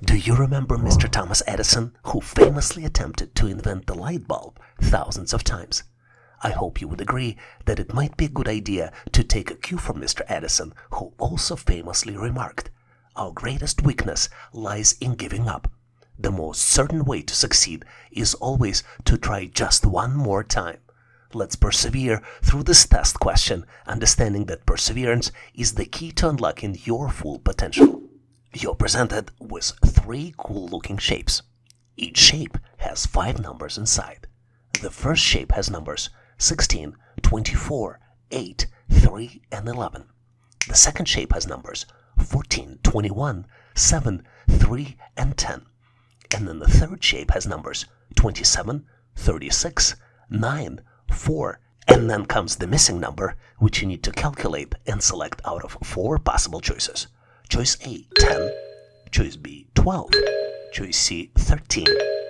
Do you remember Mr. Thomas Edison, who famously attempted to invent the light bulb thousands of times? I hope you would agree that it might be a good idea to take a cue from Mr. Edison, who also famously remarked, "Our greatest weakness lies in giving up. The most certain way to succeed is always to try just one more time." Let's persevere through this test question, understanding that perseverance is the key to unlocking your full potential. You're presented with 3 cool-looking shapes. Each shape has 5 numbers inside. The first shape has numbers 16, 24, 8, 3, and 11. The second shape has numbers 14, 21, 7, 3, and 10. And then the third shape has numbers 27, 36, 9, 4, and then comes the missing number, which you need to calculate and select out of 4 possible choices. Choice A, 10, choice B, 12, choice C, 13,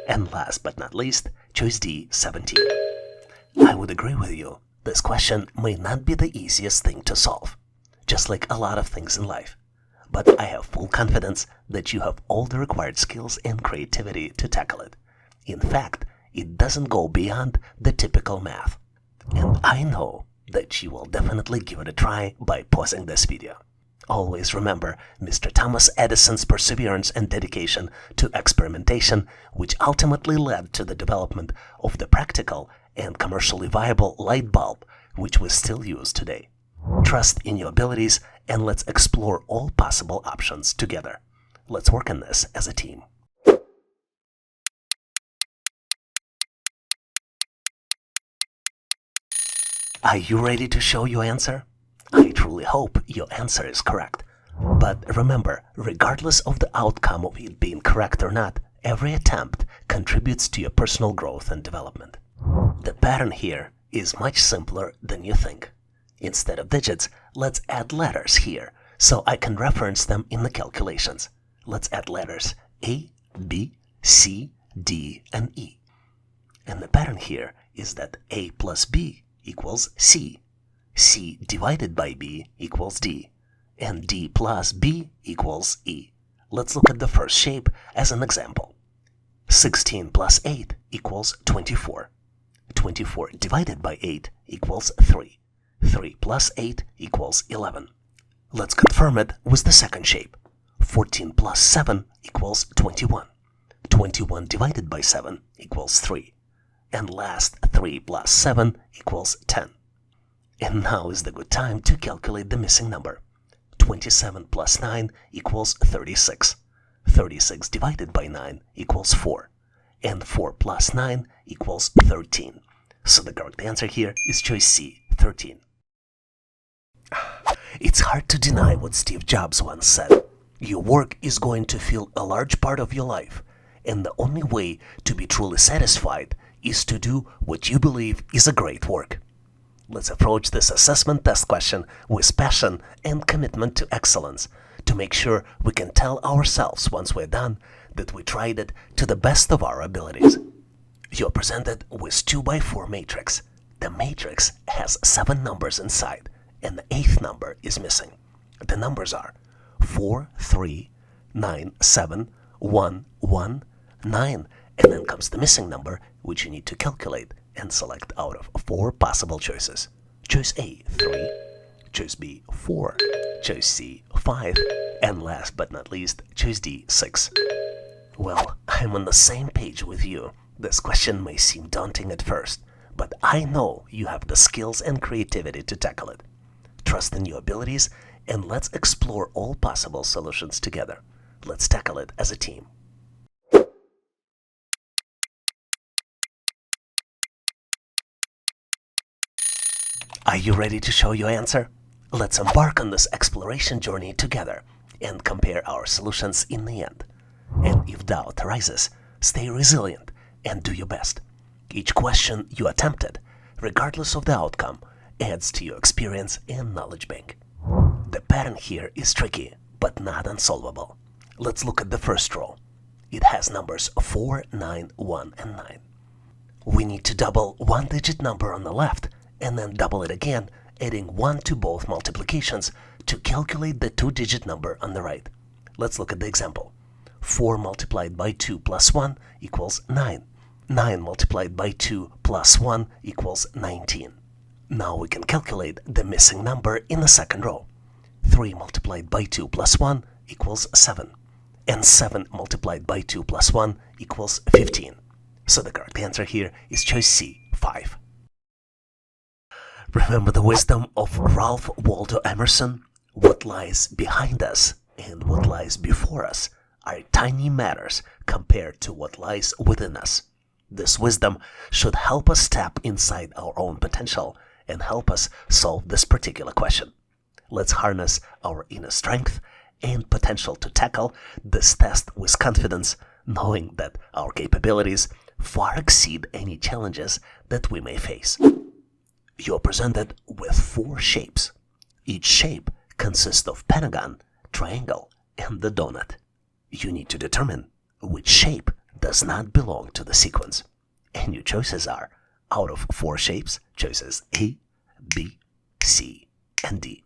and last but not least, choice D, 17. I would agree with you, this question may not be the easiest thing to solve, just like a lot of things in life. But I have full confidence that you have all the required skills and creativity to tackle it. In fact, it doesn't go beyond the typical math. And I know that you will definitely give it a try by pausing this video. Always remember Mr. Thomas Edison's perseverance and dedication to experimentation, which ultimately led to the development of the practical and commercially viable light bulb, which we still use today. Trust in your abilities and let's explore all possible options together. Let's work on this as a team. Are you ready to show your answer? I truly hope your answer is correct. But remember, regardless of the outcome of it being correct or not, every attempt contributes to your personal growth and development. The pattern here is much simpler than you think. Instead of digits, let's add letters here, so I can reference them in the calculations. Let's add letters A, B, C, D, and E. And the pattern here is that A plus B equals C. C divided by B equals D, and D plus B equals E. Let's look at the first shape as an example. 16 plus 8 equals 24. 24 divided by 8 equals 3. 3 plus 8 equals 11. Let's confirm it with the second shape. 14 plus 7 equals 21. 21 divided by 7 equals 3. And last, 3 plus 7 equals 10. And now is the good time to calculate the missing number. 27 plus 9 equals 36. 36 divided by 9 equals 4. And 4 plus 9 equals 13. So the correct answer here is choice C, 13. It's hard to deny what Steve Jobs once said. Your work is going to fill a large part of your life, and the only way to be truly satisfied is to do what you believe is a great work. Let's approach this assessment test question with passion and commitment to excellence to make sure we can tell ourselves once we're done that we tried it to the best of our abilities. You're presented with 2x4 matrix. The matrix has 7 numbers inside, and the 8th number is missing. The numbers are 4, 3, 9, 7, 1, 1, 9, and then comes the missing number, which you need to calculate and select out of 4 possible choices. Choice A, 3, choice B, 4, choice C, 5, and last but not least, choice D, 6. Well, I'm on the same page with you. This question may seem daunting at first, but I know you have the skills and creativity to tackle it. Trust in your abilities, and let's explore all possible solutions together. Let's tackle it as a team. Are you ready to show your answer? Let's embark on this exploration journey together and compare our solutions in the end. And if doubt arises, stay resilient and do your best. Each question you attempted, regardless of the outcome, adds to your experience and knowledge bank. The pattern here is tricky, but not unsolvable. Let's look at the first row. It has numbers 4, 9, 1, and 9. We need to double one digit number on the left and then double it again, adding 1 to both multiplications to calculate the 2-digit number on the right. Let's look at the example. 4 multiplied by 2 plus 1 equals 9. 9 multiplied by 2 plus 1 equals 19. Now we can calculate the missing number in the second row. 3 multiplied by 2 plus 1 equals 7. And 7 multiplied by 2 plus 1 equals 15. So the correct answer here is choice C, 5. Remember the wisdom of Ralph Waldo Emerson? What lies behind us and what lies before us are tiny matters compared to what lies within us. This wisdom should help us tap inside our own potential and help us solve this particular question. Let's harness our inner strength and potential to tackle this test with confidence, knowing that our capabilities far exceed any challenges that we may face. You're presented with 4 shapes. Each shape consists of pentagon, triangle, and the donut. You need to determine which shape does not belong to the sequence. And your choices are, out of 4 shapes, choices A, B, C, and D.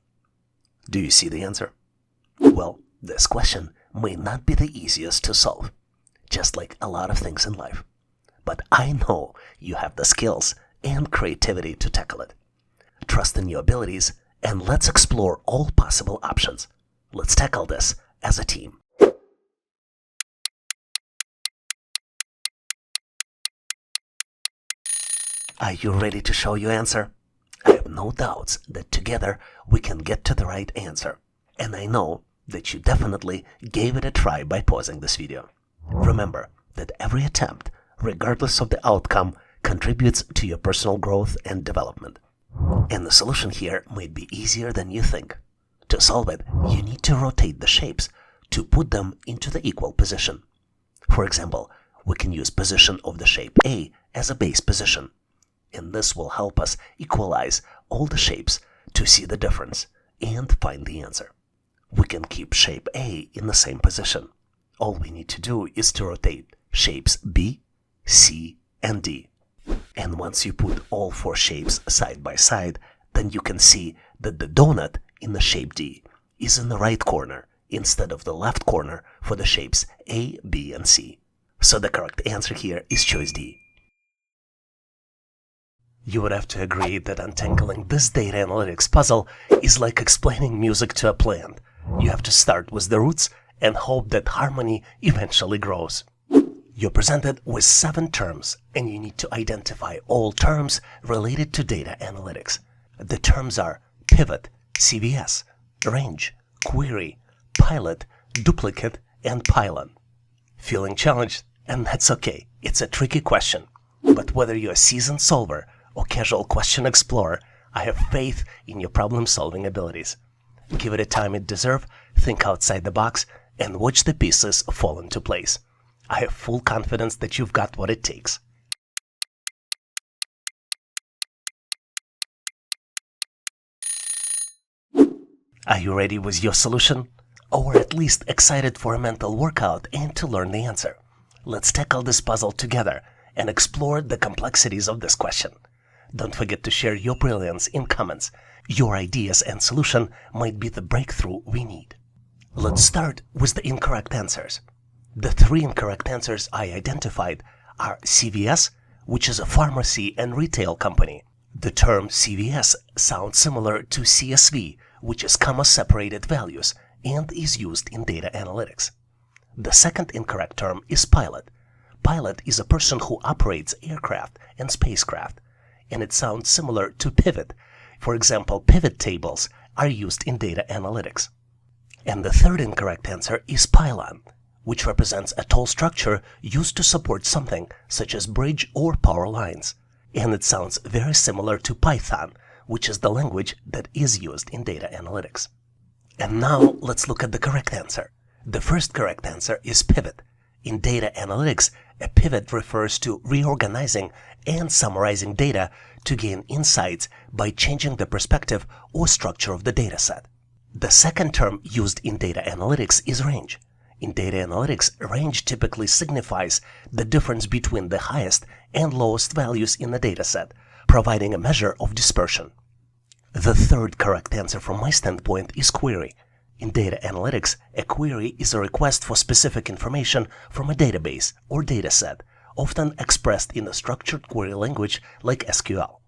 Do you see the answer? Well, this question may not be the easiest to solve, just like a lot of things in life. But I know you have the skills and creativity to tackle it. Trust in your abilities and let's explore all possible options. Let's tackle this as a team. Are you ready to show your answer? I have no doubts that together we can get to the right answer. And I know that you definitely gave it a try by pausing this video. Remember that every attempt, regardless of the outcome, contributes to your personal growth and development. And the solution here might be easier than you think. To solve it, you need to rotate the shapes to put them into the equal position. For example, we can use position of the shape A as a base position. And this will help us equalize all the shapes to see the difference and find the answer. We can keep shape A in the same position. All we need to do is to rotate shapes B, C, and D. And once you put all 4 shapes side by side, then you can see that the donut in the shape D is in the right corner instead of the left corner for the shapes A, B, and C. So the correct answer here is choice D. You would have to agree that untangling this data analytics puzzle is like explaining music to a plant. You have to start with the roots and hope that harmony eventually grows. You're presented with 7 terms, and you need to identify all terms related to data analytics. The terms are pivot, CVS, range, query, pilot, duplicate, and pylon. Feeling challenged? And that's okay. It's a tricky question. But whether you're a seasoned solver or casual question explorer, I have faith in your problem-solving abilities. Give it a time it deserves, think outside the box, and watch the pieces fall into place. I have full confidence that you've got what it takes. Are you ready with your solution? Or at least excited for a mental workout and to learn the answer? Let's tackle this puzzle together and explore the complexities of this question. Don't forget to share your brilliance in comments. Your ideas and solution might be the breakthrough we need. Let's start with the incorrect answers. The 3 incorrect answers I identified are CVS, which is a pharmacy and retail company. The term CVS sounds similar to CSV, which is comma-separated values and is used in data analytics. The second incorrect term is pilot. Pilot is a person who operates aircraft and spacecraft, and it sounds similar to pivot. For example, pivot tables are used in data analytics. And the third incorrect answer is pylon, which represents a tall structure used to support something such as bridge or power lines. And it sounds very similar to Python, which is the language that is used in data analytics. And now let's look at the correct answer. The first correct answer is pivot. In data analytics, a pivot refers to reorganizing and summarizing data to gain insights by changing the perspective or structure of the data set. The second term used in data analytics is range. In data analytics, range typically signifies the difference between the highest and lowest values in the dataset, providing a measure of dispersion. The third correct answer from my standpoint is query. In data analytics, a query is a request for specific information from a database or dataset, often expressed in a structured query language like SQL.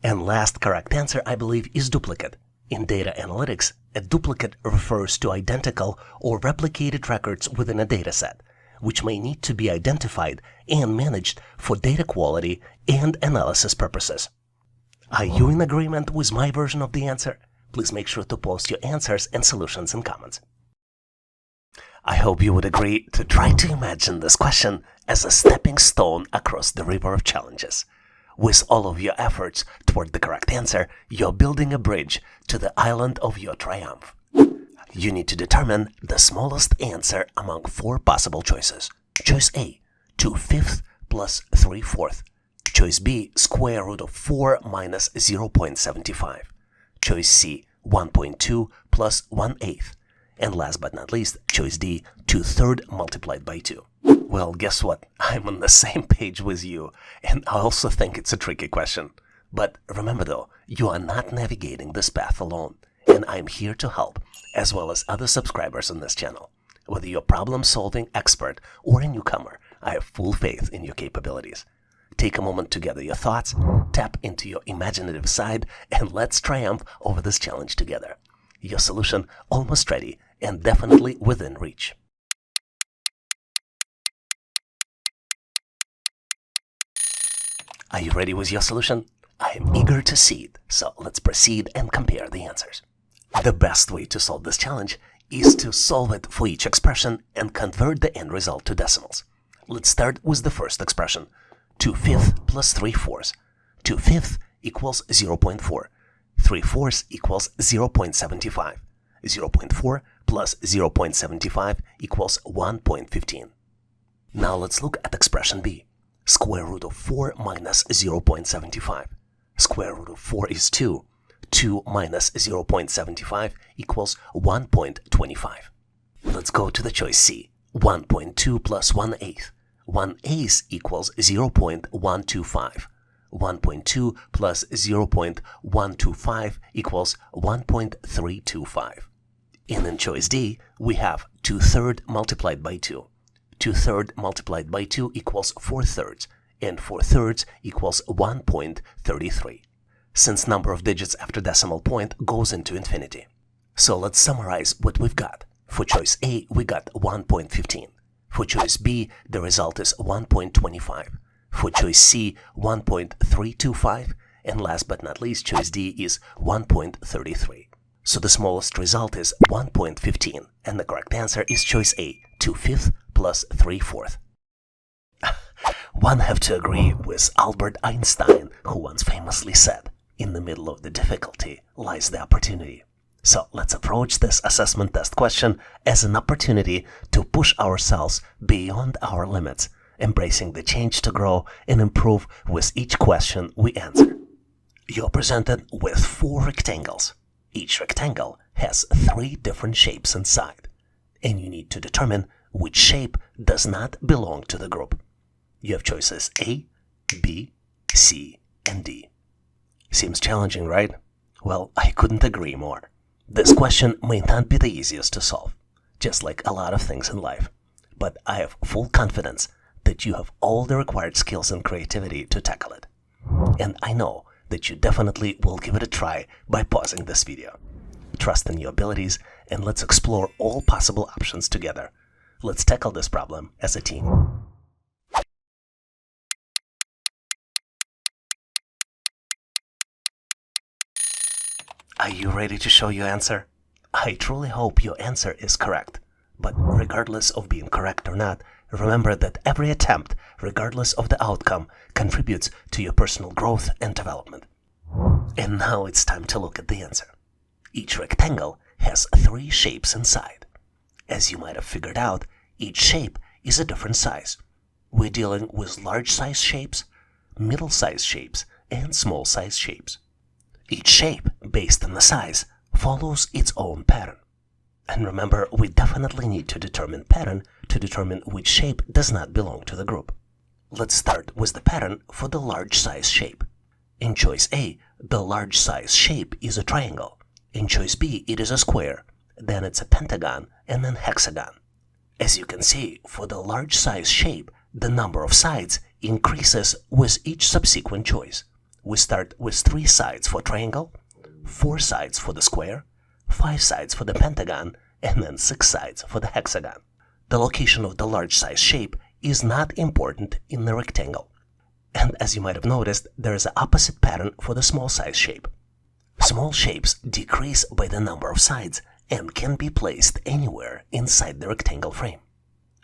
And last correct answer, I believe, is duplicate. In data analytics, a duplicate refers to identical or replicated records within a dataset, which may need to be identified and managed for data quality and analysis purposes. Are you in agreement with my version of the answer? Please make sure to post your answers and solutions in comments. I hope you would agree to try to imagine this question as a stepping stone across the river of challenges. With all of your efforts toward the correct answer, you're building a bridge to the island of your triumph. You need to determine the smallest answer among 4 possible choices. Choice A, 2/5 plus 3/4. Choice B, square root of 4 minus 0.75. Choice C, 1.2 plus 1/8. And last but not least, choice D, 2/3 multiplied by 2. Well, guess what? I'm on the same page with you, and I also think it's a tricky question. But remember though, you are not navigating this path alone, and I'm here to help, as well as other subscribers on this channel. Whether you're a problem-solving expert or a newcomer, I have full faith in your capabilities. Take a moment to gather your thoughts, tap into your imaginative side, and let's triumph over this challenge together. Your solution almost ready and definitely within reach. Are you ready with your solution? I am eager to see it, so let's proceed and compare the answers. The best way to solve this challenge is to solve it for each expression and convert the end result to decimals. Let's start with the first expression, 2/5 plus 3/4. 2/5 equals 0.4. 3/4 equals 0.75. 0.4 plus 0.75 equals 1.15. Now let's look at expression B. Square root of 4 minus 0.75. Square root of 4 is 2. 2 minus 0.75 equals 1.25. Let's go to the choice C. 1.2 plus 1/8. 1/8 equals 0.125. 1.2 plus 0.125 equals 1.325. And in choice D, we have 2/3 multiplied by 2. 2/3 multiplied by 2 equals 4/3, and 4/3 equals 1.33. Since number of digits after decimal point goes into infinity. So let's summarize what we've got. For choice A, we got 1.15. For choice B, the result is 1.25. For choice C, 1.325. And last but not least, choice D is 1.33. So the smallest result is 1.15, and the correct answer is choice A, 2/5 plus 3/4. One have to agree with Albert Einstein, who once famously said, "In the middle of the difficulty lies the opportunity." So let's approach this assessment test question as an opportunity to push ourselves beyond our limits, embracing the change to grow and improve with each question we answer. You're presented with 4 rectangles. Each rectangle has 3 different shapes inside, and you need to determine which shape does not belong to the group. You have choices A, B, C, and D. Seems challenging, right? Well, I couldn't agree more. This question may not be the easiest to solve, just like a lot of things in life, but I have full confidence that you have all the required skills and creativity to tackle it. And I know that you definitely will give it a try by pausing this video. Trust in your abilities, and let's explore all possible options together. Let's tackle this problem as a team. Are you ready to show your answer? I truly hope your answer is correct. But regardless of being correct or not, remember that every attempt, regardless of the outcome, contributes to your personal growth and development. And now it's time to look at the answer. Each rectangle has 3 shapes inside. As you might have figured out, each shape is a different size. We're dealing with large size shapes, middle size shapes, and small size shapes. Each shape, based on the size, follows its own pattern. And remember, we definitely need to determine pattern to determine which shape does not belong to the group. Let's start with the pattern for the large size shape. In choice A, the large size shape is a triangle. In choice B, it is a square. then it's a pentagon, and then hexagon. As you can see, for the large size shape, the number of sides increases with each subsequent choice. We start with 3 sides for triangle, 4 sides for the square, 5 sides for the pentagon, and then 6 sides for the hexagon. The location of the large size shape is not important in the rectangle. And as you might have noticed, there is an opposite pattern for the small size shape. Small shapes decrease by the number of sides and can be placed anywhere inside the rectangle frame.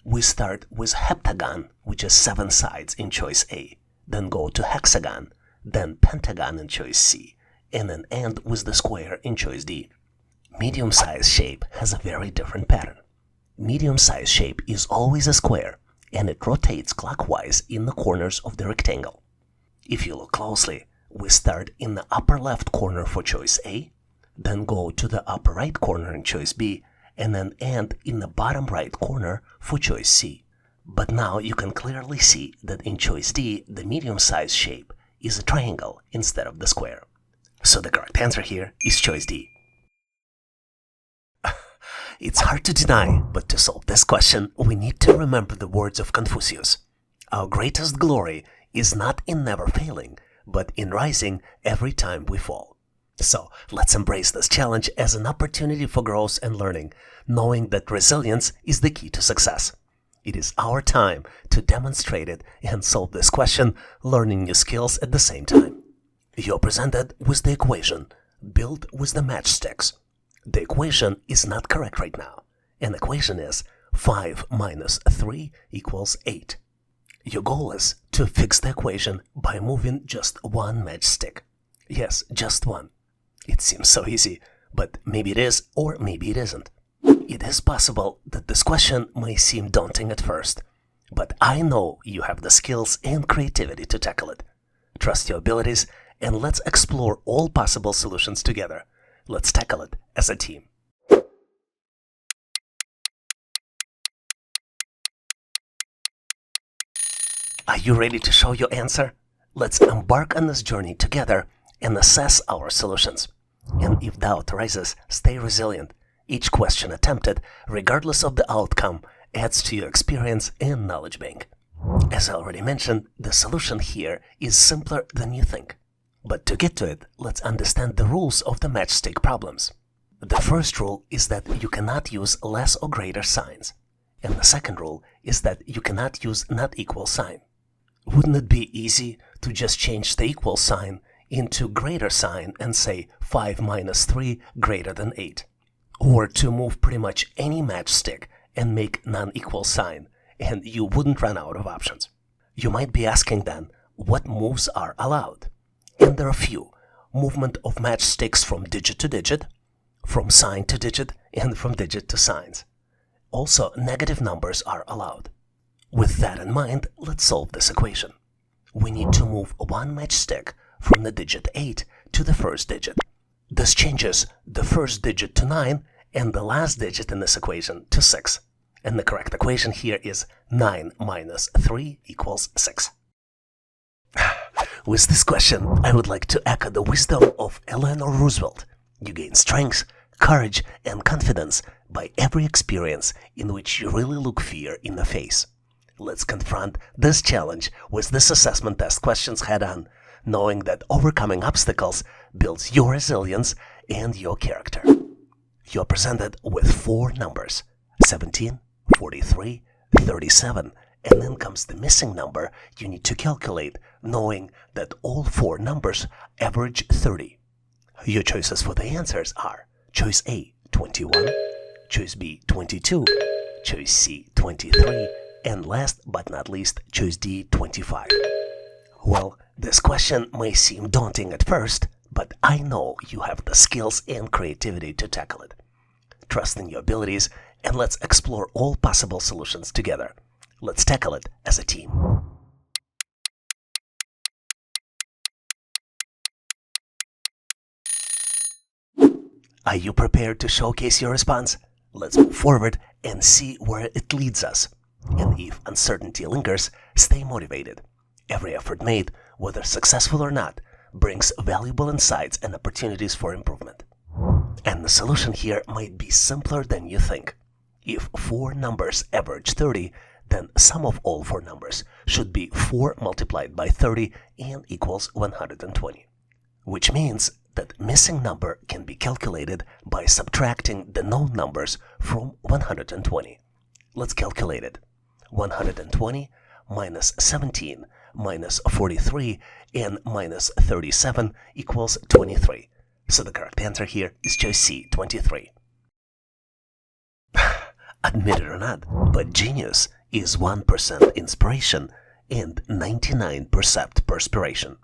We start with heptagon, which is 7 sides in choice A, then go to hexagon, then pentagon in choice C, and then end with the square in choice D. Medium-sized shape has a very different pattern. Medium-sized shape is always a square, and it rotates clockwise in the corners of the rectangle. If you look closely, we start in the upper left corner for choice A, then go to the upper right corner in choice B, and then end in the bottom right corner for choice C. But now you can clearly see that in choice D, the medium-sized shape is a triangle instead of the square. So the correct answer here is choice D. It's hard to deny, but to solve this question, we need to remember the words of Confucius. Our greatest glory is not in never failing, but in rising every time we fall. So let's embrace this challenge as an opportunity for growth and learning, knowing that resilience is the key to success. It is our time to demonstrate it and solve this question, learning new skills at the same time. You're presented with the equation, build with the matchsticks. The equation is not correct right now. An equation is 5 minus 3 equals 8. Your goal is to fix the equation by moving just one matchstick. Yes, just one. It seems so easy, but maybe it is or maybe it isn't. It is possible that this question may seem daunting at first, but I know you have the skills and creativity to tackle it. Trust your abilities and let's explore all possible solutions together. Let's tackle it as a team. Are you ready to show your answer? Let's embark on this journey together and assess our solutions. And if doubt arises, stay resilient. Each question attempted, regardless of the outcome, adds to your experience and knowledge bank. As I already mentioned, the solution here is simpler than you think. But to get to it, let's understand the rules of the matchstick problems. The first rule is that you cannot use less or greater signs. And the second rule is that you cannot use not equal sign. Wouldn't it be easy to just change the equal sign into greater sign and say 5 minus 3 greater than 8? Or to move pretty much any matchstick and make non-equal sign, and you wouldn't run out of options. You might be asking then, what moves are allowed? And there are a few. Movement of matchsticks from digit to digit, from sign to digit, and from digit to signs. Also, negative numbers are allowed. With that in mind, let's solve this equation. We need to move one matchstick from the digit 8 to the first digit. This changes the first digit to 9 and the last digit in this equation to 6. And the correct equation here is 9 minus 3 equals 6. With this question, I would like to echo the wisdom of Eleanor Roosevelt. You gain strength, courage, and confidence by every experience in which you really look fear in the face. Let's confront this challenge with this assessment test questions head on, knowing that overcoming obstacles builds your resilience and your character. You're presented with 4 numbers, 17, 43, 37, and then comes the missing number you need to calculate, knowing that all 4 numbers average 30. Your choices for the answers are choice A, 21, choice B, 22, choice C, 23, and last but not least, choice D, 25. Well, this question may seem daunting at first, but I know you have the skills and creativity to tackle it. Trust in your abilities, and let's explore all possible solutions together. Let's tackle it as a team. Are you prepared to showcase your response? Let's move forward and see where it leads us. And if uncertainty lingers, stay motivated. Every effort made, whether successful or not, brings valuable insights and opportunities for improvement. And the solution here might be simpler than you think. If 4 numbers average 30, then sum of all 4 numbers should be 4 multiplied by 30 and equals 120. Which means that missing number can be calculated by subtracting the known numbers from 120. Let's calculate it. 120 minus 17 minus 43 and minus 37 equals 23. So the correct answer here is choice C, 23. Admit it or not, but genius is 1% inspiration and 99% perspiration.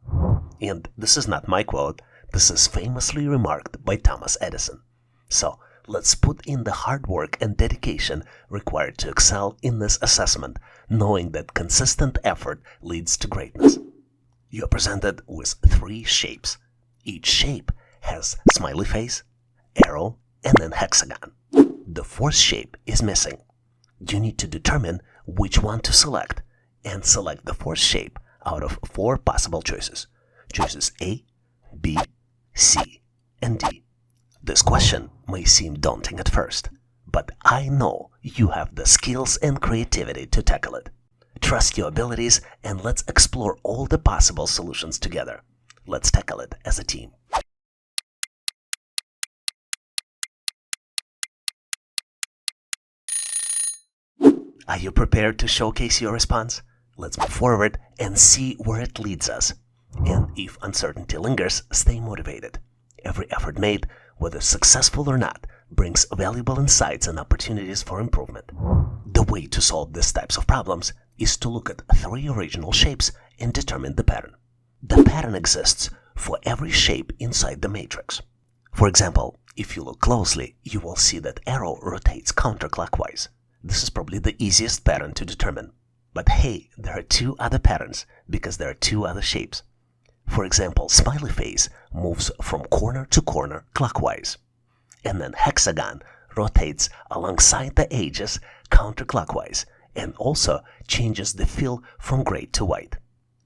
And this is not my quote, this is famously remarked by Thomas Edison. So let's put in the hard work and dedication required to excel in this assessment, knowing that consistent effort leads to greatness. You're presented with 3 shapes. Each shape has smiley face, arrow, and then hexagon. The 4th shape is missing. You need to determine which one to select, and select the 4th shape out of 4 possible choices. Choices A, B, C, and D. This question may seem daunting at first, but I know you have the skills and creativity to tackle it. Trust your abilities and let's explore all the possible solutions together. Let's tackle it as a team. Are you prepared to showcase your response? Let's move forward and see where it leads us. And if uncertainty lingers, stay motivated. Every effort made, whether successful or not, brings valuable insights and opportunities for improvement. The way to solve these types of problems is to look at 3 original shapes and determine the pattern. The pattern exists for every shape inside the matrix. For example, if you look closely, you will see that arrow rotates counterclockwise. This is probably the easiest pattern to determine. But hey, there are 2 other patterns because there are 2 other shapes. For example, smiley face moves from corner to corner clockwise. And then hexagon rotates alongside the edges counterclockwise and also changes the fill from gray to white.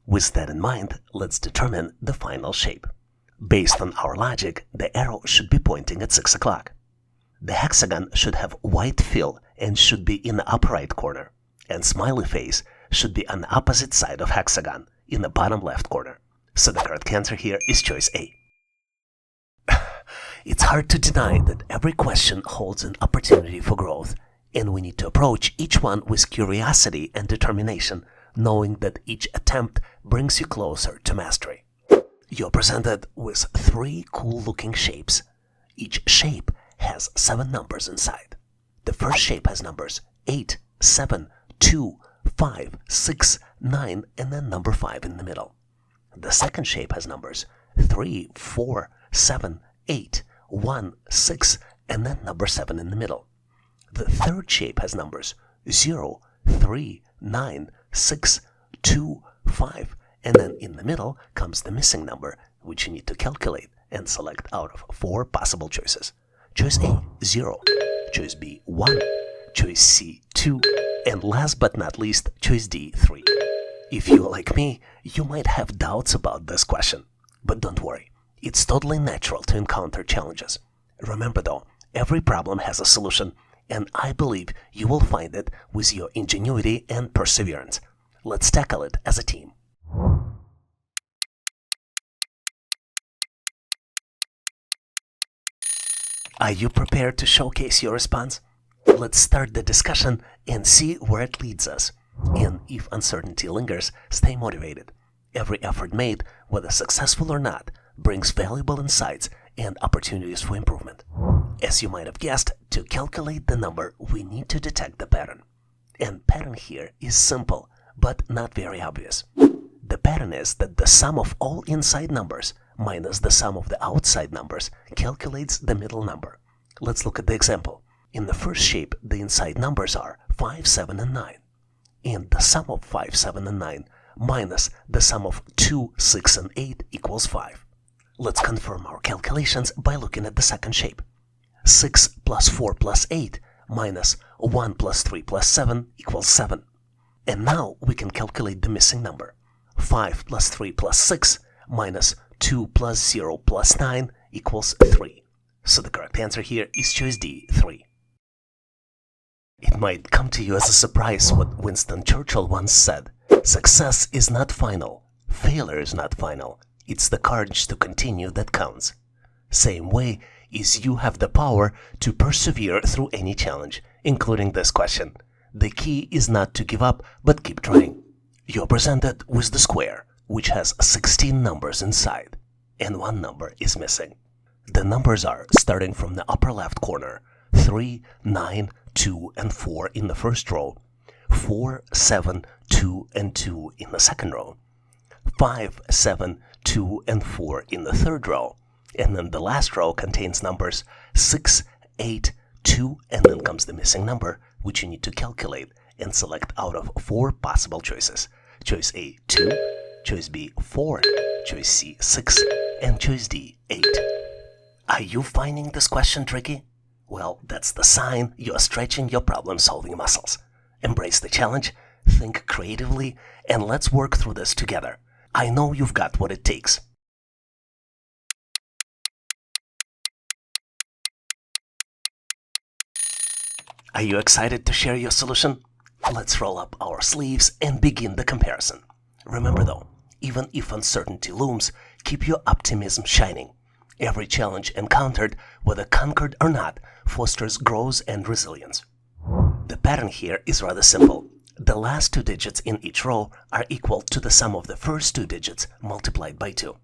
With that in mind, let's determine the final shape. Based on our logic, the arrow should be pointing at 6 o'clock. The hexagon should have white fill and should be in the upper right corner, and smiley face should be on the opposite side of hexagon in the bottom left corner. So the correct answer here is choice A. It's hard to deny that every question holds an opportunity for growth, and we need to approach each one with curiosity and determination, knowing that each attempt brings you closer to mastery. You're presented with 3 cool-looking shapes. Each shape has 7 numbers inside. The first shape has numbers 8, 7, 2, 5, 6, 9, and then number 5 in the middle. The second shape has numbers 3, 4, 7, 8, 1, 6, and then number 7 in the middle. The third shape has numbers 0, 3, 9, 6, 2, 5, and then in the middle comes the missing number, which you need to calculate and select out of 4 possible choices. Choice A, 0. Choice B, 1. Choice C, 2. And last but not least, choice D, 3. If you're like me, you might have doubts about this question. But don't worry, it's totally natural to encounter challenges. Remember though, every problem has a solution, and I believe you will find it with your ingenuity and perseverance. Let's tackle it as a team. Are you prepared to showcase your response? Let's start the discussion and see where it leads us. And if uncertainty lingers, stay motivated. Every effort made, whether successful or not, brings valuable insights and opportunities for improvement. As you might have guessed, to calculate the number, we need to detect the pattern. And pattern here is simple, but not very obvious. The pattern is that the sum of all inside numbers minus the sum of the outside numbers calculates the middle number. Let's look at the example. In the first shape, the inside numbers are 5, 7, and 9. And the sum of 5, 7, and 9 minus the sum of 2, 6, and 8 equals 5. Let's confirm our calculations by looking at the second shape. 6 plus 4 plus 8 minus 1 plus 3 plus 7 equals 7. And now we can calculate the missing number. 5 plus 3 plus 6 minus 2 plus 0 plus 9 equals 3. So the correct answer here is choice D, 3. It might come to you as a surprise what Winston Churchill once said. Success is not final. Failure is not final. It's the courage to continue that counts. Same way is you have the power to persevere through any challenge, including this question. The key is not to give up, but keep trying. You're presented with the square, which has 16 numbers inside, and one number is missing. The numbers are, starting from the upper left corner, 3, 9, 2, and 4 in the first row, 4, 7, 2, and 2 in the second row, 5, 7, 2, and 4 in the third row, and then the last row contains numbers 6, 8, 2, and then comes the missing number, which you need to calculate and select out of 4 possible choices. Choice A, 2, choice B, 4, choice C, 6, and choice D, 8. Are you finding this question tricky? Well, that's the sign you're stretching your problem-solving muscles. Embrace the challenge, think creatively, and let's work through this together. I know you've got what it takes. Are you excited to share your solution? Let's roll up our sleeves and begin the comparison. Remember though, even if uncertainty looms, keep your optimism shining. Every challenge encountered, whether conquered or not, fosters growth and resilience. The pattern here is rather simple. The last 2 digits in each row are equal to the sum of the first 2 digits multiplied by 2.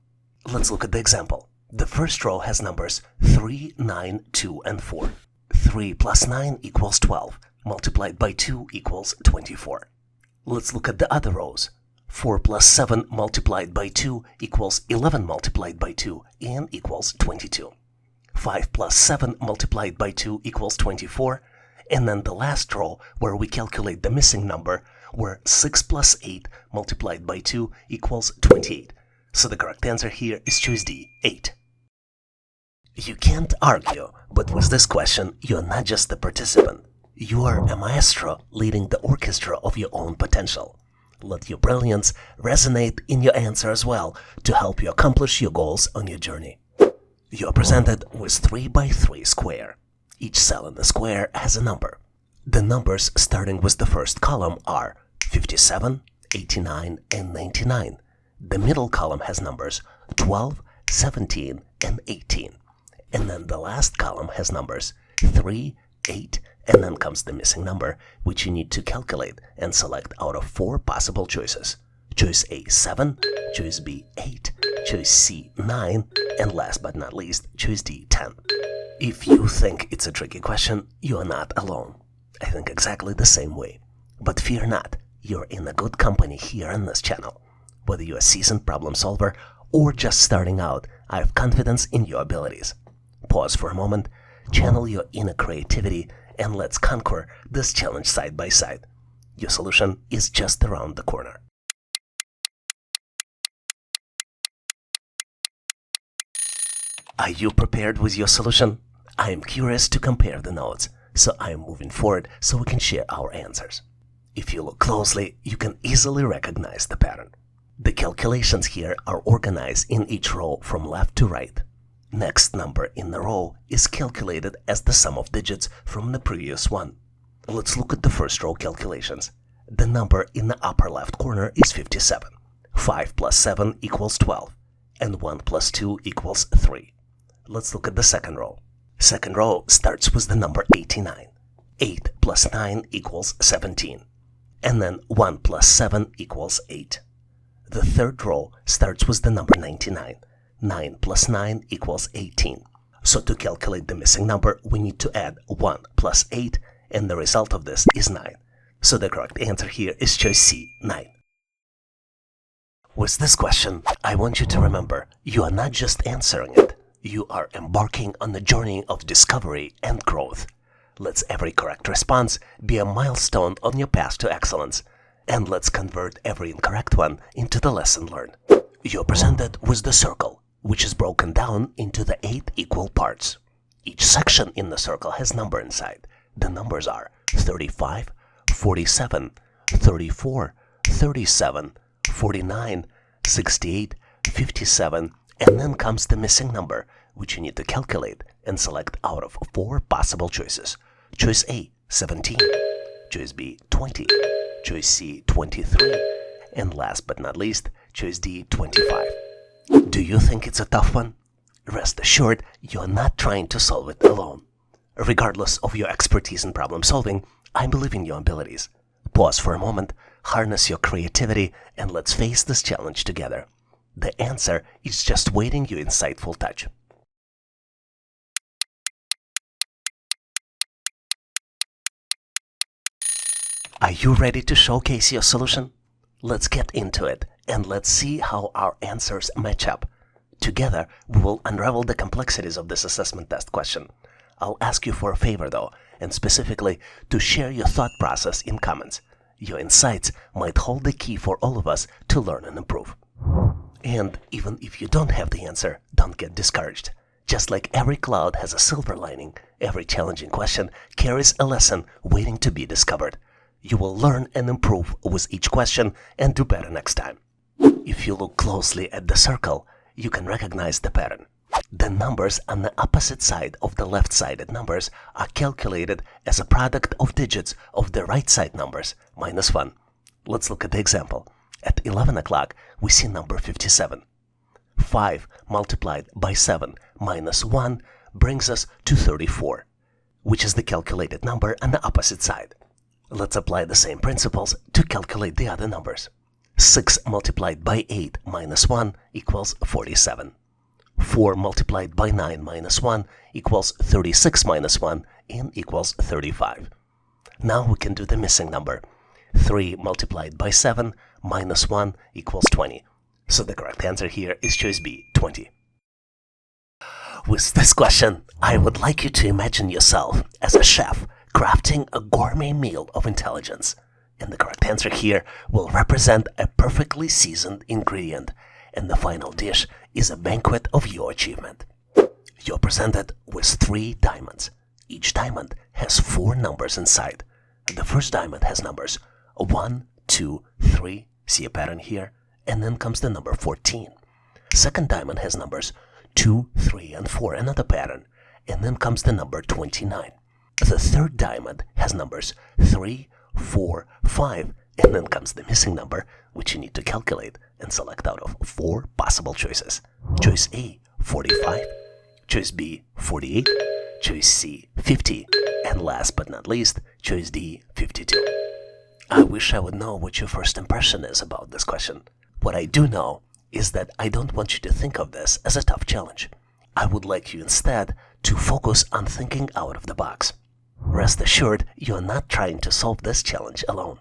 Let's look at the example. The first row has numbers 3, 9, 2, and 4. 3 plus 9 equals 12, multiplied by 2 equals 24. Let's look at the other rows. 4 plus 7 multiplied by 2 equals 11 multiplied by 2 and equals 22. 5 plus 7 multiplied by 2 equals 24. And then the last row where we calculate the missing number, where 6 plus 8 multiplied by 2 equals 28. So the correct answer here is choice D, 8. You can't argue, but with this question, you're not just a participant. You are a maestro leading the orchestra of your own potential. Let your brilliance resonate in your answer as well to help you accomplish your goals on your journey. You're presented with 3 by 3 square. Each cell in the square has a number. The numbers starting with the first column are 57, 89, and 99. The middle column has numbers 12, 17, and 18. And then the last column has numbers 3, 8, and then comes the missing number, which you need to calculate and select out of 4 possible choices. Choice A, 7, choice B, 8, choice C, 9, and last but not least, choice D, 10. If you think it's a tricky question, you are not alone. I think exactly the same way. But fear not, you're in a good company here on this channel. Whether you're a seasoned problem solver or just starting out, I have confidence in your abilities. Pause for a moment, channel your inner creativity, and let's conquer this challenge side by side. Your solution is just around the corner. Are you prepared with your solution? I am curious to compare the notes, so I am moving forward so we can share our answers. If you look closely, you can easily recognize the pattern. The calculations here are organized in each row from left to right. Next number in the row is calculated as the sum of digits from the previous one. Let's look at the first row calculations. The number in the upper left corner is 57. 5 plus 7 equals 12, and 1 plus 2 equals 3. Let's look at the second row. Second row starts with the number 89. 8 plus 9 equals 17, and then 1 plus 7 equals 8. The third row starts with the number 99. 9 plus 9 equals 18. So to calculate the missing number, we need to add 1 plus 8, and the result of this is 9. So the correct answer here is choice C, 9. With this question, I want you to remember, you are not just answering it, you are embarking on the journey of discovery and growth. Let's every correct response be a milestone on your path to excellence, and let's convert every incorrect one into the lesson learned. You're presented with the circle, which is broken down into the 8 equal parts. Each section in the circle has number inside. The numbers are 35, 47, 34, 37, 49, 68, 57, and then comes the missing number, which you need to calculate and select out of 4 possible choices. Choice A, 17. Choice B, 20. Choice C, 23. And last but not least, choice D, 25. Do you think it's a tough one? Rest assured, you're not trying to solve it alone. Regardless of your expertise in problem solving, I believe in your abilities. Pause for a moment, harness your creativity, and let's face this challenge together. The answer is just waiting your insightful touch. Are you ready to showcase your solution? Let's get into it and let's see how our answers match up. Together, we will unravel the complexities of this assessment test question. I'll ask you for a favor though, and specifically to share your thought process in comments. Your insights might hold the key for all of us to learn and improve. And even if you don't have the answer, don't get discouraged. Just like every cloud has a silver lining, every challenging question carries a lesson waiting to be discovered. You will learn and improve with each question and do better next time. If you look closely at the circle, you can recognize the pattern. The numbers on the opposite side of the left-sided numbers are calculated as a product of digits of the right side numbers, minus 1. Let's look at the example. At 11 o'clock, we see number 57. 5 multiplied by 7 minus 1 brings us to 34, which is the calculated number on the opposite side. Let's apply the same principles to calculate the other numbers. 6 multiplied by 8 minus 1 equals 47. 4 multiplied by 9 minus 1 equals 36 minus 1 and equals 35. Now we can do the missing number. 3 multiplied by 7 minus 1 equals 20. So the correct answer here is choice B, 20. With this question, I would like you to imagine yourself as a chef crafting a gourmet meal of intelligence. And the correct answer here will represent a perfectly seasoned ingredient, and the final dish is a banquet of your achievement. You're presented with 3 diamonds. Each diamond has 4 numbers inside. The first diamond has numbers 1, 2, 3, see a pattern here, and then comes the number 14. Second diamond has numbers 2, 3, and 4, another pattern, and then comes the number 29. The third diamond has numbers 3, 4, 5, and then comes the missing number, which you need to calculate and select out of 4 possible choices. Choice A, 45, choice B, 48, choice C, 50, and last but not least, choice D, 52. I wish I would know what your first impression is about this question. What I do know is that I don't want you to think of this as a tough challenge. I would like you instead to focus on thinking out of the box. Rest assured, you are not trying to solve this challenge alone.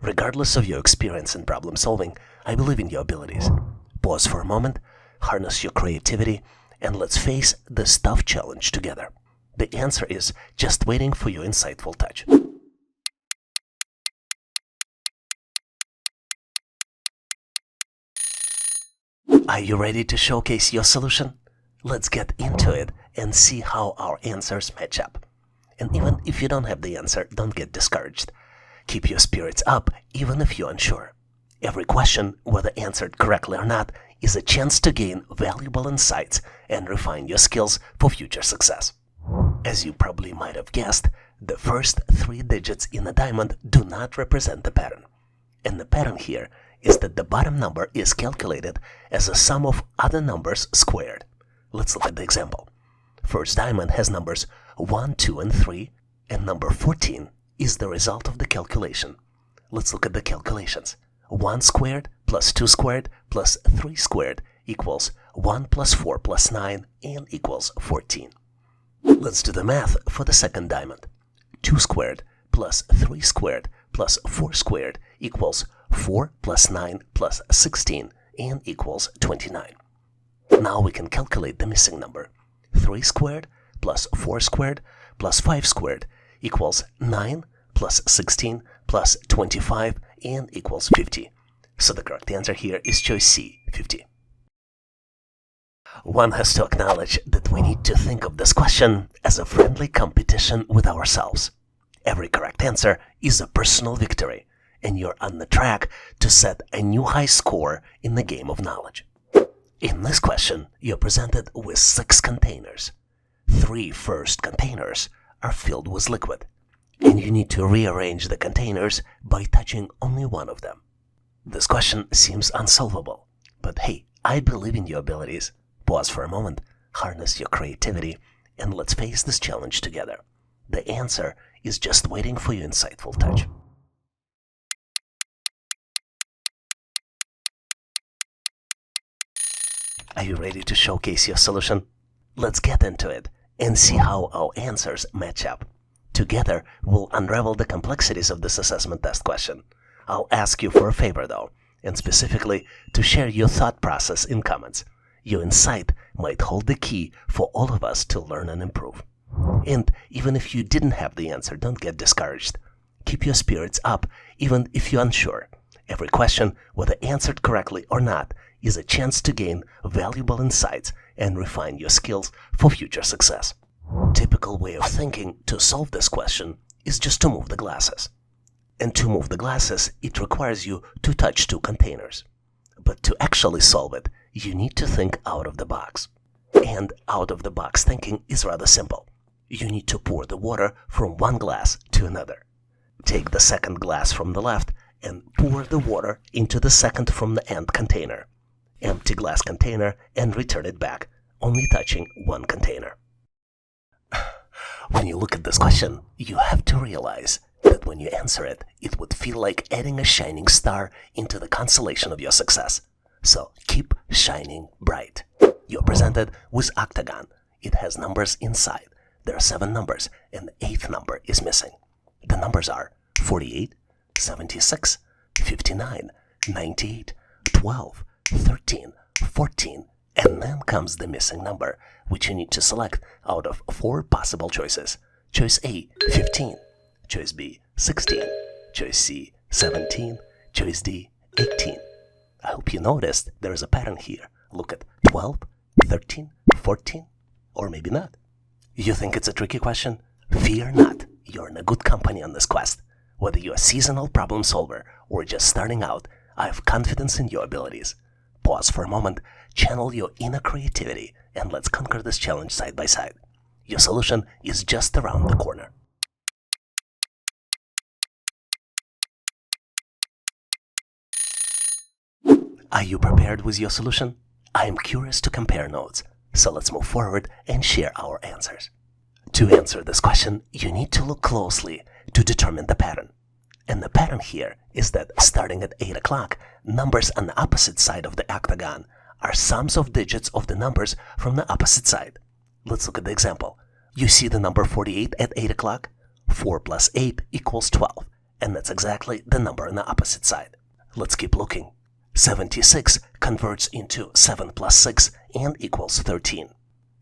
Regardless of your experience in problem solving, I believe in your abilities. Pause for a moment, harness your creativity, and let's face this tough challenge together. The answer is just waiting for your insightful touch. Are you ready to showcase your solution? Let's get into it and see how our answers match up. And even if you don't have the answer, don't get discouraged. Keep your spirits up even if you're unsure. Every question, whether answered correctly or not, is a chance to gain valuable insights and refine your skills for future success. As you probably might have guessed, the first 3 digits in a diamond do not represent the pattern. And the pattern here is that the bottom number is calculated as a sum of other numbers squared. Let's look at the example. First diamond has numbers 1, 2, and 3, and number 14 is the result of the calculation. Let's look at the calculations. 1 squared plus 2 squared plus 3 squared equals 1 plus 4 plus 9 and equals 14. Let's do the math for the second diamond. 2 squared plus 3 squared plus 4 squared equals 4 plus 9 plus 16 and equals 29. Now we can calculate the missing number. 3 squared plus 4 squared plus 5 squared equals 9 plus 16 plus 25 and equals 50. So the correct answer here is choice C, 50. One has to acknowledge that we need to think of this question as a friendly competition with ourselves. Every correct answer is a personal victory, and you're on the track to set a new high score in the game of knowledge. In this question, you're presented with 6 containers. 3 first containers are filled with liquid, and you need to rearrange the containers by touching only one of them. This question seems unsolvable, but hey, I believe in your abilities. Pause for a moment, harness your creativity, and let's face this challenge together. The answer is just waiting for your insightful touch. Are you ready to showcase your solution? Let's get into it and see how our answers match up. Together, we'll unravel the complexities of this assessment test question. I'll ask you for a favor though, and specifically to share your thought process in comments. Your insight might hold the key for all of us to learn and improve. And even if you didn't have the answer, don't get discouraged. Keep your spirits up even if you're unsure. Every question, whether answered correctly or not, is a chance to gain valuable insights and refine your skills for future success. Typical way of thinking to solve this question is just to move the glasses. And to move the glasses, it requires you to touch 2 containers. But to actually solve it, you need to think out of the box. And out of the box thinking is rather simple. You need to pour the water from one glass to another. Take the second glass from the left and pour the water into the second from the end container. Empty glass container and return it back, only touching one container. When you look at this question, you have to realize that when you answer it, it would feel like adding a shining star into the constellation of your success. So keep shining bright. You're presented with octagon. It has numbers inside. There are 7 numbers, and the 8th number is missing. The numbers are 48, 76, 59, 98, 12, 13, 14, and then comes the missing number, which you need to select out of 4 possible choices. Choice A, 15. Choice B, 16. Choice C, 17. Choice D, 18. I hope you noticed there is a pattern here. Look at 12, 13, 14, or maybe not. You think it's a tricky question? Fear not. You're in a good company on this quest. Whether you're a seasonal problem solver or just starting out, I have confidence in your abilities. Pause for a moment, channel your inner creativity, and let's conquer this challenge side by side. Your solution is just around the corner. Are you prepared with your solution? I am curious to compare notes, so let's move forward and share our answers. To answer this question, you need to look closely to determine the pattern. And the pattern here is that starting at 8 o'clock, numbers on the opposite side of the octagon are sums of digits of the numbers from the opposite side. Let's look at the example. You see the number 48 at 8 o'clock? 4 plus 8 equals 12, and that's exactly the number on the opposite side. Let's keep looking. 76 converts into 7 plus 6 and equals 13.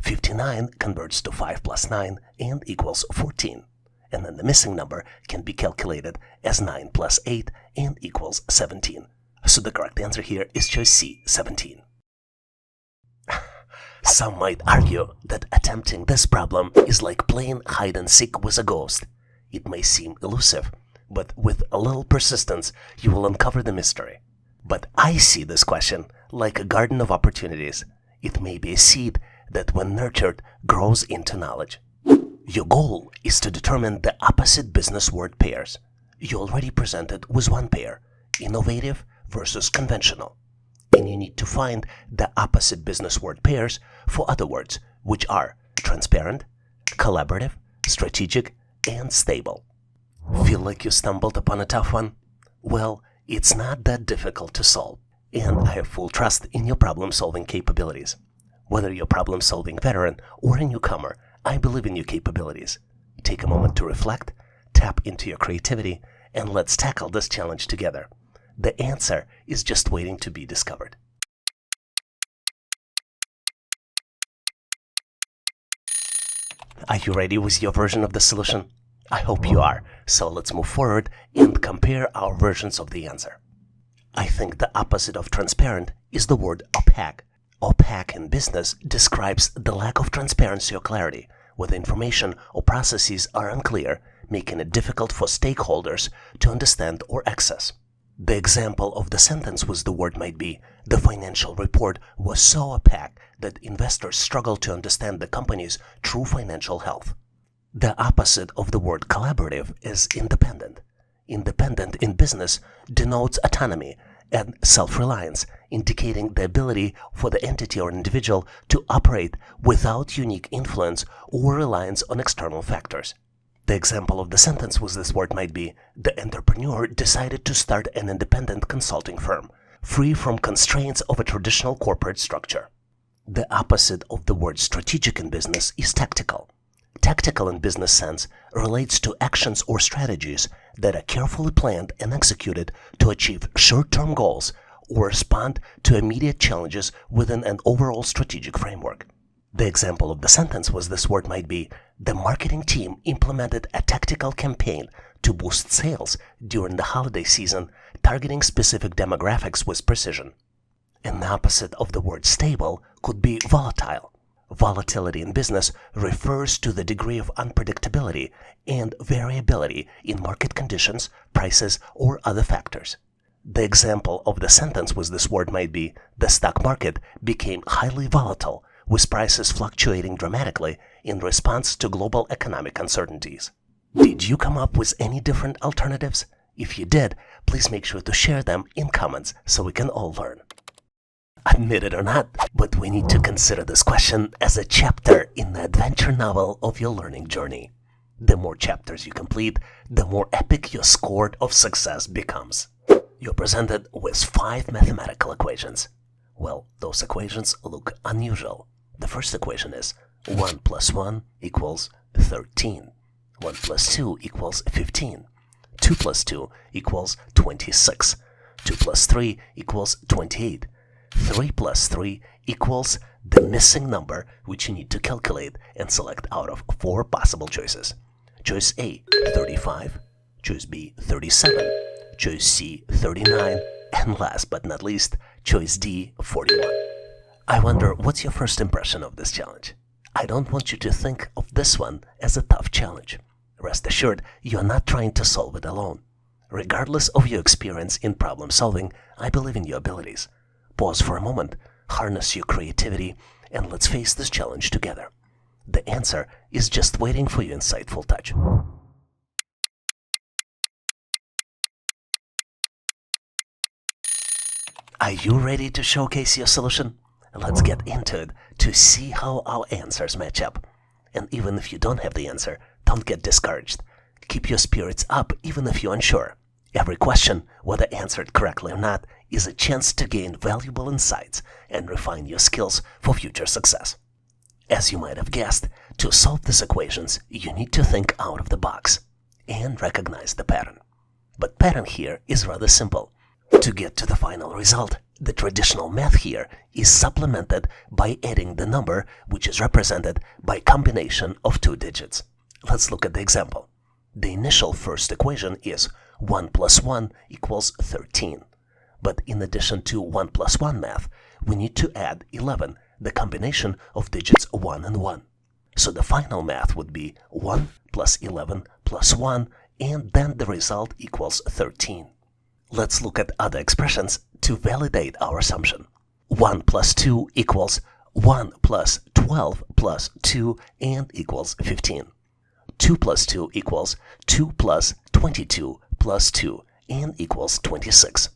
59 converts to 5 plus 9 and equals 14. And then the missing number can be calculated as 9 plus 8 and equals 17. So the correct answer here is choice C, 17. Some might argue that attempting this problem is like playing hide and seek with a ghost. It may seem elusive, but with a little persistence, you will uncover the mystery. But I see this question like a garden of opportunities. It may be a seed that, when nurtured, grows into knowledge. Your goal is to determine the opposite business word pairs. You already presented with one pair, innovative versus conventional. And you need to find the opposite business word pairs for other words, which are transparent, collaborative, strategic, and stable. Feel like you stumbled upon a tough one? Well, it's not that difficult to solve, and I have full trust in your problem-solving capabilities. Whether you're a problem-solving veteran or a newcomer, I believe in your capabilities. Take a moment to reflect, tap into your creativity, and let's tackle this challenge together. The answer is just waiting to be discovered. Are you ready with your version of the solution? I hope you are, so let's move forward and compare our versions of the answer. I think the opposite of transparent is the word opaque. Opaque in business describes the lack of transparency or clarity, where the information or processes are unclear, making it difficult for stakeholders to understand or access. The example of the sentence with the word might be, The financial report was so opaque that investors struggled to understand the company's true financial health. The opposite of the word collaborative is independent. Independent in business denotes autonomy and self-reliance, indicating the ability for the entity or individual to operate without unique influence or reliance on external factors. The example of the sentence with this word might be, the entrepreneur decided to start an independent consulting firm, free from constraints of a traditional corporate structure. The opposite of the word strategic in business is tactical. Tactical in business sense relates to actions or strategies that are carefully planned and executed to achieve short-term goals or respond to immediate challenges within an overall strategic framework. The example of the sentence with this word might be, the marketing team implemented a tactical campaign to boost sales during the holiday season, targeting specific demographics with precision. An opposite of the word stable could be volatile. Volatility in business refers to the degree of unpredictability and variability in market conditions, prices, or other factors. The example of the sentence with this word might be, the stock market became highly volatile, with prices fluctuating dramatically in response to global economic uncertainties. Did you come up with any different alternatives? If you did, please make sure to share them in comments so we can all learn. Admit it or not, but we need to consider this question as a chapter in the adventure novel of your learning journey. The more chapters you complete, the more epic your score of success becomes. You're presented with 5 mathematical equations. Well, those equations look unusual. The first equation is 1 plus 1 equals 13. 1 plus 2 equals 15. 2 plus 2 equals 26. 2 plus 3 equals 28. 3 plus 3 equals the missing number which you need to calculate and select out of 4 possible choices. Choice A, 35. Choice B, 37. Choice C, 39. And last but not least, choice D, 41. I wonder, what's your first impression of this challenge? I don't want you to think of this one as a tough challenge. Rest assured, you're not trying to solve it alone. Regardless of your experience in problem solving, I believe in your abilities. Pause for a moment, harness your creativity, and let's face this challenge together. The answer is just waiting for your insightful touch. Are you ready to showcase your solution? Let's get into it to see how our answers match up. And even if you don't have the answer, don't get discouraged. Keep your spirits up even if you're unsure. Every question, whether answered correctly or not, is a chance to gain valuable insights and refine your skills for future success. As you might have guessed, to solve these equations, you need to think out of the box and recognize the pattern. But pattern here is rather simple. To get to the final result, the traditional math here is supplemented by adding the number which is represented by combination of 2 digits. Let's look at the example. The initial first equation is 1 plus 1 equals 13. But in addition to 1 plus 1 math, we need to add 11, the combination of digits 1 and 1. So the final math would be 1 plus 11 plus 1, and then the result equals 13. Let's look at other expressions to validate our assumption. 1 plus 2 equals 1 plus 12 plus 2 and equals 15. 2 plus 2 equals 2 plus 22 plus 2 and equals 26.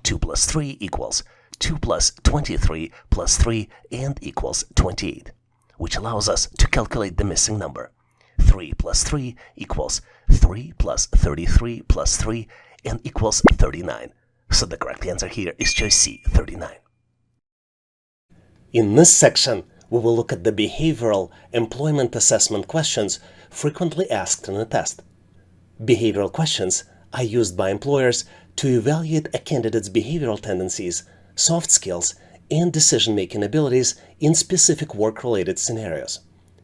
2 plus 3 equals 2 plus 23 plus 3 and equals 28, which allows us to calculate the missing number. 3 plus 3 equals 3 plus 33 plus 3 and equals 39. So the correct answer here is choice C, 39. In this section, we will look at the behavioral employment assessment questions frequently asked in a test. Behavioral questions are used by employers to evaluate a candidate's behavioral tendencies, soft skills, and decision-making abilities in specific work-related scenarios.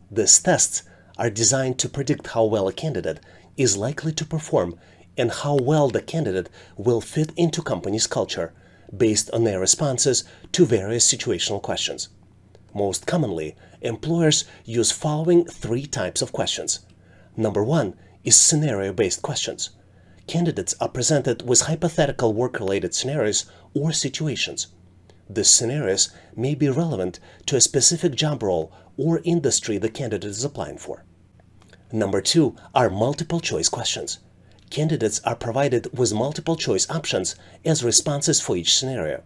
These tests are designed to predict how well a candidate is likely to perform and how well the candidate will fit into company's culture based on their responses to various situational questions. Most commonly, employers use following 3 types of questions. Number 1 is scenario-based questions. Candidates are presented with hypothetical work-related scenarios or situations. These scenarios may be relevant to a specific job role or industry the candidate is applying for. Number 2 are multiple choice questions. Candidates are provided with multiple choice options as responses for each scenario.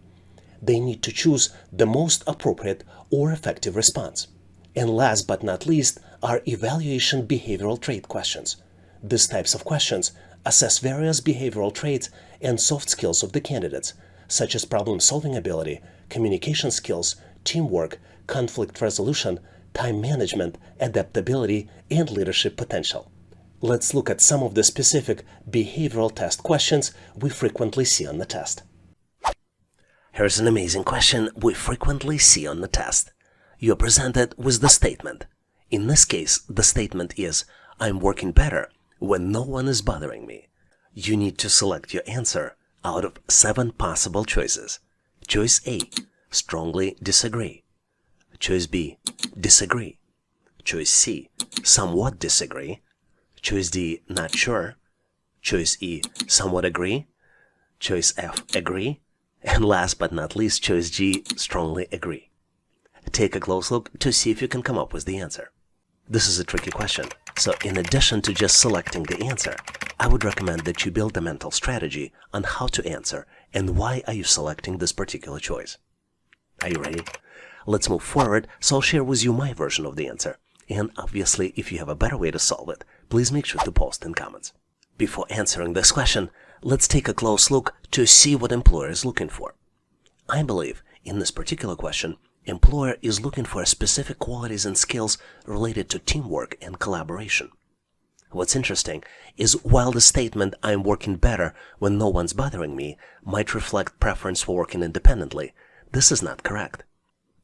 They need to choose the most appropriate or effective response. And last but not least are evaluation behavioral trait questions. These types of questions assess various behavioral traits and soft skills of the candidates, such as problem-solving ability, communication skills, teamwork, conflict resolution, time management, adaptability, and leadership potential. Let's look at some of the specific behavioral test questions we frequently see on the test. Here's an amazing question we frequently see on the test. You're presented with the statement. In this case, the statement is, I'm working better when no one is bothering me. You need to select your answer out of 7 possible choices. Choice A, strongly disagree. Choice B, disagree. Choice C, somewhat disagree. Choice D, not sure. Choice E, somewhat agree. Choice F, agree. And last but not least, choice G, strongly agree. Take a close look to see if you can come up with the answer. This is a tricky question, so in addition to just selecting the answer, I would recommend that you build a mental strategy on how to answer and why are you selecting this particular choice. Are you ready? Let's move forward, so I'll share with you my version of the answer. And obviously, if you have a better way to solve it, please make sure to post in comments. Before answering this question, let's take a close look to see what employer is looking for. I believe in this particular question, employer is looking for specific qualities and skills related to teamwork and collaboration. What's interesting is while the statement, I'm working better when no one's bothering me, might reflect preference for working independently, this is not correct.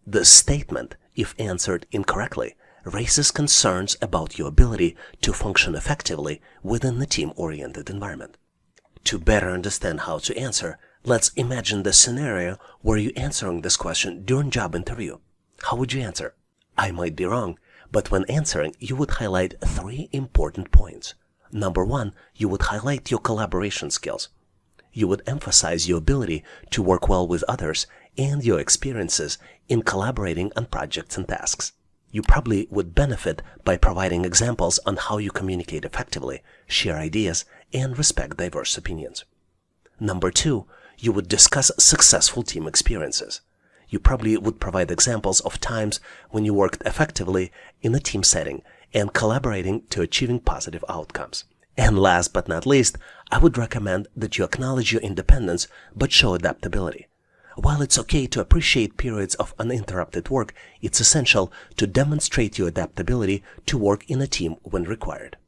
This statement, if answered incorrectly, raises concerns about your ability to function effectively within the team-oriented environment. To better understand how to answer, let's imagine the scenario where you're answering this question during job interview. How would you answer? I might be wrong, but when answering, you would highlight 3 important points. Number 1, you would highlight your collaboration skills. You would emphasize your ability to work well with others and your experiences in collaborating on projects and tasks. You probably would benefit by providing examples on how you communicate effectively, share ideas, and respect diverse opinions. Number 2, you would discuss successful team experiences. You probably would provide examples of times when you worked effectively in a team setting and collaborating to achieving positive outcomes. And last but not least, I would recommend that you acknowledge your independence but show adaptability. While it's okay to appreciate periods of uninterrupted work, it's essential to demonstrate your adaptability to work in a team when required.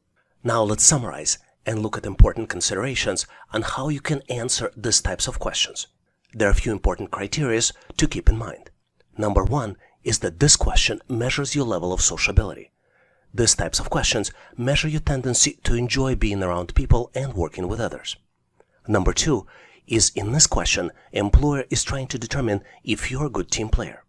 Now let's summarize and look at important considerations on how you can answer these types of questions. There are a few important criteria to keep in mind. Number 1 is that this question measures your level of sociability. These types of questions measure your tendency to enjoy being around people and working with others. Number 2 is in this question, employer is trying to determine if you're a good team player.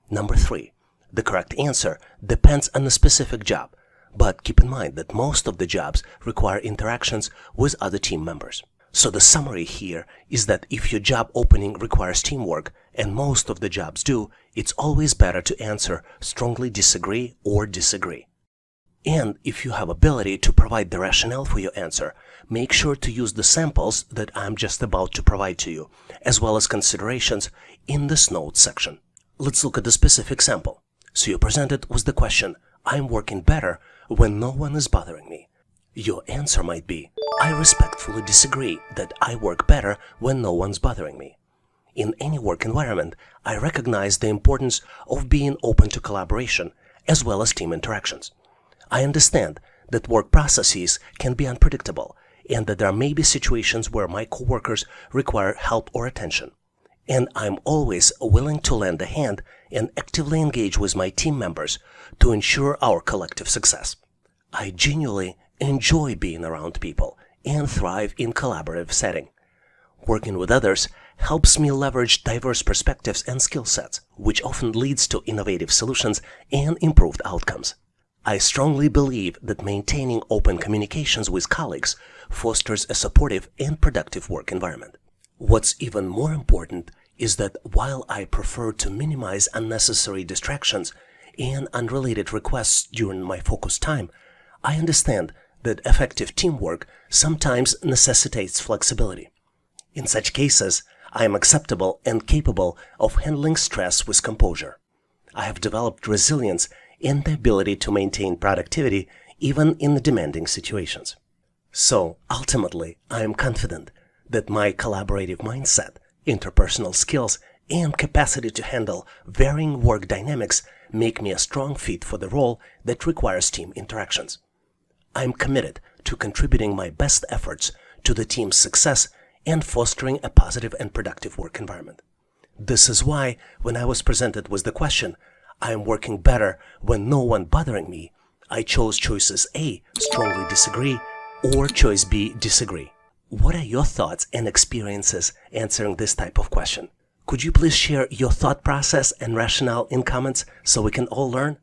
Number 3, the correct answer depends on a specific job, but keep in mind that most of the jobs require interactions with other team members. So the summary here is that if your job opening requires teamwork, and most of the jobs do, it's always better to answer strongly disagree or disagree. And if you have ability to provide the rationale for your answer, make sure to use the samples that I'm just about to provide to you, as well as considerations in this notes section. Let's look at the specific sample. So you're presented with the question, I'm working better when no one is bothering me. Your answer might be, I respectfully disagree that I work better when no one's bothering me. In any work environment, I recognize the importance of being open to collaboration, as well as team interactions. I understand that work processes can be unpredictable and that there may be situations where my coworkers require help or attention. And I'm always willing to lend a hand and actively engage with my team members to ensure our collective success. I genuinely enjoy being around people and thrive in collaborative setting. Working with others helps me leverage diverse perspectives and skill sets, which often leads to innovative solutions and improved outcomes. I strongly believe that maintaining open communications with colleagues fosters a supportive and productive work environment. What's even more important is that while I prefer to minimize unnecessary distractions and unrelated requests during my focus time, I understand that effective teamwork sometimes necessitates flexibility. In such cases, I am acceptable and capable of handling stress with composure. I have developed resilience and the ability to maintain productivity even in demanding situations. So, ultimately, I am confident that my collaborative mindset, interpersonal skills, and capacity to handle varying work dynamics make me a strong fit for the role that requires team interactions. I am committed to contributing my best efforts to the team's success and fostering a positive and productive work environment. This is why, when I was presented with the question, I am working better when no one bothering me, I chose choices A, strongly disagree, or choice B, disagree. What are your thoughts and experiences answering this type of question? Could you please share your thought process and rationale in comments so we can all learn?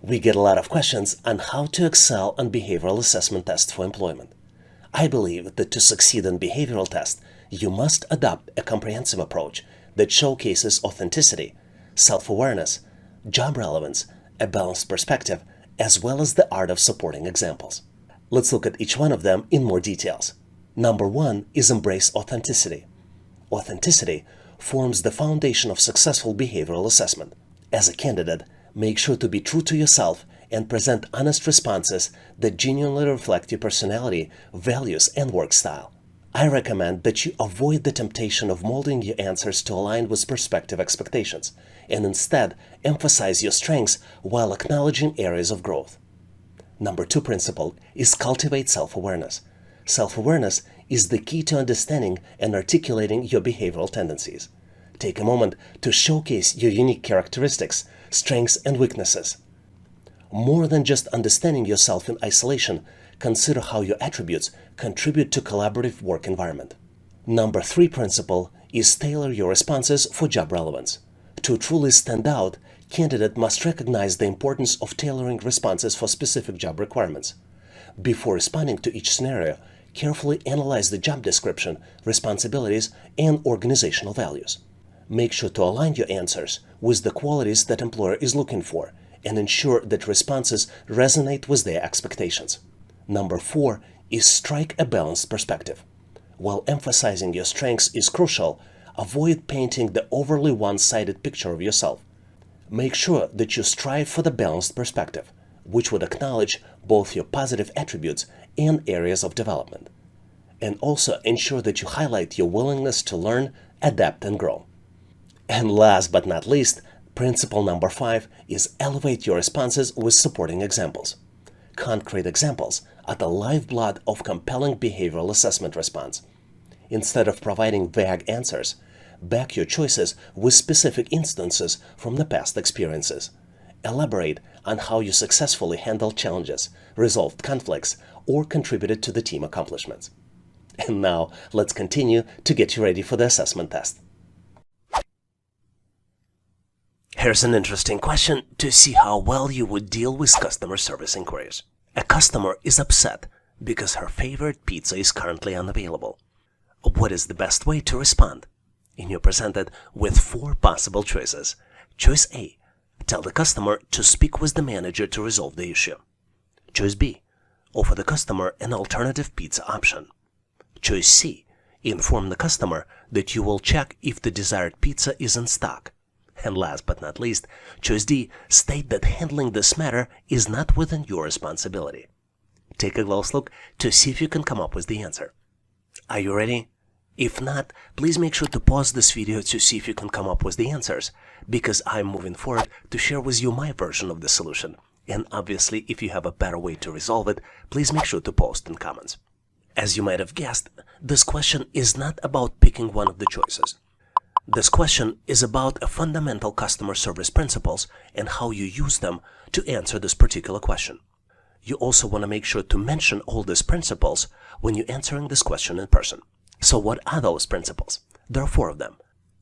We get a lot of questions on how to excel on behavioral assessment tests for employment. I believe that to succeed on behavioral tests, you must adopt a comprehensive approach that showcases authenticity, self-awareness, job relevance, a balanced perspective, as well as the art of supporting examples. Let's look at each one of them in more details. Number 1 is embrace authenticity. Authenticity forms the foundation of successful behavioral assessment. As a candidate, make sure to be true to yourself and present honest responses that genuinely reflect your personality, values, and work style. I recommend that you avoid the temptation of molding your answers to align with prospective expectations, and instead emphasize your strengths while acknowledging areas of growth. Number 2 principle is cultivate self-awareness. Self-awareness is the key to understanding and articulating your behavioral tendencies. Take a moment to showcase your unique characteristics, strengths, and weaknesses. More than just understanding yourself in isolation, consider how your attributes contribute to collaborative work environment. Number 3 principle is tailor your responses for job relevance. To truly stand out, candidate must recognize the importance of tailoring responses for specific job requirements. Before responding to each scenario, carefully analyze the job description, responsibilities, and organizational values. Make sure to align your answers with the qualities that employer is looking for and ensure that responses resonate with their expectations. Number 4 is strike a balanced perspective. While emphasizing your strengths is crucial, avoid painting the overly one-sided picture of yourself. Make sure that you strive for the balanced perspective, which would acknowledge both your positive attributes and areas of development. And also ensure that you highlight your willingness to learn, adapt, and grow. And last but not least, principle number 5 is elevate your responses with supporting examples. Concrete examples are the lifeblood of compelling behavioral assessment response. Instead of providing vague answers, back your choices with specific instances from the past experiences. Elaborate on how you successfully handled challenges, resolved conflicts, or contributed to the team accomplishments. And now, let's continue to get you ready for the assessment test. Here's an interesting question to see how well you would deal with customer service inquiries. A customer is upset because her favorite pizza is currently unavailable. What is the best way to respond? And you're presented with 4 possible choices. Choice A. Tell the customer to speak with the manager to resolve the issue. Choice B. Offer the customer an alternative pizza option. Choice C. Inform the customer that you will check if the desired pizza is in stock. And last but not least, choice D. State that handling this matter is not within your responsibility. Take a close look to see if you can come up with the answer. Are you ready? If not, please make sure to pause this video to see if you can come up with the answers, because I'm moving forward to share with you my version of the solution. And obviously, if you have a better way to resolve it, please make sure to post in comments. As you might have guessed, this question is not about picking one of the choices. This question is about a fundamental customer service principles and how you use them to answer this particular question. You also want to make sure to mention all these principles when you're answering this question in person. So what are those principles? There are 4 of them.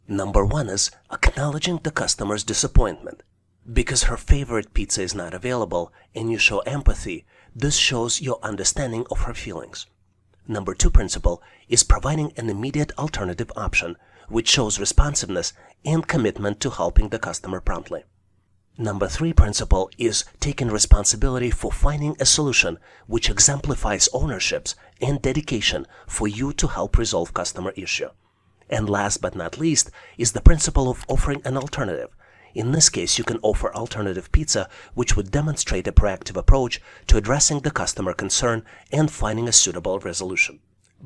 Number 1 is acknowledging the customer's disappointment. Because her favorite pizza is not available and you show empathy, this shows your understanding of her feelings. Number 2 principle is providing an immediate alternative option, which shows responsiveness and commitment to helping the customer promptly. Number 3 principle is taking responsibility for finding a solution, which exemplifies ownerships and dedication for you to help resolve customer issue. And last but not least is the principle of offering an alternative. In this case, you can offer alternative pizza, which would demonstrate a proactive approach to addressing the customer concern and finding a suitable resolution.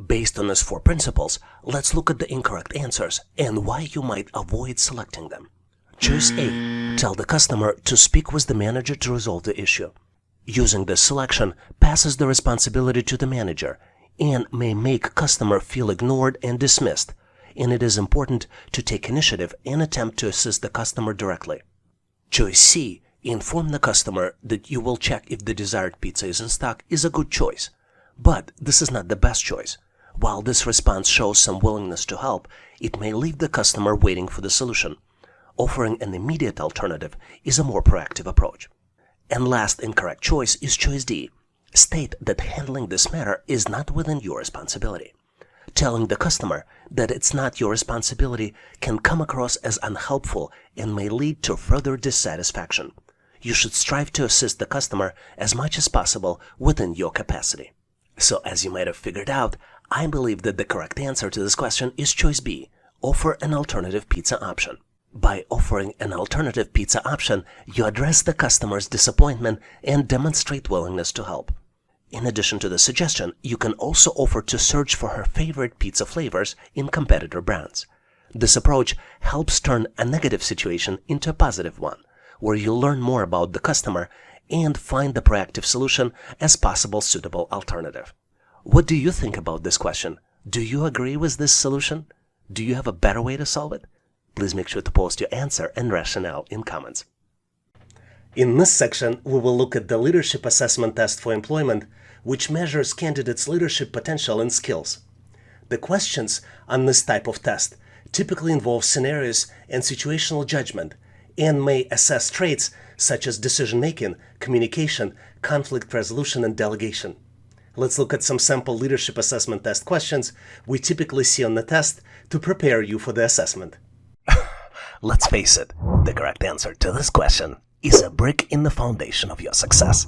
Based on these 4 principles, let's look at the incorrect answers and why you might avoid selecting them. Choice A. Tell the customer to speak with the manager to resolve the issue. Using this selection passes the responsibility to the manager and may make customer feel ignored and dismissed, and it is important to take initiative and attempt to assist the customer directly. Choice C. Inform the customer that you will check if the desired pizza is in stock is a good choice. But this is not the best choice. While this response shows some willingness to help, it may leave the customer waiting for the solution. Offering an immediate alternative is a more proactive approach. And last incorrect choice is choice D. State that handling this matter is not within your responsibility. Telling the customer that it's not your responsibility can come across as unhelpful and may lead to further dissatisfaction. You should strive to assist the customer as much as possible within your capacity. So as you might have figured out, I believe that the correct answer to this question is choice B. Offer an alternative pizza option. By offering an alternative pizza option, you address the customer's disappointment and demonstrate willingness to help. In addition to the suggestion, you can also offer to search for her favorite pizza flavors in competitor brands. This approach helps turn a negative situation into a positive one, where you learn more about the customer and find the proactive solution as possible suitable alternative. What do you think about this question? Do you agree with this solution? Do you have a better way to solve it? Please make sure to post your answer and rationale in comments. In this section, we will look at the leadership assessment test for employment, which measures candidates' leadership potential and skills. The questions on this type of test typically involve scenarios and situational judgment and may assess traits such as decision-making, communication, conflict resolution, and delegation. Let's look at some sample leadership assessment test questions we typically see on the test to prepare you for the assessment. Let's face it, the correct answer to this question is a brick in the foundation of your success.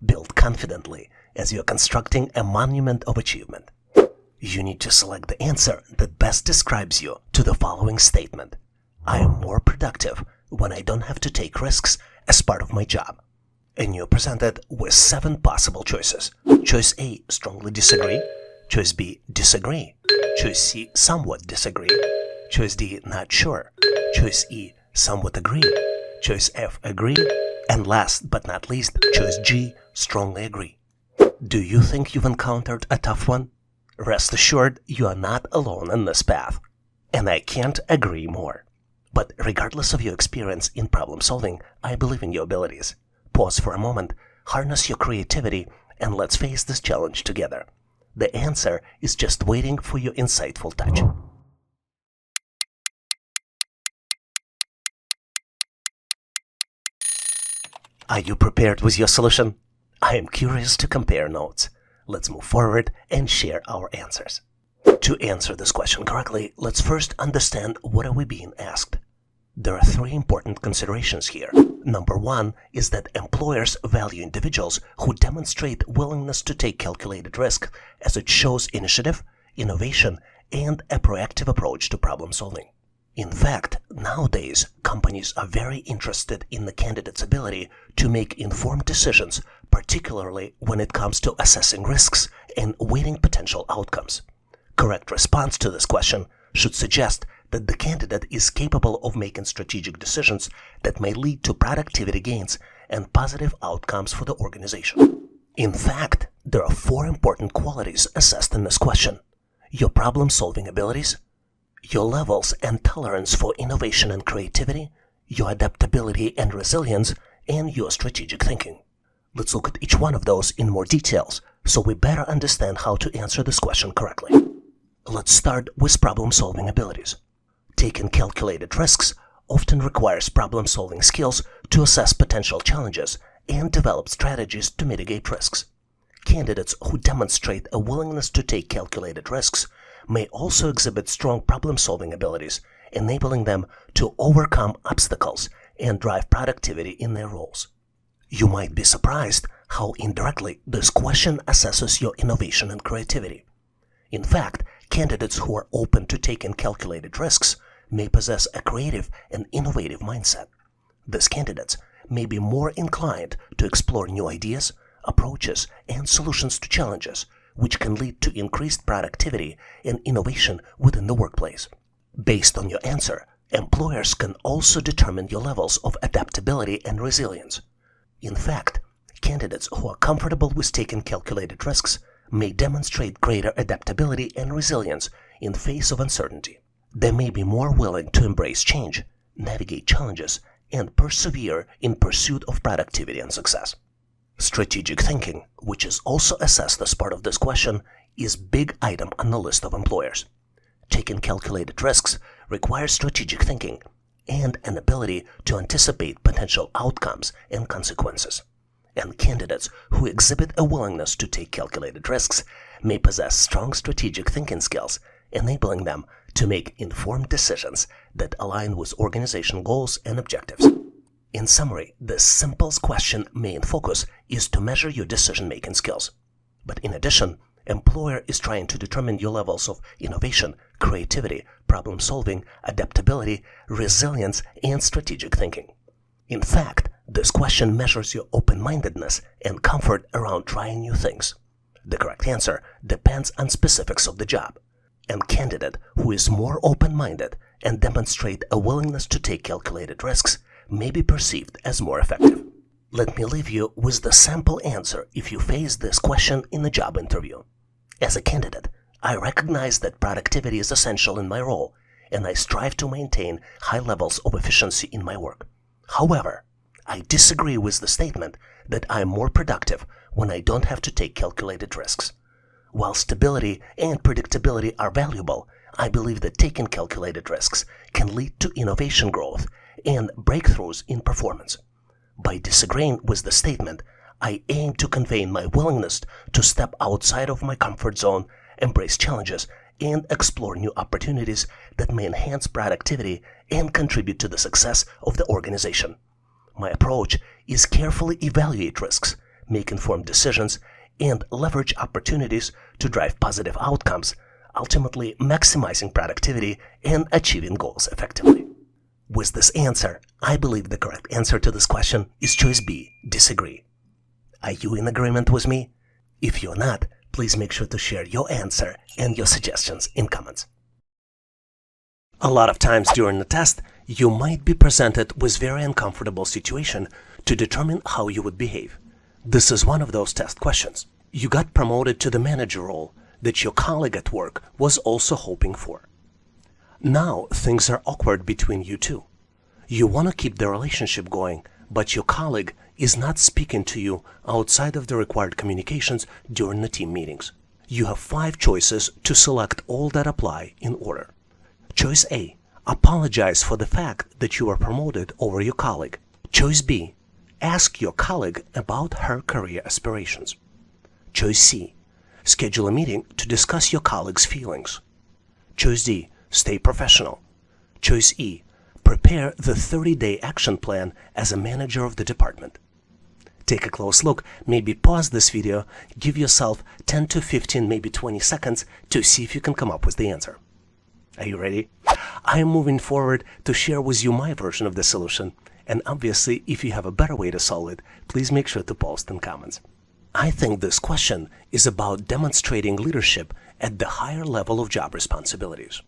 Build confidently as you're constructing a monument of achievement. You need to select the answer that best describes you to the following statement. I am more productive when I don't have to take risks as part of my job. And you're presented with 7 possible choices. Choice A, strongly disagree. Choice B, disagree. Choice C, somewhat disagree. Choice D, not sure. Choice E, somewhat agree. Choice F, agree. And last but not least, choice G, strongly agree. Do you think you've encountered a tough one? Rest assured, you are not alone in this path. And I can't agree more. But regardless of your experience in problem solving, I believe in your abilities. Pause for a moment, harness your creativity, and let's face this challenge together. The answer is just waiting for your insightful touch. Are you prepared with your solution? I am curious to compare notes. Let's move forward and share our answers. To answer this question correctly, let's first understand what are we being asked. There are 3 important considerations here. Number 1 is that employers value individuals who demonstrate willingness to take calculated risk, as it shows initiative, innovation, and a proactive approach to problem solving. In fact, nowadays, companies are very interested in the candidate's ability to make informed decisions, particularly when it comes to assessing risks and weighting potential outcomes. Correct response to this question should suggest that the candidate is capable of making strategic decisions that may lead to productivity gains and positive outcomes for the organization. In fact, there are 4 important qualities assessed in this question: your problem-solving abilities, your levels and tolerance for innovation and creativity, your adaptability and resilience, and your strategic thinking. Let's look at each one of those in more details so we better understand how to answer this question correctly. Let's start with problem-solving abilities. Taking calculated risks often requires problem-solving skills to assess potential challenges and develop strategies to mitigate risks. Candidates who demonstrate a willingness to take calculated risks may also exhibit strong problem-solving abilities, enabling them to overcome obstacles and drive productivity in their roles. You might be surprised how indirectly this question assesses your innovation and creativity. In fact, candidates who are open to taking calculated risks may possess a creative and innovative mindset. These candidates may be more inclined to explore new ideas, approaches, and solutions to challenges, which can lead to increased productivity and innovation within the workplace. Based on your answer, employers can also determine your levels of adaptability and resilience. In fact, candidates who are comfortable with taking calculated risks may demonstrate greater adaptability and resilience in face of uncertainty. They may be more willing to embrace change, navigate challenges, and persevere in pursuit of productivity and success. Strategic thinking, which is also assessed as part of this question, is a big item on the list of employers. Taking calculated risks requires strategic thinking and an ability to anticipate potential outcomes and consequences. And candidates who exhibit a willingness to take calculated risks may possess strong strategic thinking skills, enabling them to make informed decisions that align with organizational goals and objectives. In summary, this simple question main focus is to measure your decision-making skills. But in addition, employer is trying to determine your levels of innovation, creativity, problem-solving, adaptability, resilience, and strategic thinking. In fact, this question measures your open-mindedness and comfort around trying new things. The correct answer depends on specifics of the job. A candidate who is more open-minded and demonstrate a willingness to take calculated risks may be perceived as more effective. Let me leave you with the sample answer if you face this question in a job interview. As a candidate, I recognize that productivity is essential in my role, and I strive to maintain high levels of efficiency in my work. However, I disagree with the statement that I am more productive when I don't have to take calculated risks. While stability and predictability are valuable, I believe that taking calculated risks can lead to innovation growth and breakthroughs in performance. By disagreeing with the statement, I aim to convey my willingness to step outside of my comfort zone, embrace challenges, and explore new opportunities that may enhance productivity and contribute to the success of the organization. My approach is carefully evaluate risks, make informed decisions, and leverage opportunities to drive positive outcomes, ultimately maximizing productivity and achieving goals effectively. With this answer, I believe the correct answer to this question is choice B, disagree. Are you in agreement with me? If you're not, please make sure to share your answer and your suggestions in comments. A lot of times during the test, you might be presented with very uncomfortable situation to determine how you would behave. This is one of those test questions. You got promoted to the manager role that your colleague at work was also hoping for. Now things are awkward between you two. You want to keep the relationship going, but your colleague is not speaking to you outside of the required communications during the team meetings. You have 5 choices to select all that apply in order. Choice A, apologize for the fact that you were promoted over your colleague. Choice B, ask your colleague about her career aspirations. Choice C, schedule a meeting to discuss your colleague's feelings. Choice D, stay professional. Choice E, prepare the 30-day action plan as a manager of the department. Take a close look, maybe pause this video, give yourself 10 to 15, maybe 20 seconds to see if you can come up with the answer. Are you ready? I am moving forward to share with you my version of the solution, and obviously if you have a better way to solve it, please make sure to post in comments. I think this question is about demonstrating leadership at the higher level of job responsibilities.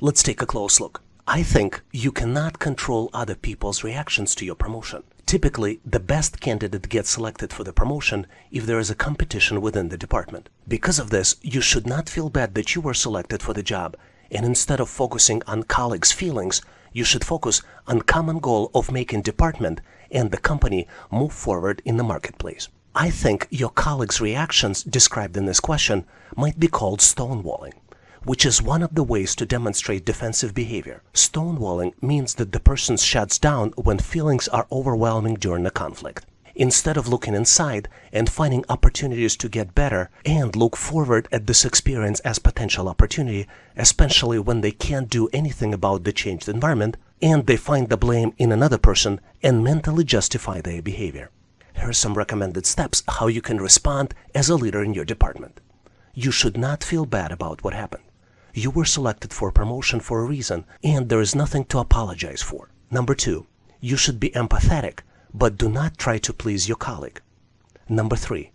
Let's take a close look. I think you cannot control other people's reactions to your promotion. Typically, the best candidate gets selected for the promotion if there is a competition within the department. Because of this, you should not feel bad that you were selected for the job, and instead of focusing on colleagues' feelings, you should focus on common goal of making department and the company move forward in the marketplace. I think your colleagues' reactions described in this question might be called stonewalling, which is one of the ways to demonstrate defensive behavior. Stonewalling means that the person shuts down when feelings are overwhelming during a conflict. Instead of looking inside and finding opportunities to get better and look forward at this experience as potential opportunity, especially when they can't do anything about the changed environment and they find the blame in another person and mentally justify their behavior. Here are some recommended steps how you can respond as a leader in your department. You should not feel bad about what happened. You were selected for a promotion for a reason and there is nothing to apologize for. Number 2, you should be empathetic, but do not try to please your colleague. Number 3,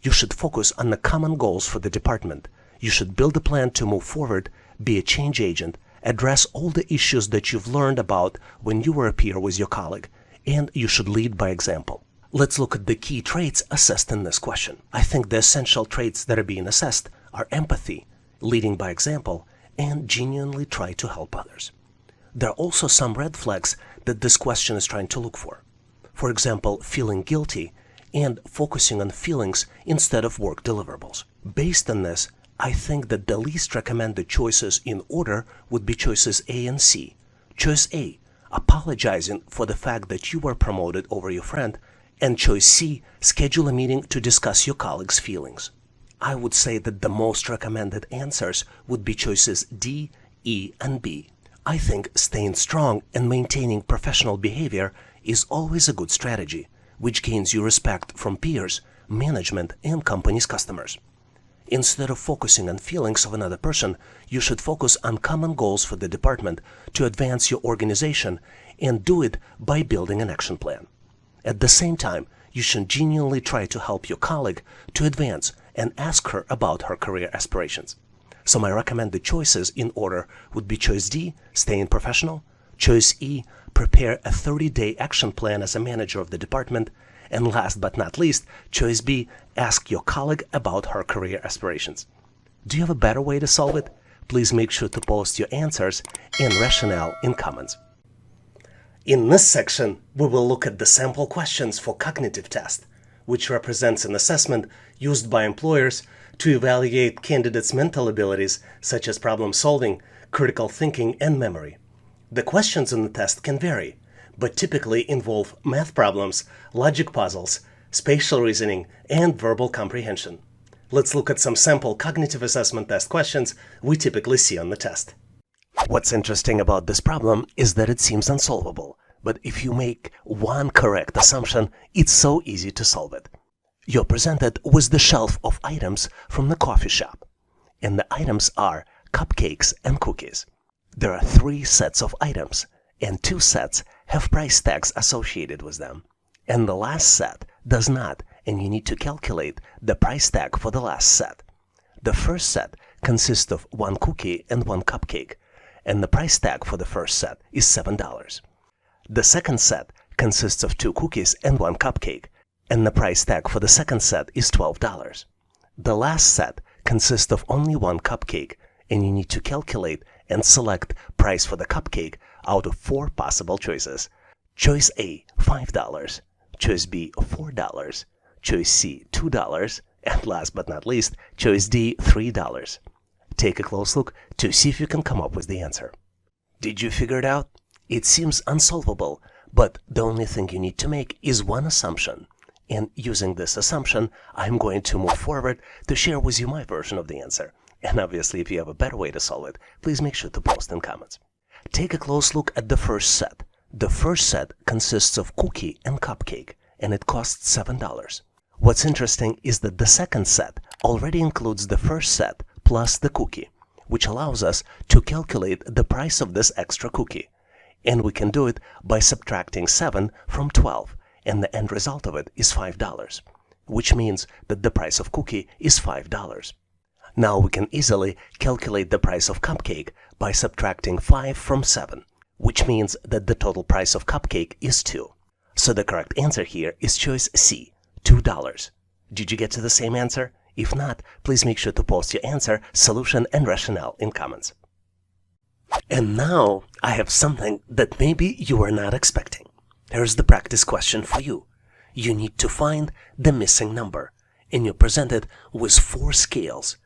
you should focus on the common goals for the department. You should build a plan to move forward, be a change agent, address all the issues that you've learned about when you were a peer with your colleague, and you should lead by example. Let's look at the key traits assessed in this question. I think the essential traits that are being assessed are empathy, leading by example, and genuinely try to help others. There are also some red flags that this question is trying to look for. For example, feeling guilty and focusing on feelings instead of work deliverables. Based on this, I think that the least recommended choices in order would be choices A and C. Choice A, apologizing for the fact that you were promoted over your friend, and choice C, schedule a meeting to discuss your colleague's feelings. I would say that the most recommended answers would be choices D, E, and B. I think staying strong and maintaining professional behavior is always a good strategy, which gains you respect from peers, management, and company's customers. Instead of focusing on feelings of another person, you should focus on common goals for the department to advance your organization and do it by building an action plan. At the same time, you should genuinely try to help your colleague to advance and ask her about her career aspirations. So my recommended choices in order would be choice D, staying professional, choice E, prepare a 30-day action plan as a manager of the department, and last but not least, choice B, ask your colleague about her career aspirations. Do you have a better way to solve it? Please make sure to post your answers and rationale in comments. In this section, we will look at the sample questions for cognitive test, which represents an assessment used by employers to evaluate candidates' mental abilities such as problem solving, critical thinking, and memory. The questions in the test can vary, but typically involve math problems, logic puzzles, spatial reasoning, and verbal comprehension. Let's look at some sample cognitive assessment test questions we typically see on the test. What's interesting about this problem is that it seems unsolvable, but if you make one correct assumption, it's so easy to solve it. You're presented with the shelf of items from the coffee shop, and the items are cupcakes and cookies. There are 3 sets of items, and 2 sets have price tags associated with them, and the last set does not, and you need to calculate the price tag for the last set. The first set consists of 1 cookie and 1 cupcake, and the price tag for the first set is $7. The second set consists of 2 cookies and 1 cupcake, and the price tag for the second set is $12. The last set consists of only 1 cupcake, and you need to calculate and select price for the cupcake out of 4 possible choices. Choice A, $5. Choice B, $4. Choice C, $2. And last but not least, choice D, $3. Take a close look to see if you can come up with the answer. Did you figure it out? It seems unsolvable, but the only thing you need to make is one assumption. And using this assumption, I'm going to move forward to share with you my version of the answer. And obviously, if you have a better way to solve it, please make sure to post in comments. Take a close look at the first set. The first set consists of cookie and cupcake, and it costs $7. What's interesting is that the second set already includes the first set plus the cookie, which allows us to calculate the price of this extra cookie. And we can do it by subtracting 7 from 12, and the end result of it is $5, which means that the price of cookie is $5. Now we can easily calculate the price of cupcake by subtracting 5 from 7, which means that the total price of cupcake is 2. So the correct answer here is choice C, $2. Did you get to the same answer? If not, please make sure to post your answer, solution, and rationale in comments. And now I have something that maybe you were not expecting. Here's the practice question for you. You need to find the missing number, and you're presented with 4 scales.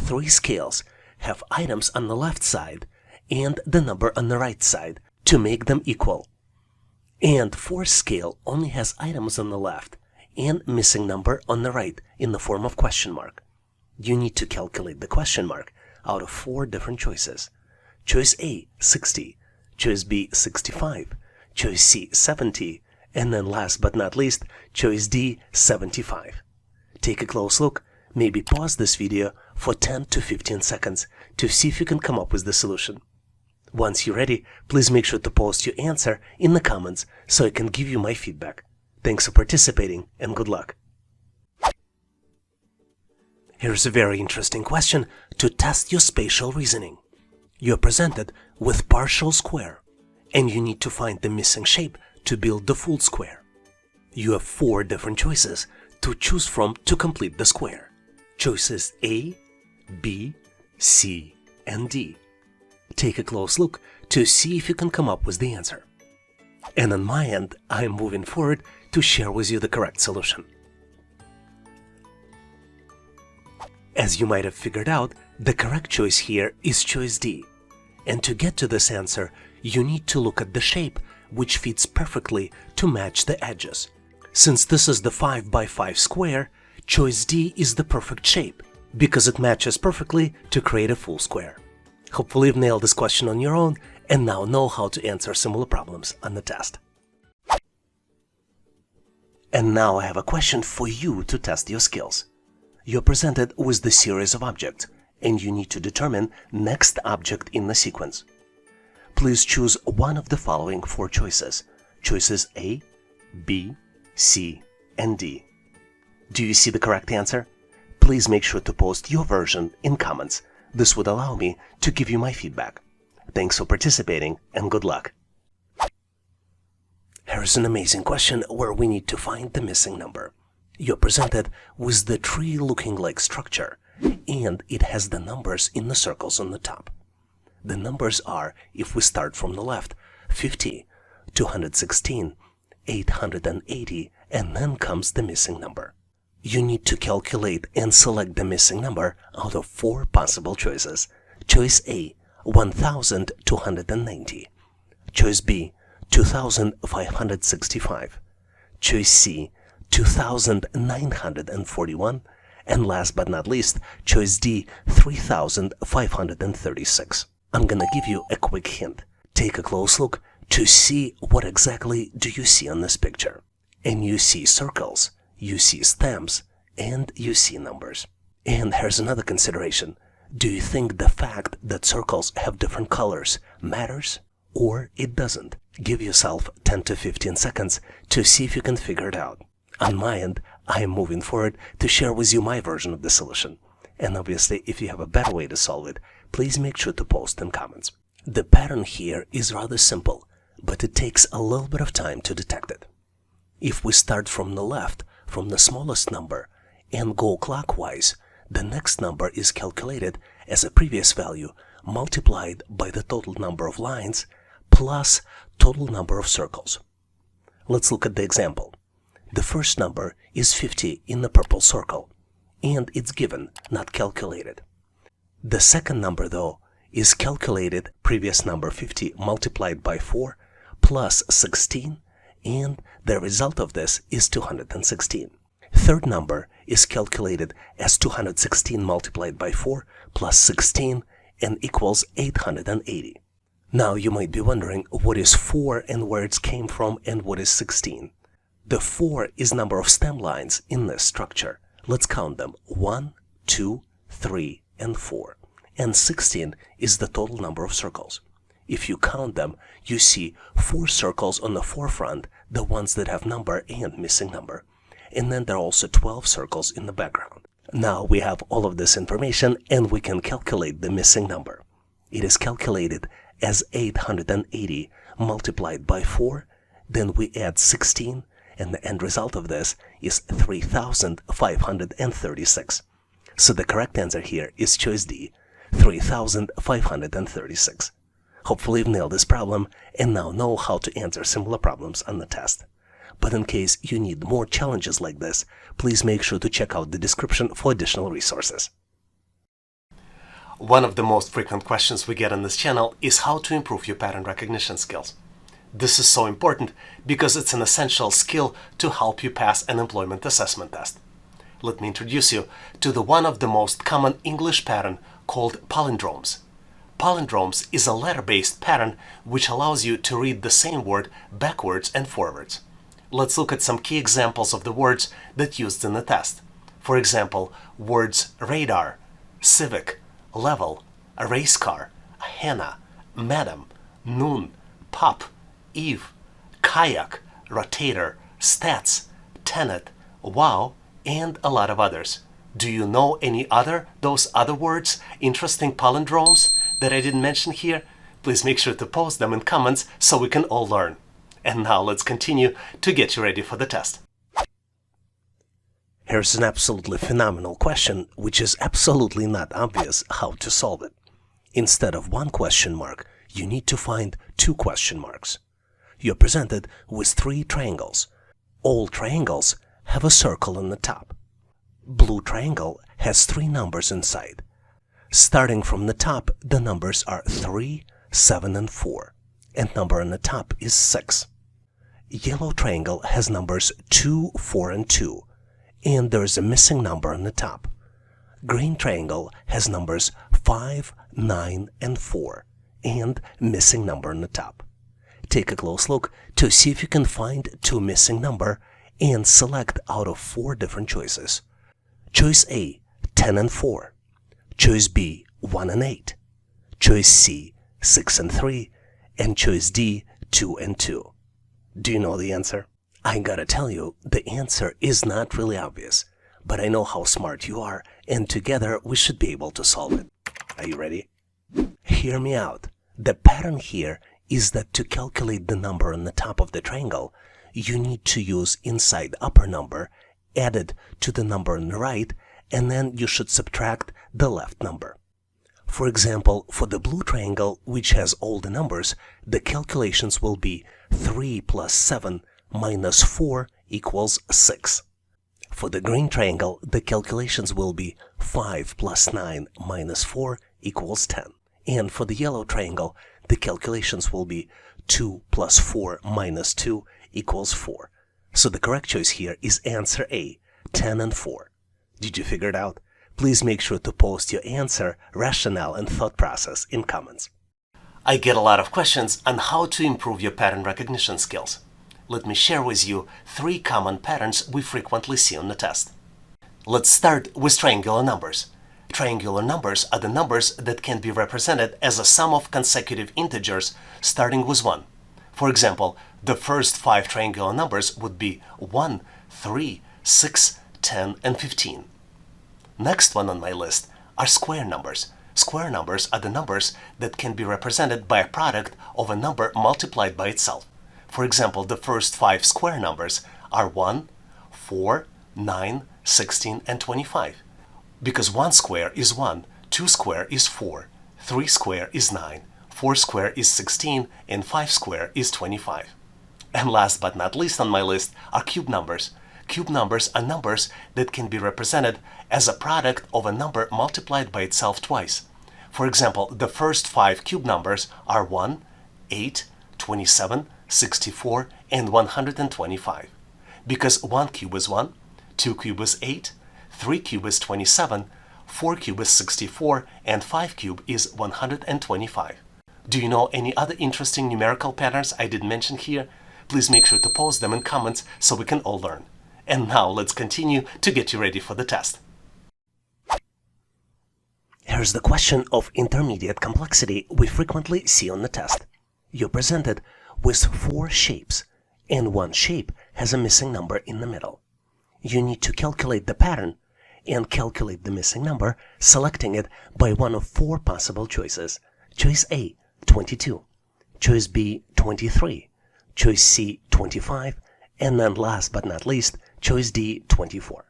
3 scales have items on the left side and the number on the right side to make them equal. And 4th scale only has items on the left and missing number on the right in the form of question mark. You need to calculate the question mark out of 4 different choices. Choice A, 60. Choice B, 65. Choice C, 70. And then last but not least, choice D, 75. Take a close look. Maybe pause this video for 10 to 15 seconds to see if you can come up with the solution. Once you're ready, please make sure to post your answer in the comments so I can give you my feedback. Thanks for participating and good luck. Here's a very interesting question to test your spatial reasoning. You're presented with partial square, and you need to find the missing shape to build the full square. You have 4 different choices to choose from to complete the square. Choices A, B, C, and D. Take a close look to see if you can come up with the answer. And on my end, I'm moving forward to share with you the correct solution. As you might have figured out, the correct choice here is choice D. And to get to this answer, you need to look at the shape which fits perfectly to match the edges. Since this is the 5 by 5 square, choice D is the perfect shape because it matches perfectly to create a full square. Hopefully you've nailed this question on your own and now know how to answer similar problems on the test. And now I have a question for you to test your skills. You're presented with the series of objects and you need to determine next object in the sequence. Please choose one of the following 4 choices. Choices A, B, C, and D. Do you see the correct answer? Please make sure to post your version in comments. This would allow me to give you my feedback. Thanks for participating and good luck. Here's an amazing question where we need to find the missing number. You're presented with the tree-looking like structure, and it has the numbers in the circles on the top. The numbers are, if we start from the left, 50, 216, 880, and then comes the missing number. You need to calculate and select the missing number out of 4 possible choices. Choice A, 1290. Choice B, 2565. Choice C, 2941. And last but not least, choice D, 3536. I'm gonna give you a quick hint. Take a close look to see what exactly do you see on this picture. And you see circles, you see stems, and you see numbers. And here's another consideration. Do you think the fact that circles have different colors matters? Or it doesn't? Give yourself 10 to 15 seconds to see if you can figure it out. On my end, I am moving forward to share with you my version of the solution. And obviously, if you have a better way to solve it, please make sure to post in comments. The pattern here is rather simple, but it takes a little bit of time to detect it. If we start from the left, from the smallest number, and go clockwise, the next number is calculated as a previous value multiplied by the total number of lines plus total number of circles. Let's look at the example. The first number is 50 in the purple circle, and it's given, not calculated. The second number, though, is calculated previous number 50 multiplied by 4 plus 16, and the result of this is 216. Third number is calculated as 216 multiplied by 4 plus 16 and equals 880. Now you might be wondering what is 4 and where it came from and what is 16. The 4 is number of stem lines in this structure. Let's count them. 1, 2, 3, and 4. And 16 is the total number of circles. If you count them, you see 4 circles on the forefront, the ones that have number and missing number. And then there are also 12 circles in the background. Now we have all of this information and we can calculate the missing number. It is calculated as 880 multiplied by 4, then we add 16, and the end result of this is 3536. So the correct answer here is choice D, 3536. Hopefully you've nailed this problem and now know how to answer similar problems on the test. But in case you need more challenges like this, please make sure to check out the description for additional resources. One of the most frequent questions we get on this channel is how to improve your pattern recognition skills. This is so important because it's an essential skill to help you pass an employment assessment test. Let me introduce you to one of the most common English pattern called palindromes. Palindromes is a letter-based pattern which allows you to read the same word backwards and forwards. Let's look at some key examples of the words that used in the test. For example, words radar, civic, level, a race car, henna, madam, noon, pup, eve, kayak, rotator, stats, tenet, wow, and a lot of others. Do you know those other words, interesting palindromes that I didn't mention here? Please make sure to post them in comments so we can all learn. And now let's continue to get you ready for the test. Here's an absolutely phenomenal question, which is absolutely not obvious how to solve it. Instead of one question mark, you need to find two question marks. You're presented with three triangles. All triangles have a circle on the top. Blue triangle has three numbers inside. Starting from the top, the numbers are 3, 7, and 4, and number on the top is 6. Yellow triangle has numbers 2, 4, and 2, and there is a missing number on the top. Green triangle has numbers 5, 9, and 4, and missing number on the top. Take a close look to see if you can find two missing number and select out of 4 different choices. Choice A, 10 and 4. Choice B, 1 and 8. Choice C, 6 and 3. And choice D, 2 and 2. Do you know the answer? I gotta tell you, the answer is not really obvious, but I know how smart you are, and together we should be able to solve it. Are you ready? Hear me out. The pattern here is that to calculate the number on the top of the triangle, you need to use inside upper number added to the number on the right, and then you should subtract the left number. For example, for the blue triangle, which has all the numbers, the calculations will be 3 plus 7 minus 4 equals 6. For the green triangle, the calculations will be 5 plus 9 minus 4 equals 10. And for the yellow triangle, the calculations will be 2 plus 4 minus 2 equals 4. So the correct choice here is answer A, 10 and 4. Did you figure it out? Please make sure to post your answer, rationale, and thought process in comments. I get a lot of questions on how to improve your pattern recognition skills. Let me share with you 3 common patterns we frequently see on the test. Let's start with triangular numbers. Triangular numbers are the numbers that can be represented as a sum of consecutive integers starting with 1. For example, the first 5 triangular numbers would be 1, 3, 6, 10, and 15. Next one on my list are square numbers. Square numbers are the numbers that can be represented by a product of a number multiplied by itself. For example, the first 5 square numbers are 1, 4, 9, 16, and 25. Because 1 square is 1, 2 square is 4, 3 square is 9, 4 square is 16, and 5 square is 25. And last but not least on my list are cube numbers. Cube numbers are numbers that can be represented as a product of a number multiplied by itself twice. For example, the first 5 cube numbers are 1, 8, 27, 64, and 125. Because 1 cube is 1, 2 cube is 8, 3 cube is 27, 4 cube is 64, and 5 cube is 125. Do you know any other interesting numerical patterns I didn't mention here? Please make sure to post them in comments so we can all learn. And now let's continue to get you ready for the test. Here's the question of intermediate complexity we frequently see on the test. You're presented with 4 shapes, and 1 shape has a missing number in the middle. You need to calculate the pattern and calculate the missing number, selecting it by one of 4 possible choices. Choice A, 22. Choice B, 23. Choice C, 25. And then last but not least, choice D, 24.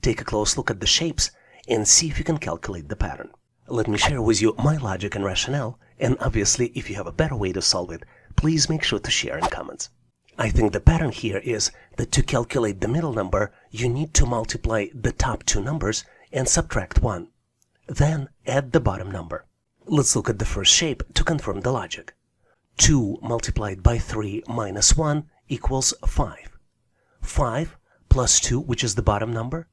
Take a close look at the shapes and see if you can calculate the pattern. Let me share with you my logic and rationale, and obviously if you have a better way to solve it, please make sure to share in comments. I think the pattern here is that to calculate the middle number, you need to multiply the top 2 numbers and subtract 1. Then add the bottom number. Let's look at the first shape to confirm the logic. 2 multiplied by 3 minus 1 equals 5. 5 plus 2, which is the bottom number,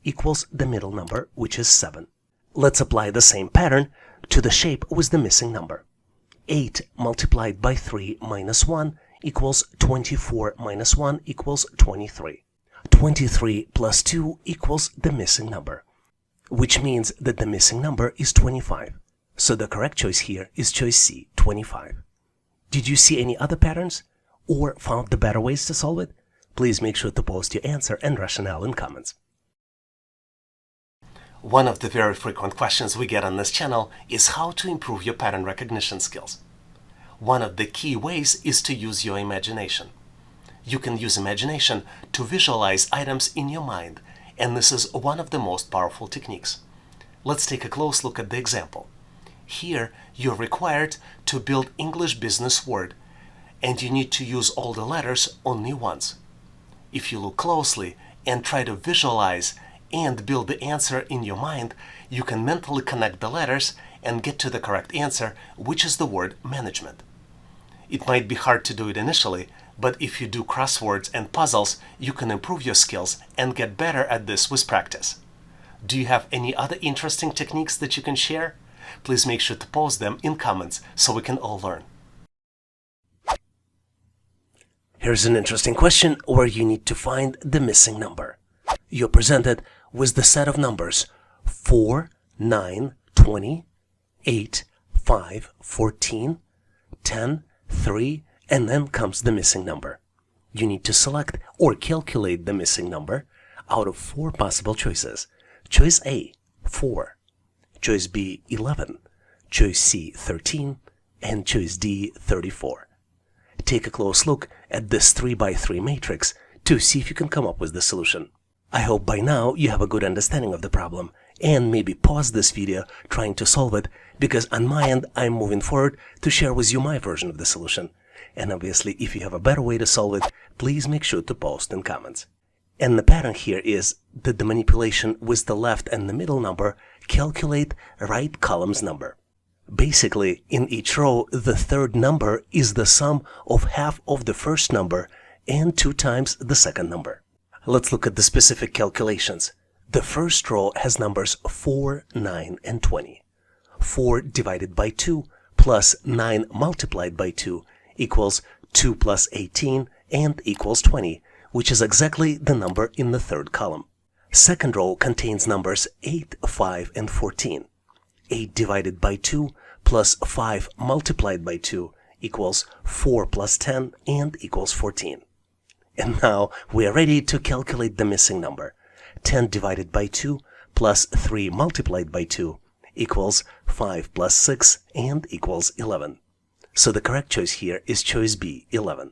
equals the middle number, which is 7. Let's apply the same pattern to the shape with the missing number. 8 multiplied by 3 minus 1 equals 24 minus 1 equals 23. 23 plus 2 equals the missing number, which means that the missing number is 25. So the correct choice here is choice C, 25. Did you see any other patterns or found the better ways to solve it? Please make sure to post your answer and rationale in comments. One of the very frequent questions we get on this channel is how to improve your pattern recognition skills. One of the key ways is to use your imagination. You can use imagination to visualize items in your mind, and this is one of the most powerful techniques. Let's take a close look at the example. Here, you're required to build English business word, and you need to use all the letters only once. If you look closely and try to visualize and build the answer in your mind, you can mentally connect the letters and get to the correct answer, which is the word management. It might be hard to do it initially, but if you do crosswords and puzzles, you can improve your skills and get better at this with practice. Do you have any other interesting techniques that you can share? Please make sure to post them in comments so we can all learn. Here's an interesting question where you need to find the missing number. You're presented with the set of numbers 4, 9, 20, 8, 5, 14, 10, 3, and then comes the missing number. You need to select or calculate the missing number out of 4 possible choices. Choice A, 4. Choice B, 11. Choice C, 13. And choice D, 34. Take a close look at this 3x3 matrix to see if you can come up with the solution. I hope by now you have a good understanding of the problem and maybe pause this video trying to solve it, because on my end I'm moving forward to share with you my version of the solution. And obviously if you have a better way to solve it, please make sure to post in comments. And the pattern here is that the manipulation with the left and the middle number calculate right column's number. Basically, in each row, the third number is the sum of half of the first number and 2 times the second number. Let's look at the specific calculations. The first row has numbers 4, 9, and 20. 4 divided by 2 plus 9 multiplied by 2 equals 2 plus 18 and equals 20, which is exactly the number in the third column. Second row contains numbers 8, 5, and 14. 8 divided by 2 plus 5 multiplied by 2 equals 4 plus 10 and equals 14. And now we are ready to calculate the missing number. 10 divided by 2 plus 3 multiplied by 2 equals 5 plus 6 and equals 11. So the correct choice here is choice B, 11.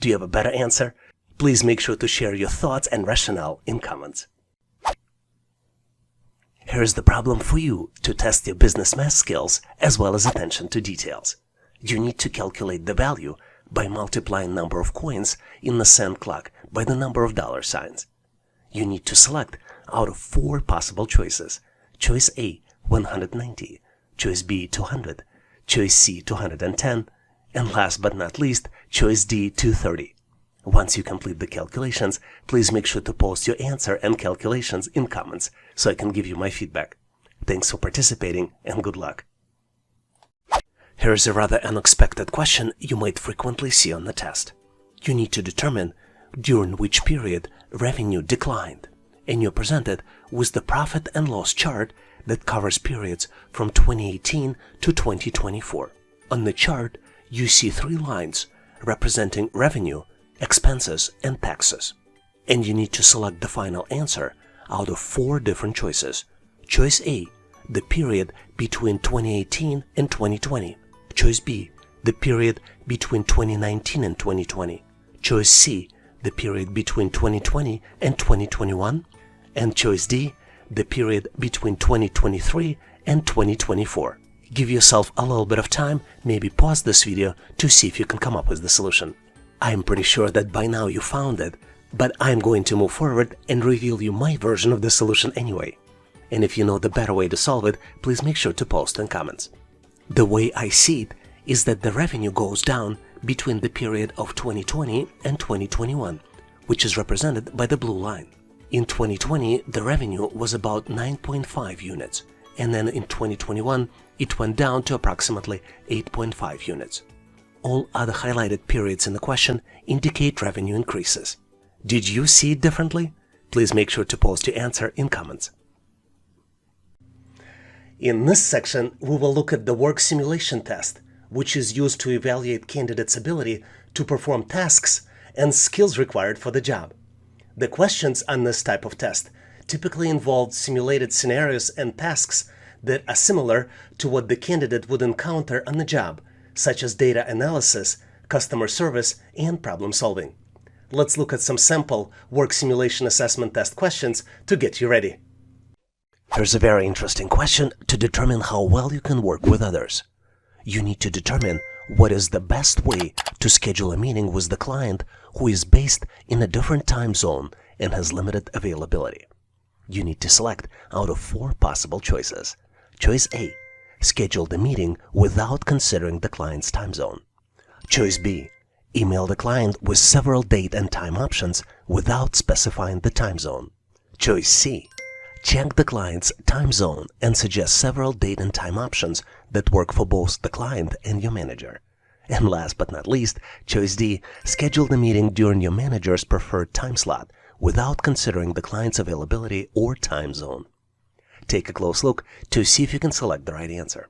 Do you have a better answer? Please make sure to share your thoughts and rationale in comments. Here's the problem for you to test your business math skills as well as attention to details. You need to calculate the value by multiplying number of coins in the cent clock by the number of dollar signs. You need to select out of 4 possible choices. Choice A, 190. Choice B, 200. Choice C, 210. And last but not least, choice D, 230. Once you complete the calculations, please make sure to post your answer and calculations in comments so I can give you my feedback. Thanks for participating and good luck. Here's a rather unexpected question you might frequently see on the test. You need to determine during which period revenue declined, and you're presented with the profit and loss chart that covers periods from 2018 to 2024. On the chart, you see 3 lines representing revenue, expenses, and taxes. And you need to select the final answer out of 4 different choices. Choice A, the period between 2018 and 2020. Choice B, the period between 2019 and 2020. Choice C, the period between 2020 and 2021. And choice D, the period between 2023 and 2024. Give yourself a little bit of time, maybe pause this video to see if you can come up with the solution. I'm pretty sure that by now you found it, but I'm going to move forward and reveal you my version of the solution anyway. And if you know the better way to solve it, please make sure to post in comments. The way I see it is that the revenue goes down between the period of 2020 and 2021, which is represented by the blue line. In 2020, the revenue was about 9.5 units, and then in 2021, it went down to approximately 8.5 units. All other highlighted periods in the question indicate revenue increases. Did you see it differently? Please make sure to post your answer in comments. In this section, we will look at the work simulation test, which is used to evaluate candidates' ability to perform tasks and skills required for the job. The questions on this type of test typically involve simulated scenarios and tasks that are similar to what the candidate would encounter on the job, such as data analysis, customer service, and problem solving. Let's look at some sample work simulation assessment test questions to get you ready. Here's a very interesting question to determine how well you can work with others. You need to determine what is the best way to schedule a meeting with the client who is based in a different time zone and has limited availability. You need to select out of 4 possible choices. Choice A: schedule the meeting without considering the client's time zone. Choice B: email the client with several date and time options without specifying the time zone. Choice C: check the client's time zone and suggest several date and time options that work for both the client and your manager. And last but not least, choice D: schedule the meeting during your manager's preferred time slot without considering the client's availability or time zone. Take a close look to see if you can select the right answer.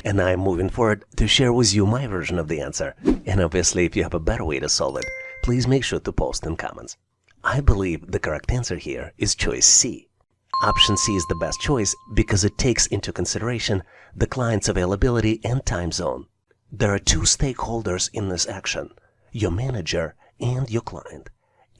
And I'm moving forward to share with you my version of the answer. And obviously, if you have a better way to solve it, please make sure to post in comments. I believe the correct answer here is choice C. Option C is the best choice because it takes into consideration the client's availability and time zone. There are 2 stakeholders in this action, your manager and your client.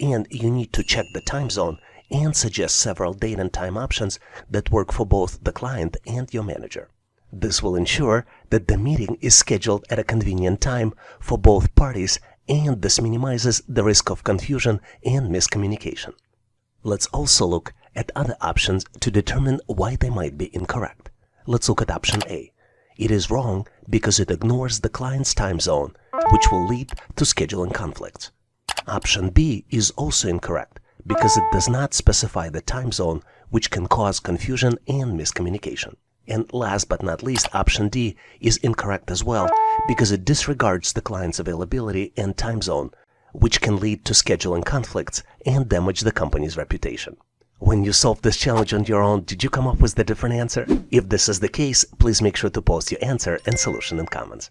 And you need to check the time zone and suggest several date and time options that work for both the client and your manager. This will ensure that the meeting is scheduled at a convenient time for both parties, and this minimizes the risk of confusion and miscommunication. Let's also look at other options to determine why they might be incorrect. Let's look at option A. It is wrong because it ignores the client's time zone, which will lead to scheduling conflicts. Option B is also incorrect because it does not specify the time zone, which can cause confusion and miscommunication. And last but not least, option D is incorrect as well because it disregards the client's availability and time zone, which can lead to scheduling conflicts and damage the company's reputation. When you solved this challenge on your own, did you come up with a different answer? If this is the case, please make sure to post your answer and solution in comments.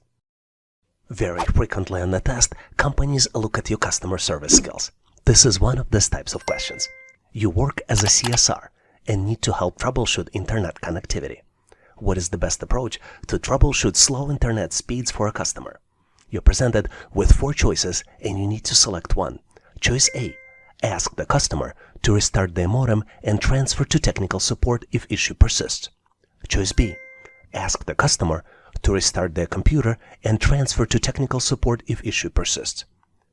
Very frequently on the test, companies look at your customer service skills. This is one of these types of questions. You work as a CSR and need to help troubleshoot internet connectivity. What is the best approach to troubleshoot slow internet speeds for a customer? You're presented with 4 choices and you need to select one. Choice A: ask the customer to restart their modem and transfer to technical support if issue persists. Choice B: ask the customer to restart their computer and transfer to technical support if issue persists.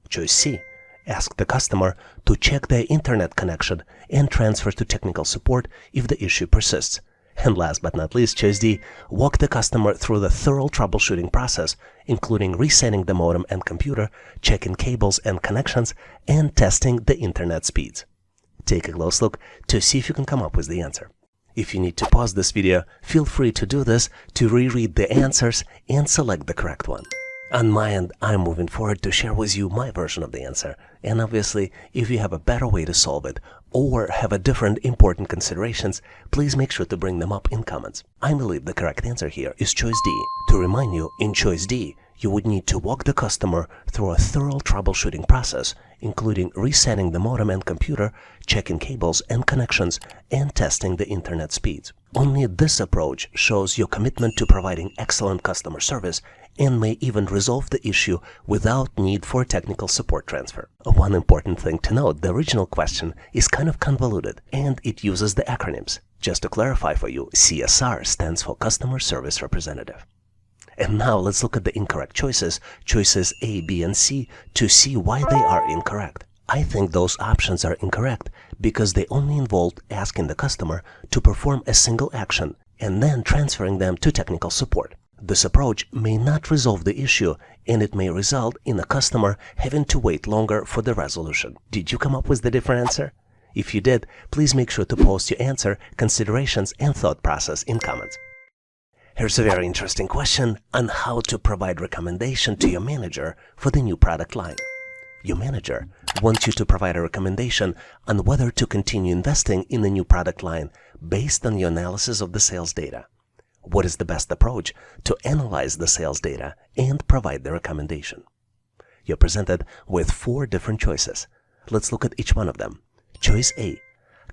Choice C: ask the customer to check their internet connection and transfer to technical support if the issue persists. And last but not least, choice D: walk the customer through the thorough troubleshooting process, including resetting the modem and computer, checking cables and connections, and testing the internet speeds. Take a close look to see if you can come up with the answer. If you need to pause this video, feel free to do this to reread the answers and select the correct one. On my end, I'm moving forward to share with you my version of the answer. And obviously, if you have a better way to solve it or have a different important considerations, please make sure to bring them up in comments. I believe the correct answer here is choice D. To remind you, in choice D, you would need to walk the customer through a thorough troubleshooting process, including resetting the modem and computer, checking cables and connections, and testing the internet speeds. Only this approach shows your commitment to providing excellent customer service and may even resolve the issue without need for technical support transfer. One important thing to note, the original question is kind of convoluted and it uses the acronyms. Just to clarify for you, CSR stands for Customer Service Representative. And now let's look at the incorrect choices, choices A, B, and C, to see why they are incorrect. I think those options are incorrect because they only involved asking the customer to perform a single action and then transferring them to technical support. This approach may not resolve the issue, and it may result in a customer having to wait longer for the resolution. Did you come up with the different answer? If you did, please make sure to post your answer, considerations, and thought process in comments. Here's a very interesting question on how to provide recommendation to your manager for the new product line. Your manager wants you to provide a recommendation on whether to continue investing in the new product line based on your analysis of the sales data. What is the best approach to analyze the sales data and provide the recommendation? You're presented with 4 different choices. Let's look at each one of them. Choice A.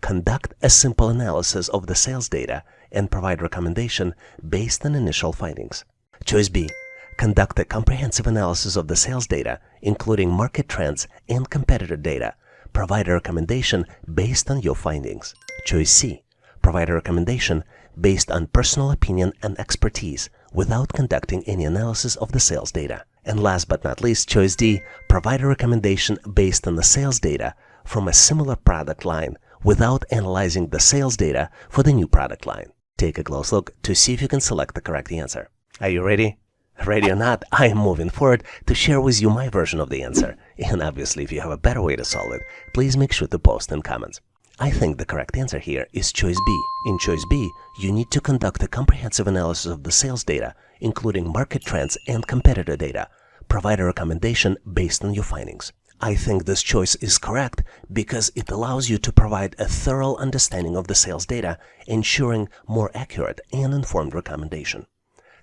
Conduct a simple analysis of the sales data and provide recommendation based on initial findings. Choice B. Conduct a comprehensive analysis of the sales data, including market trends and competitor data. Provide a recommendation based on your findings. Choice C. Provide a recommendation based on personal opinion and expertise without conducting any analysis of the sales data. And last but not least, choice D. Provide a recommendation based on the sales data from a similar product line without analyzing the sales data for the new product line. Take a close look to see if you can select the correct answer. Are you ready? Ready or not, I am moving forward to share with you my version of the answer. And obviously, if you have a better way to solve it, please make sure to post in comments. I think the correct answer here is choice B. In choice B, you need to conduct a comprehensive analysis of the sales data, including market trends and competitor data. Provide a recommendation based on your findings. I think this choice is correct because it allows you to provide a thorough understanding of the sales data, ensuring more accurate and informed recommendation.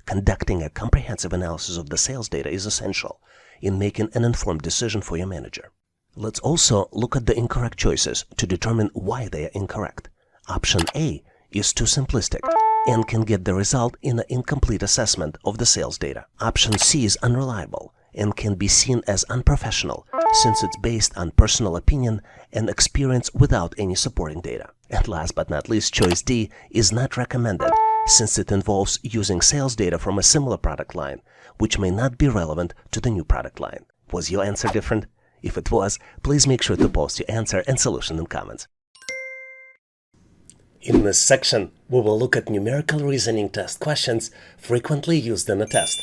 Conducting a comprehensive analysis of the sales data is essential in making an informed decision for your manager. Let's also look at the incorrect choices to determine why they are incorrect. Option A is too simplistic and can get the result in an incomplete assessment of the sales data. Option C is unreliable and can be seen as unprofessional since it's based on personal opinion and experience without any supporting data. And last but not least, choice D is not recommended since it involves using sales data from a similar product line, which may not be relevant to the new product line. Was your answer different? If it was, please make sure to post your answer and solution in comments. In this section, we will look at numerical reasoning test questions frequently used in a test.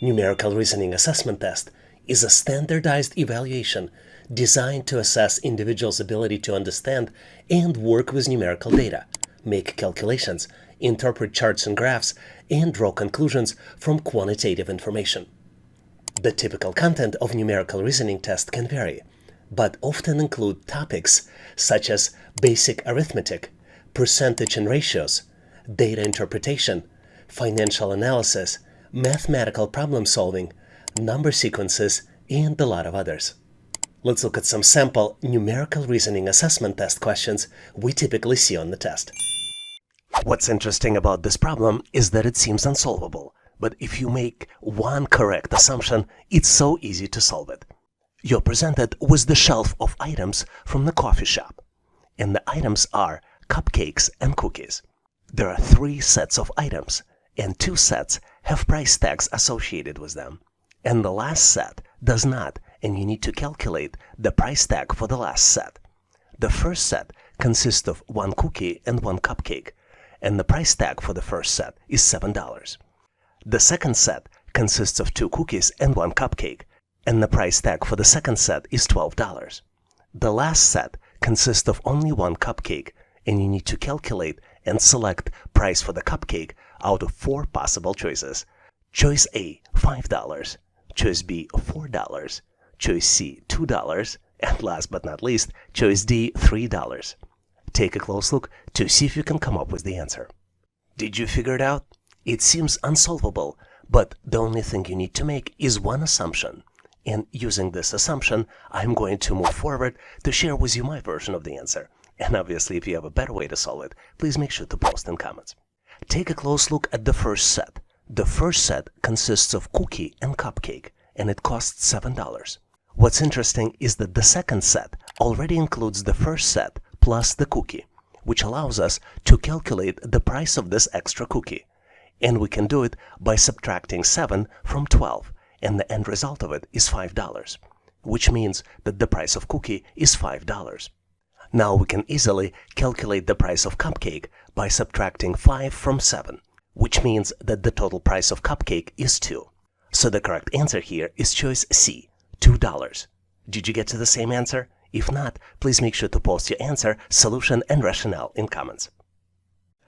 Numerical reasoning assessment test is a standardized evaluation designed to assess individuals' ability to understand and work with numerical data, make calculations, interpret charts and graphs, and draw conclusions from quantitative information. The typical content of numerical reasoning test can vary, but often include topics such as basic arithmetic, percentage and ratios, data interpretation, financial analysis, mathematical problem solving, number sequences, and a lot of others. Let's look at some sample numerical reasoning assessment test questions we typically see on the test. What's interesting about this problem is that it seems unsolvable, but if you make one correct assumption, it's so easy to solve it. You're presented with the shelf of items from the coffee shop, and the items are cupcakes and cookies. There are 3 sets of items, and 2 sets have price tags associated with them, and the last set does not, and you need to calculate the price tag for the last set. The first set consists of 1 cookie and 1 cupcake, and the price tag for the first set is $7. The second set consists of 2 cookies and 1 cupcake, and the price tag for the second set is $12. The last set consists of only 1 cupcake, and you need to calculate and select price for the cupcake out of 4 possible choices. Choice A, $5. Choice B, $4. Choice C, $2. And last but not least, choice D, $3. Take a close look to see if you can come up with the answer. Did you figure it out? It seems unsolvable, but the only thing you need to make is one assumption. And using this assumption, I'm going to move forward to share with you my version of the answer. And obviously, if you have a better way to solve it, please make sure to post in comments. Take a close look at the first set. The first set consists of cookie and cupcake, and it costs $7. What's interesting is that the second set already includes the first set plus the cookie, which allows us to calculate the price of this extra cookie. And we can do it by subtracting 7 from 12, and the end result of it is $5, which means that the price of cookie is $5. Now we can easily calculate the price of cupcake by subtracting 5 from 7, which means that the total price of cupcake is 2. So the correct answer here is choice C, $2. Did you get to the same answer? If not, please make sure to post your answer, solution, and rationale in comments.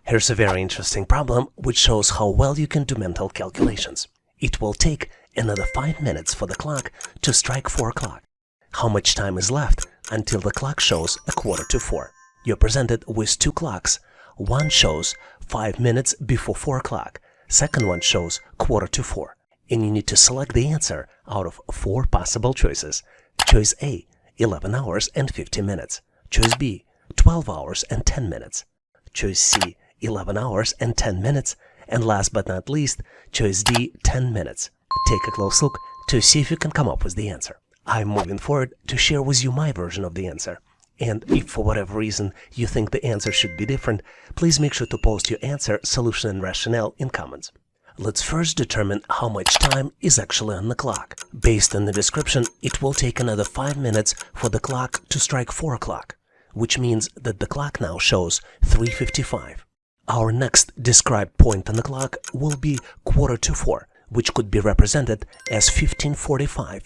Here's a very interesting problem which shows how well you can do mental calculations. It will take another 5 minutes for the clock to strike 4 o'clock. How much time is left until the clock shows 4:45? You're presented with 2 clocks. One shows 5 minutes before 4 o'clock. Second one shows 4:45. And you need to select the answer out of 4 possible choices. Choice A, 11 hours and 50 minutes. Choice B, 12 hours and 10 minutes. Choice C, 11 hours and 10 minutes. And last but not least, choice D, 10 minutes. Take a close look to see if you can come up with the answer. I'm moving forward to share with you my version of the answer. And if for whatever reason you think the answer should be different, please make sure to post your answer, solution, and rationale in comments. Let's first determine how much time is actually on the clock. Based on the description, it will take another 5 minutes for the clock to strike 4 o'clock, which means that the clock now shows 3:55. Our next described point on the clock will be 4:45, which could be represented as 15:45,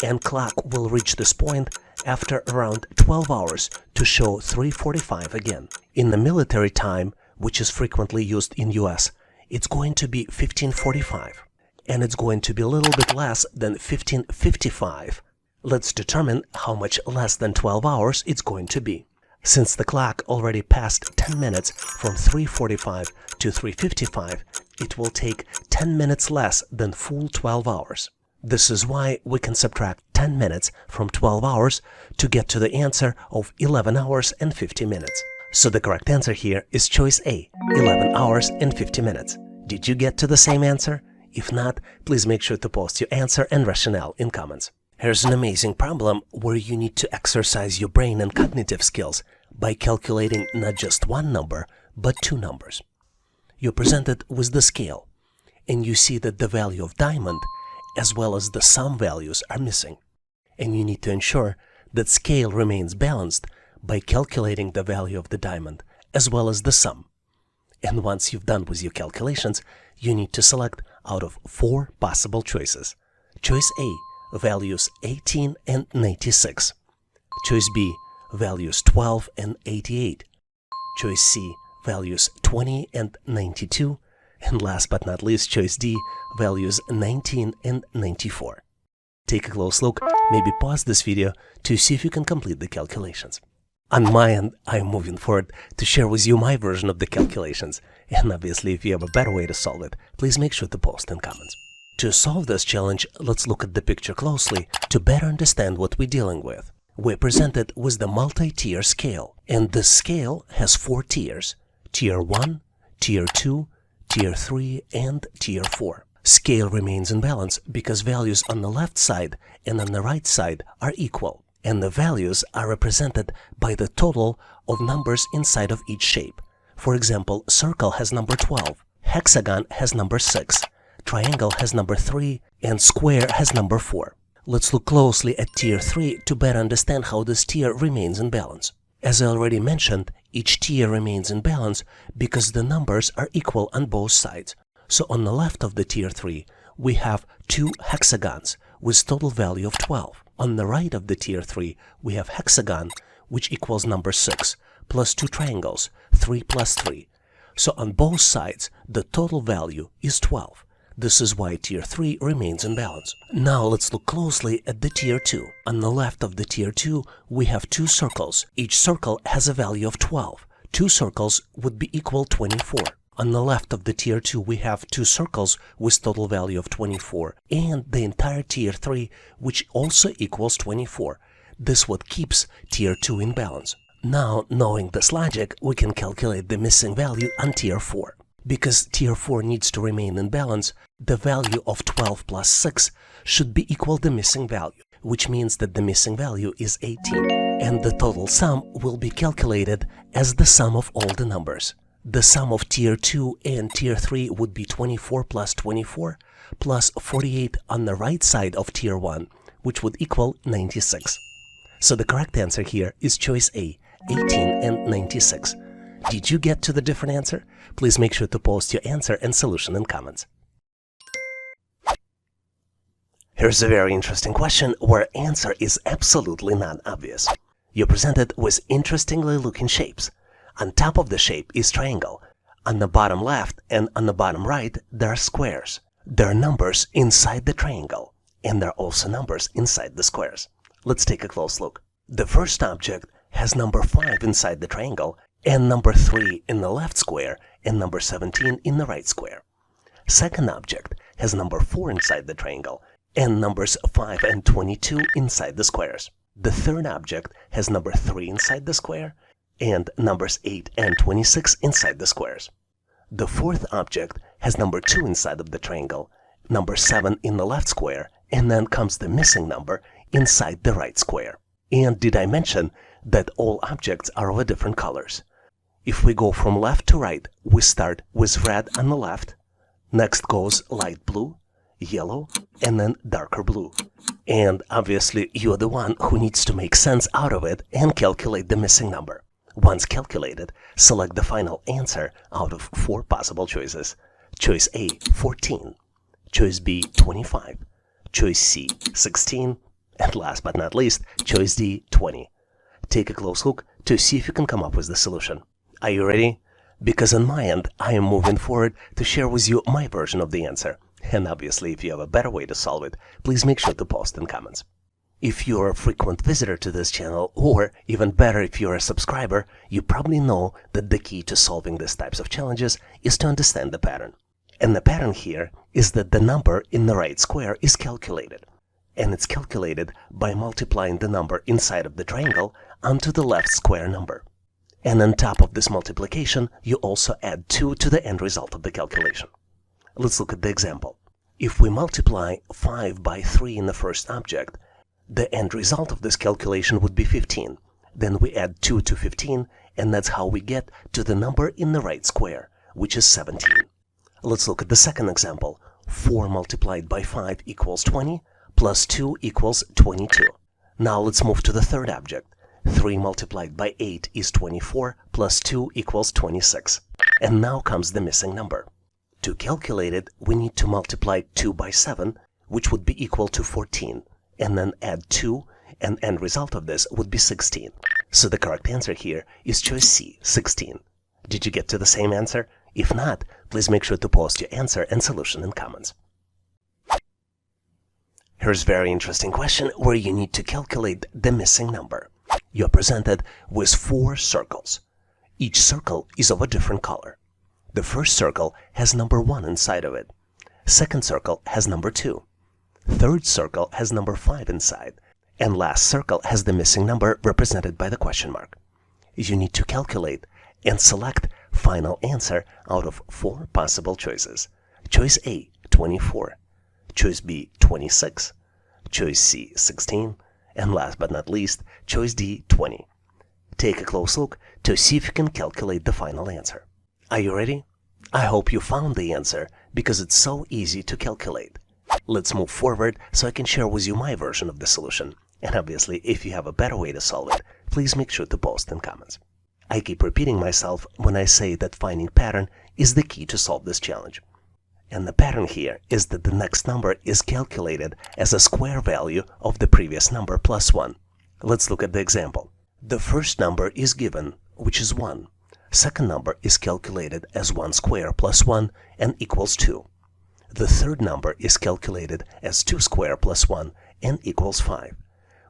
and clock will reach this point after around 12 hours to show 3:45 again. In the military time, which is frequently used in US, it's going to be 15:45, and it's going to be a little bit less than 15:55. Let's determine how much less than 12 hours it's going to be. Since the clock already passed 10 minutes from 3:45 to 3:55, it will take 10 minutes less than full 12 hours. This is why we can subtract 10 minutes from 12 hours to get to the answer of 11 hours and 50 minutes. So the correct answer here is choice A, 11 hours and 50 minutes. Did you get to the same answer? If not, please make sure to post your answer and rationale in comments. Here's an amazing problem where you need to exercise your brain and cognitive skills by calculating not just one number, but 2 numbers. You're presented with the scale, and you see that the value of diamond as well as the sum values are missing. And you need to ensure that scale remains balanced by calculating the value of the diamond as well as the sum. And once you've done with your calculations, you need to select out of 4 possible choices. Choice A, values 18 and 96. Choice B, values 12 and 88. Choice C, values 20 and 92. And last but not least, choice D, values 19 and 94. Take a close look, maybe pause this video to see if you can complete the calculations. On my end, I'm moving forward to share with you my version of the calculations. And obviously, if you have a better way to solve it, please make sure to post in comments. To solve this challenge, let's look at the picture closely to better understand what we're dealing with. We're presented with the multi-tier scale, and this scale has 4 tiers: Tier 1, Tier 2, Tier 3, and Tier 4. Scale remains in balance because values on the left side and on the right side are equal, and the values are represented by the total of numbers inside of each shape. For example, circle has number 12, hexagon has number 6, triangle has number 3, and square has number 4. Let's look closely at Tier 3 to better understand how this tier remains in balance. As I already mentioned, each tier remains in balance because the numbers are equal on both sides. So on the left of the Tier 3, we have 2 hexagons with total value of 12. On the right of the Tier 3, we have hexagon, which equals number 6, plus 2 triangles, 3 plus 3. So on both sides, the total value is 12. This is why Tier 3 remains in balance. Now let's look closely at the Tier 2. On the left of the Tier 2, we have 2 circles. Each circle has a value of 12. 2 circles would be equal 24. On the left of the Tier 2, we have 2 circles with total value of 24, and the entire Tier 3, which also equals 24. This what keeps Tier 2 in balance. Now, knowing this logic, we can calculate the missing value on Tier 4. Because Tier 4 needs to remain in balance, the value of 12 plus 6 should be equal to the missing value, which means that the missing value is 18. And the total sum will be calculated as the sum of all the numbers. The sum of Tier 2 and Tier 3 would be 24 plus 24 plus 48 on the right side of Tier 1, which would equal 96. So the correct answer here is choice A, 18 and 96. Did you get to the different answer? Please make sure to post your answer and solution in comments. Here's a very interesting question where answer is absolutely not obvious. You're presented with interestingly looking shapes. On top of the shape is triangle. On the bottom left and on the bottom right, there are squares. There are numbers inside the triangle, and there are also numbers inside the squares. Let's take a close look. The first object has number 5 inside the triangle, and number 3 in the left square, and number 17 in the right square. Second object has number 4 inside the triangle, and numbers 5 and 22 inside the squares. The third object has number 3 inside the square, and numbers 8 and 26 inside the squares. The fourth object has number 2 inside of the triangle, number 7 in the left square, and then comes the missing number inside the right square. And did I mention that all objects are of different colors? If we go from left to right, we start with red on the left, next goes light blue, yellow, and then darker blue. And obviously you're the one who needs to make sense out of it and calculate the missing number. Once calculated, select the final answer out of 4 possible choices. Choice A, 14. Choice B, 25. Choice C, 16. And last but not least, choice D, 20. Take a close look to see if you can come up with the solution. Are you ready? Because on my end, I am moving forward to share with you my version of the answer. And obviously, if you have a better way to solve it, please make sure to post in comments. If you're a frequent visitor to this channel, or even better if you're a subscriber, you probably know that the key to solving these types of challenges is to understand the pattern. And the pattern here is that the number in the right square is calculated. And it's calculated by multiplying the number inside of the triangle onto the left square number. And on top of this multiplication, you also add 2 to the end result of the calculation. Let's look at the example. If we multiply 5 by 3 in the first object, the end result of this calculation would be 15. Then we add 2 to 15, and that's how we get to the number in the right square, which is 17. Let's look at the second example. 4 multiplied by 5 equals 20, plus 2 equals 22. Now let's move to the third object. 3 multiplied by 8 is 24, plus 2 equals 26. And now comes the missing number. To calculate it, we need to multiply 2 by 7, which would be equal to 14, and then add 2, and end result of this would be 16. So the correct answer here is choice C, 16. Did you get to the same answer? If not, please make sure to post your answer and solution in comments. Here's a very interesting question where you need to calculate the missing number. You're presented with 4 circles. Each circle is of a different color. The first circle has number 1 inside of it. Second circle has number 2. Third circle has number 5 inside. And last circle has the missing number represented by the question mark. You need to calculate and select final answer out of 4 possible choices. Choice A, 24. Choice B, 26. Choice C, 16. And last but not least, choice D, 20. Take a close look to see if you can calculate the final answer. Are you ready? I hope you found the answer because it's so easy to calculate. Let's move forward so I can share with you my version of the solution. And obviously, if you have a better way to solve it, please make sure to post in comments. I keep repeating myself when I say that finding pattern is the key to solve this challenge. And the pattern here is that the next number is calculated as a square value of the previous number plus 1. Let's look at the example. The first number is given, which is 1. Second number is calculated as 1 square plus 1 and equals 2. The third number is calculated as 2 square plus 1 and equals 5,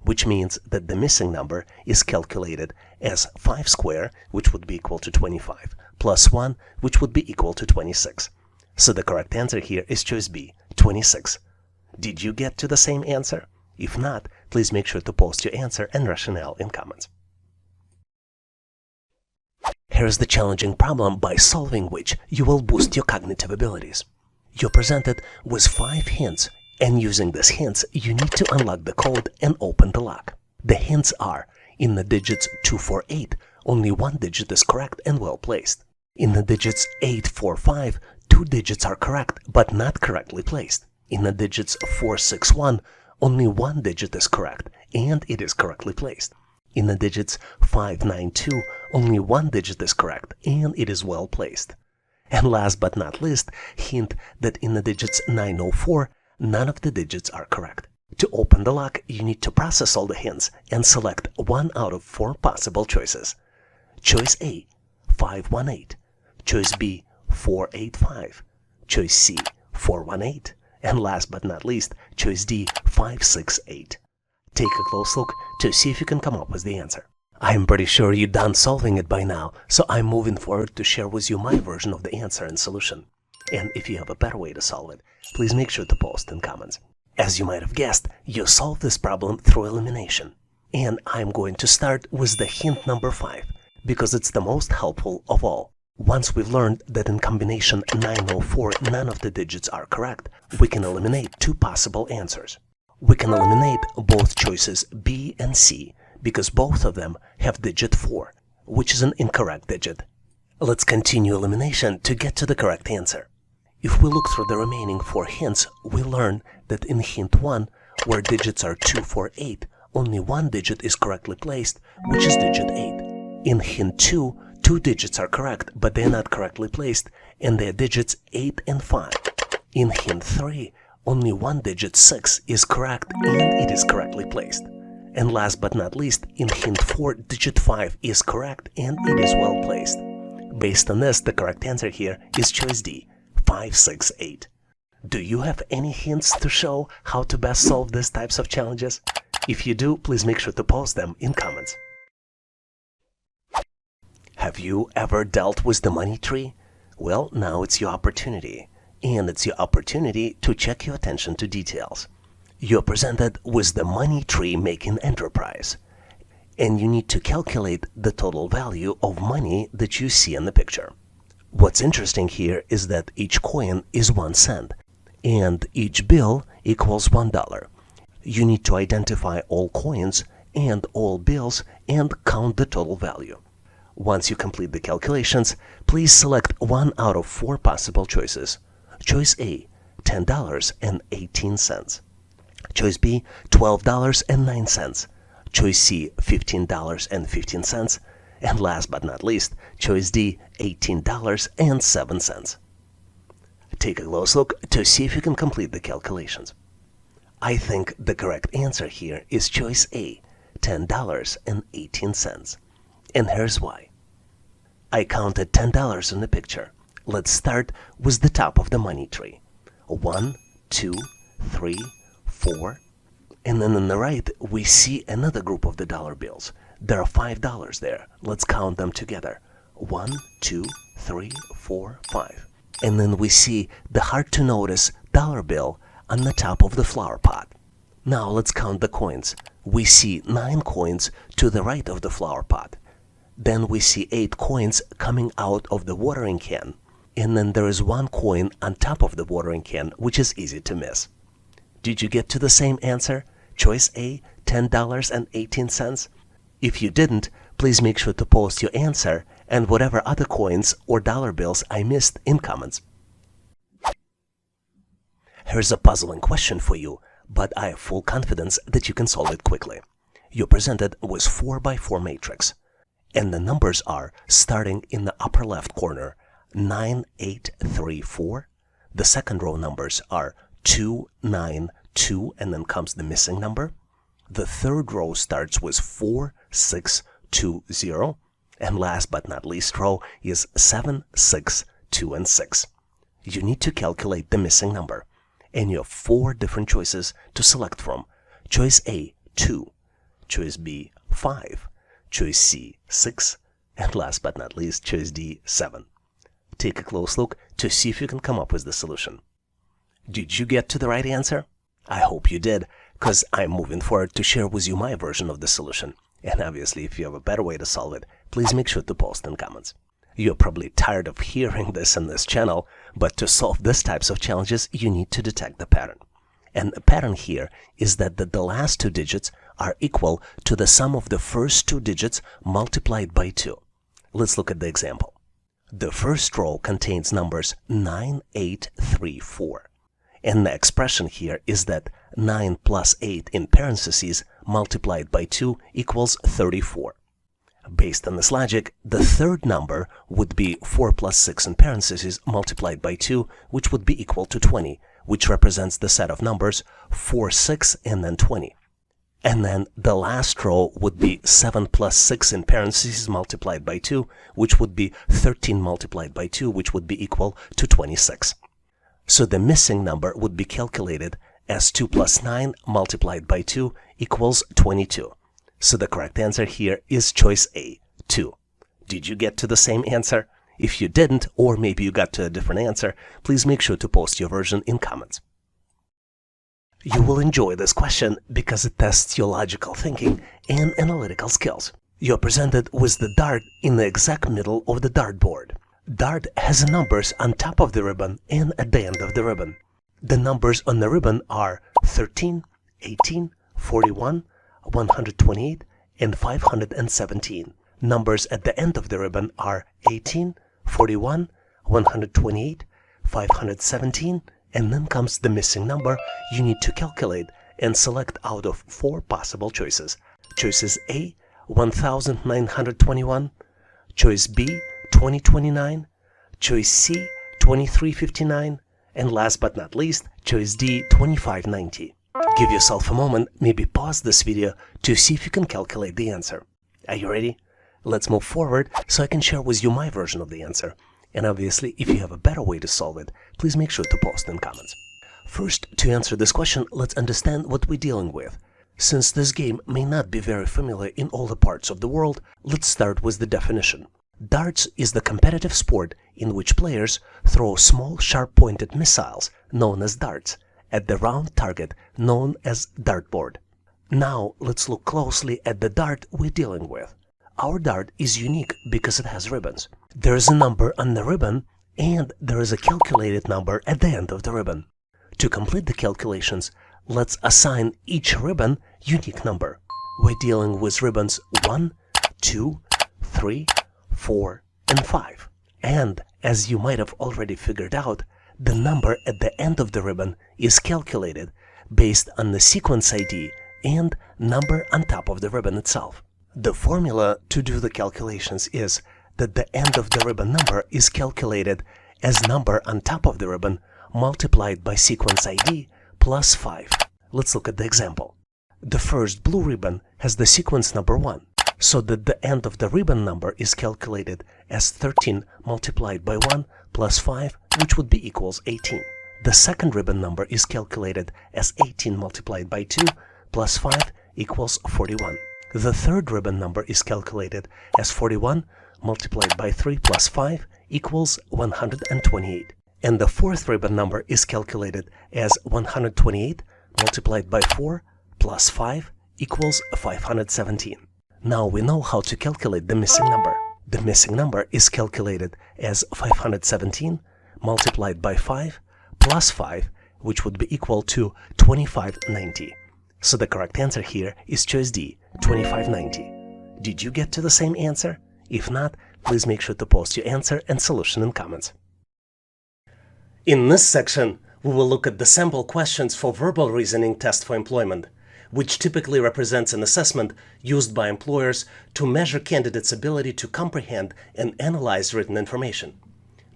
which means that the missing number is calculated as 5 square, which would be equal to 25, plus 1, which would be equal to 26. So the correct answer here is choice B, 26. Did you get to the same answer? If not, please make sure to post your answer and rationale in comments. Here's the challenging problem by solving which you will boost your cognitive abilities. You're presented with 5 hints, and using these hints, you need to unlock the code and open the lock. The hints are: in the digits 248, only 1 digit is correct and well placed. In the digits 845, 2 digits are correct but not correctly placed. In the digits 461, only 1 digit is correct and it is correctly placed. In the digits 592, only one digit is correct, and it is well placed. And last but not least, hint that in the digits 904, none of the digits are correct. To open the lock, you need to process all the hints and select one out of 4 possible choices. Choice A, 518. Choice B, 485. Choice C, 418. And last but not least, choice D, 568. Take a close look to see if you can come up with the answer. I'm pretty sure you're done solving it by now, so I'm moving forward to share with you my version of the answer and solution. And if you have a better way to solve it, please make sure to post in comments. As you might have guessed, you solve this problem through elimination. And I'm going to start with the hint number 5, because it's the most helpful of all. Once we've learned that in combination 904 none of the digits are correct, we can eliminate 2 possible answers. We can eliminate both choices B and C because both of them have digit 4, which is an incorrect digit. Let's continue elimination to get to the correct answer. If we look through the remaining 4 hints, we learn that in hint 1, where digits are 2, 4, 8, only one digit is correctly placed, which is digit 8. In hint 2, 2 digits are correct, but they're not correctly placed, and they're digits 8 and 5. In hint 3, only one digit 6 is correct, and it is correctly placed. And last but not least, in hint 4, digit 5 is correct, and it is well placed. Based on this, the correct answer here is choice D, 568. Do you have any hints to show how to best solve these types of challenges? If you do, please make sure to post them in comments. Have you ever dealt with the money tree? Well, now it's your opportunity. And it's your opportunity to check your attention to details. You're presented with the money tree making enterprise. And you need to calculate the total value of money that you see in the picture. What's interesting here is that each coin is 1 cent. And each bill equals $1. You need to identify all coins and all bills and count the total value. Once you complete the calculations, please select one out of 4 possible choices. Choice A, $10.18. Choice B, $12.09. Choice C, $15.15. And last but not least, choice D, $18.07. Take a close look to see if you can complete the calculations. I think the correct answer here is choice A, $10.18. And here's why. I counted $10 in the picture. Let's start with the top of the money tree. 1, 2, 3, 4. And then on the right, we see another group of the dollar bills. There are $5 there. Let's count them together. 1, 2, 3, 4, 5. And then we see the hard-to-notice dollar bill on the top of the flower pot. Now let's count the coins. We see 9 coins to the right of the flower pot. Then we see 8 coins coming out of the watering can. And then there is 1 coin on top of the watering can, which is easy to miss. Did you get to the same answer? Choice A, $10.18? If you didn't, please make sure to post your answer and whatever other coins or dollar bills I missed in comments. Here's a puzzling question for you, but I have full confidence that you can solve it quickly. You're presented with 4x4 matrix, and the numbers are, starting in the upper left corner, 9, 8, 3, 4. The second row numbers are 2, 9, 2, and then comes the missing number. The third row starts with 4, 6, 2, 0. And last but not least row is 7, 6, 2, and 6. You need to calculate the missing number. And you have 4 different choices to select from. Choice A, 2. Choice B, 5. Choice C, 6. And last but not least, choice D, 7. Take a close look to see if you can come up with the solution. Did you get to the right answer? I hope you did, because I'm moving forward to share with you my version of the solution. And obviously, if you have a better way to solve it, please make sure to post in comments. You're probably tired of hearing this in this channel, but to solve these types of challenges, you need to detect the pattern. And the pattern here is that the last 2 digits are equal to the sum of the first 2 digits multiplied by 2. Let's look at the example. The first row contains numbers 9, 8, 3, 4. And the expression here is that 9 plus 8 in parentheses multiplied by 2 equals 34. Based on this logic, the third number would be 4 plus 6 in parentheses multiplied by 2, which would be equal to 20, which represents the set of numbers 4, 6, and then 20. And then the last row would be 7 plus 6 in parentheses multiplied by 2, which would be 13 multiplied by 2, which would be equal to 26. So the missing number would be calculated as 2 plus 9 multiplied by 2 equals 22. So the correct answer here is choice A, 2. Did you get to the same answer? If you didn't, or maybe you got to a different answer, please make sure to post your version in comments. You will enjoy this question because it tests your logical thinking and analytical skills. You're presented with the dart in the exact middle of the dartboard. Dart has numbers on top of the ribbon and at the end of the ribbon. The numbers on the ribbon are 13, 18, 41, 128, and 517. Numbers at the end of the ribbon are 18, 41, 128, 517, and then comes the missing number you need to calculate and select out of 4 possible choices. Choices A, 1921, choice B, 2029, choice C, 2359, and last but not least, choice D, 2590. Give yourself a moment, maybe pause this video to see if you can calculate the answer. Are you ready? Let's move forward so I can share with you my version of the answer. And obviously, if you have a better way to solve it, please make sure to post in comments. First, to answer this question, let's understand what we're dealing with. Since this game may not be very familiar in all the parts of the world, let's start with the definition. Darts is the competitive sport in which players throw small sharp-pointed missiles, known as darts, at the round target known as dartboard. Now, let's look closely at the dart we're dealing with. Our dart is unique because it has ribbons. There is a number on the ribbon, and there is a calculated number at the end of the ribbon. To complete the calculations, let's assign each ribbon unique number. We're dealing with ribbons 1, 2, 3, 4, and 5. And, as you might have already figured out, the number at the end of the ribbon is calculated based on the sequence ID and number on top of the ribbon itself. The formula to do the calculations is that the end of the ribbon number is calculated as number on top of the ribbon multiplied by sequence ID plus 5. Let's look at the example. The first blue ribbon has the sequence number 1, so that the end of the ribbon number is calculated as 13 multiplied by 1 plus 5, which would be equals 18. The second ribbon number is calculated as 18 multiplied by 2 plus 5 equals 41. The third ribbon number is calculated as 41 multiplied by 3 plus 5 equals 128. And the fourth ribbon number is calculated as 128 multiplied by 4 plus 5 equals 517. Now we know how to calculate the missing number. The missing number is calculated as 517 multiplied by 5 plus 5, which would be equal to 2590. So the correct answer here is choice D, 2590. Did you get to the same answer? If not, please make sure to post your answer and solution in comments. In this section, we will look at the sample questions for verbal reasoning test for employment, which typically represents an assessment used by employers to measure candidates' ability to comprehend and analyze written information.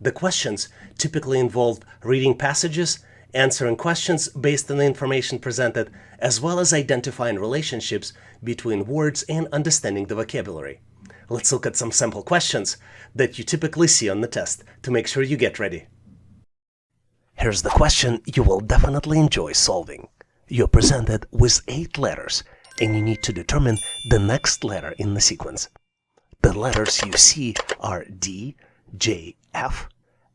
The questions typically involve reading passages, answering questions based on the information presented, as well as identifying relationships between words and understanding the vocabulary. Let's look at some sample questions that you typically see on the test to make sure you get ready. Here's the question you will definitely enjoy solving. You're presented with 8 letters, and you need to determine the next letter in the sequence. The letters you see are D, J, F,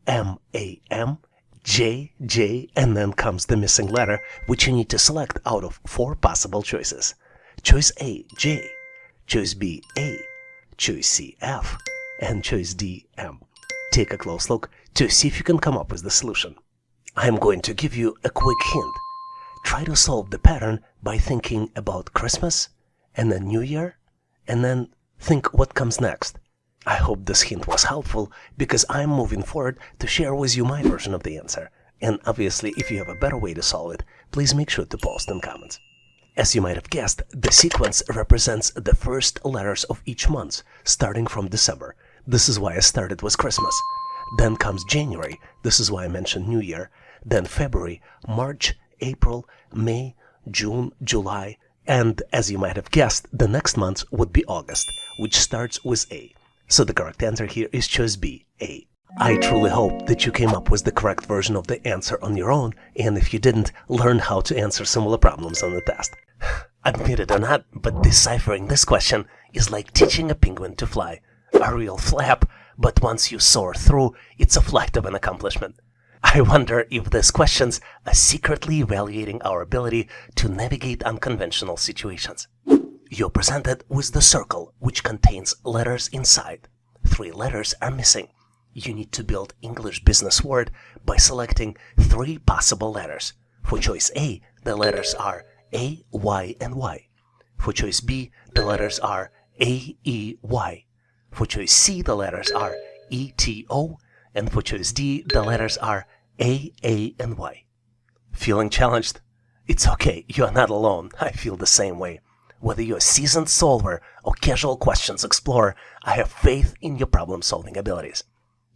M, A, M, J, J, and then comes the missing letter, which you need to select out of 4 possible choices. Choice A, J, choice B, A, choice C, F, and choice D, M. Take a close look to see if you can come up with the solution. I'm going to give you a quick hint. Try to solve the pattern by thinking about Christmas, and then New Year, and then think what comes next. I hope this hint was helpful because I'm moving forward to share with you my version of the answer. And obviously, if you have a better way to solve it, please make sure to post in comments. As you might have guessed, the sequence represents the first letters of each month, starting from December. This is why I started with Christmas. Then comes January. This is why I mentioned New Year. Then February, March, April, May, June, July, and as you might have guessed, the next month would be August, which starts with A. So the correct answer here is choice B, A. I truly hope that you came up with the correct version of the answer on your own, and if you didn't, learn how to answer similar problems on the test. Admit it or not, but deciphering this question is like teaching a penguin to fly. A real flap, but once you soar through, it's a flight of an accomplishment. I wonder if these questions are secretly evaluating our ability to navigate unconventional situations. You're presented with the circle, which contains letters inside. 3 letters are missing. You need to build English business word by selecting 3 possible letters. For choice A, the letters are A, Y, and Y. For choice B, the letters are A, E, Y. For choice C, the letters are E, T, O. And for choice D, the letters are A, and Y. Feeling challenged? It's okay, you are not alone. I feel the same way. Whether you're a seasoned solver or casual questions explorer, I have faith in your problem-solving abilities.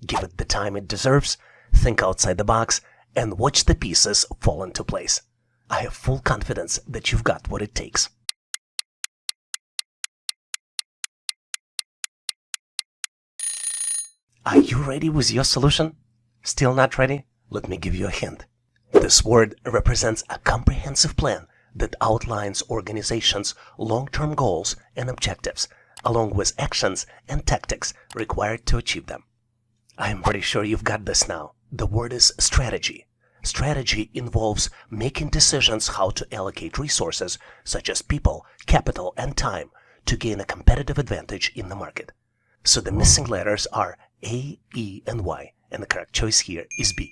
Give it the time it deserves, think outside the box, and watch the pieces fall into place. I have full confidence that you've got what it takes. Are you ready with your solution? Still not ready? Let me give you a hint. This word represents a comprehensive plan that outlines organizations' long-term goals and objectives, along with actions and tactics required to achieve them. I'm pretty sure you've got this now. The word is strategy. Strategy involves making decisions how to allocate resources, such as people, capital, and time, to gain a competitive advantage in the market. So the missing letters are A, E, and Y, and the correct choice here is B.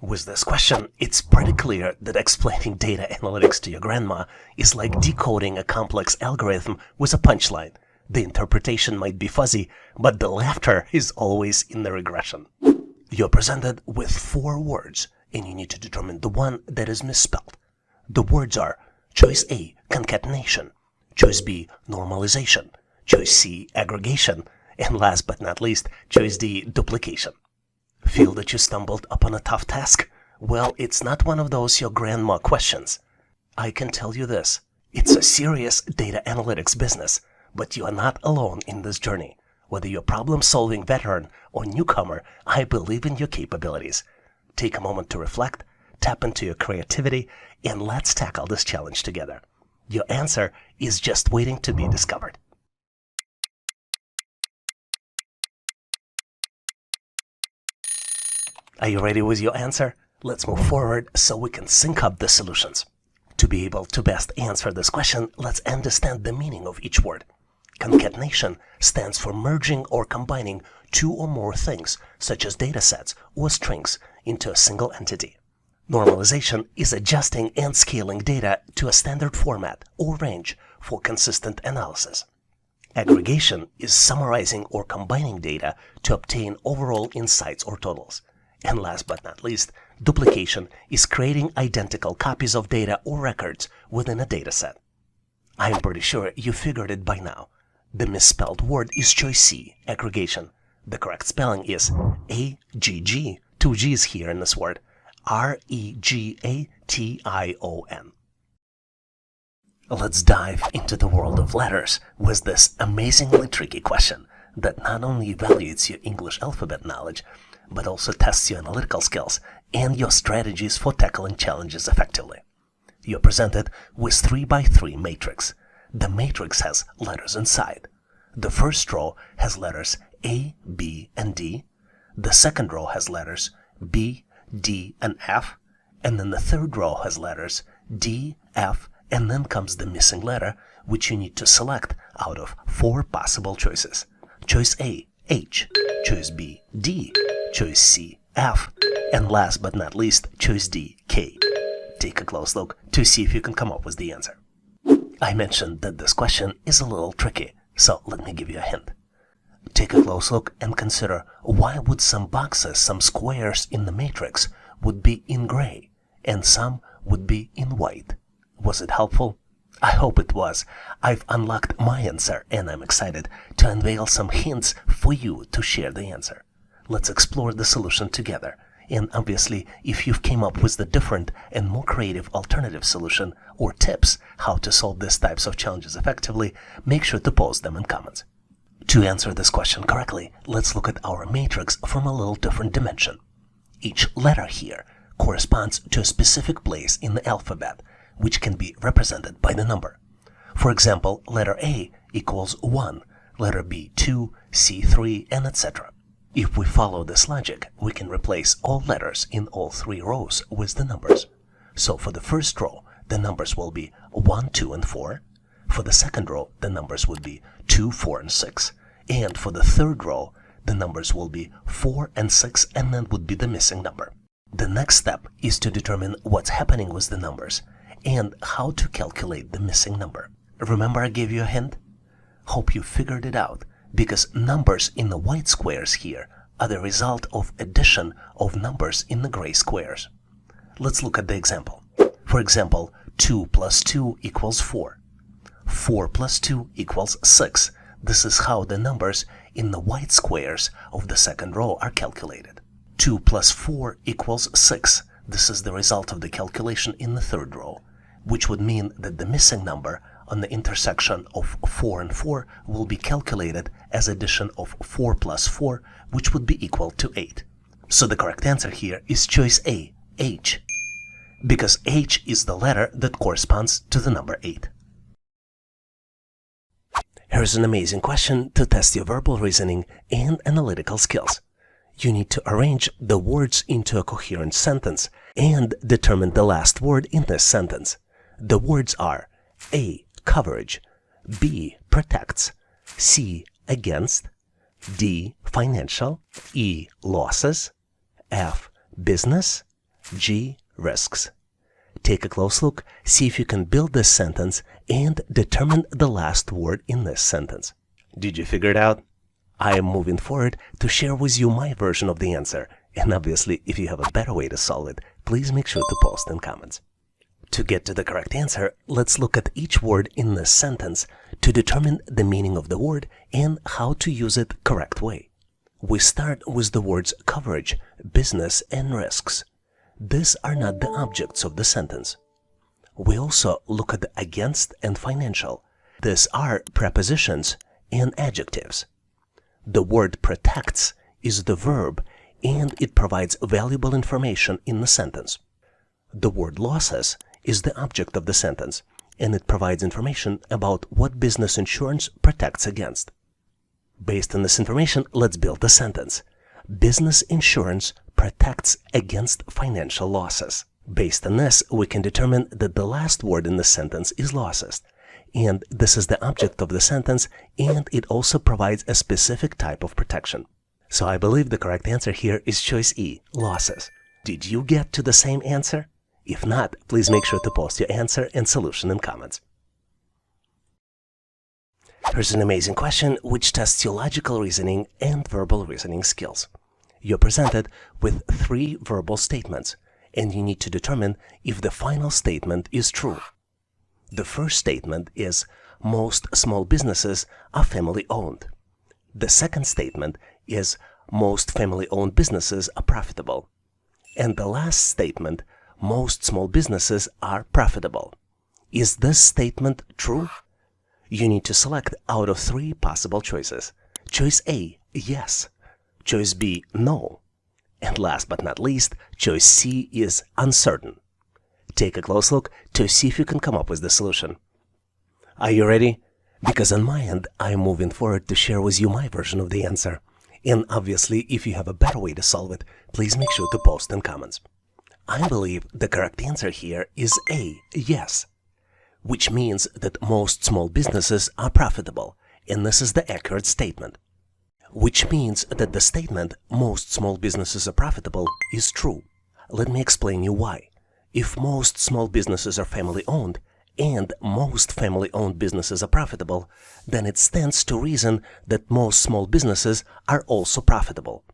With this question, it's pretty clear that explaining data analytics to your grandma is like decoding a complex algorithm with a punchline. The interpretation might be fuzzy, but the laughter is always in the regression. You're presented with 4 words, and you need to determine the one that is misspelled. The words are choice A, concatenation, choice B, normalization, choice C, aggregation, and last but not least, choice D, duplication. Feel that you stumbled upon a tough task? Well, it's not one of those your grandma questions. I can tell you this, it's a serious data analytics business, but you are not alone in this journey. Whether you're a problem-solving veteran or newcomer, I believe in your capabilities. Take a moment to reflect, tap into your creativity, and let's tackle this challenge together. Your answer is just waiting to be discovered. Are you ready with your answer? Let's move forward so we can sync up the solutions. To be able to best answer this question, let's understand the meaning of each word. Concatenation stands for merging or combining 2 or more things, such as datasets or strings, into a single entity. Normalization is adjusting and scaling data to a standard format or range for consistent analysis. Aggregation is summarizing or combining data to obtain overall insights or totals. And last but not least, duplication is creating identical copies of data or records within a dataset. I'm pretty sure you figured it by now. The misspelled word is choice C, aggregation. The correct spelling is A-G-G, 2 G's here in this word, R-E-G-A-T-I-O-N. Let's dive into the world of letters with this amazingly tricky question that not only evaluates your English alphabet knowledge, but also tests your analytical skills and your strategies for tackling challenges effectively. You're presented with 3x3 matrix. The matrix has letters inside. The first row has letters A, B, and D. The second row has letters B, D, and F. And then the third row has letters D, F, and then comes the missing letter, which you need to select out of 4 possible choices. Choice A, H. Choice B, D. Choice C, F. And last but not least, choice D, K. Take a close look to see if you can come up with the answer. I mentioned that this question is a little tricky, so let me give you a hint. Take a close look and consider why would some boxes, some squares in the matrix would be in gray and some would be in white. Was it helpful? I hope it was. I've unlocked my answer and I'm excited to unveil some hints for you to share the answer. Let's explore the solution together. And obviously, if you've came up with the different and more creative alternative solution or tips how to solve these types of challenges effectively, make sure to post them in comments. To answer this question correctly, let's look at our matrix from a little different dimension. Each letter here corresponds to a specific place in the alphabet, which can be represented by the number. For example, letter A equals 1, letter B 2, C 3, and etc. If we follow this logic, we can replace all letters in all 3 rows with the numbers. So for the first row, the numbers will be 1, 2, and 4. For the second row, the numbers would be 2, 4, and 6. And for the third row, the numbers will be 4 and 6, and then would be the missing number. The next step is to determine what's happening with the numbers and how to calculate the missing number. Remember I gave you a hint? Hope you figured it out, because numbers in the white squares here are the result of addition of numbers in the gray squares. Let's look at the example. For example, 2 plus 2 equals 4. 4 plus 2 equals 6. This is how the numbers in the white squares of the second row are calculated. 2 plus 4 equals 6. This is the result of the calculation in the third row, which would mean that the missing number on the intersection of 4 and 4 will be calculated as addition of 4 plus 4, which would be equal to 8. So the correct answer here is choice A, H, because H is the letter that corresponds to the number 8. Here's an amazing question to test your verbal reasoning and analytical skills. You need to arrange the words into a coherent sentence and determine the last word in this sentence. The words are A, coverage, B, protects, C, against, D, financial, E, losses, F, business, G, risks. Take a close look, see if you can build this sentence and determine the last word in this sentence. Did you figure it out? I am moving forward to share with you my version of the answer, and obviously if you have a better way to solve it, please make sure to post in comments. To get to the correct answer, let's look at each word in this sentence to determine the meaning of the word and how to use it the correct way. We start with the words coverage, business, and risks. These are not the objects of the sentence. We also look at the against and financial. These are prepositions and adjectives. The word protects is the verb and it provides valuable information in the sentence. The word losses is the object of the sentence, and it provides information about what business insurance protects against. Based on this information, let's build the sentence. Business insurance protects against financial losses. Based on this, we can determine that the last word in the sentence is losses, and this is the object of the sentence, and it also provides a specific type of protection. So I believe the correct answer here is choice E, losses. Did you get to the same answer? If not, please make sure to post your answer and solution in comments. Here's an amazing question which tests your logical reasoning and verbal reasoning skills. You're presented with 3 verbal statements, and you need to determine if the final statement is true. The first statement is most small businesses are family-owned. The second statement is most family-owned businesses are profitable. And the last statement, most small businesses are profitable. Is this statement true? You need to select out of 3 possible choices. Choice A, yes. Choice B, no. And last but not least, choice C is uncertain. Take a close look to see if you can come up with the solution. Are you ready? Because on my end, I'm moving forward to share with you my version of the answer. And obviously, if you have a better way to solve it, please make sure to post in comments. I believe the correct answer here is A, yes, which means that most small businesses are profitable, and this is the accurate statement. Which means that the statement, most small businesses are profitable, is true. Let me explain you why. If most small businesses are family-owned, and most family-owned businesses are profitable, then it stands to reason that most small businesses are also profitable.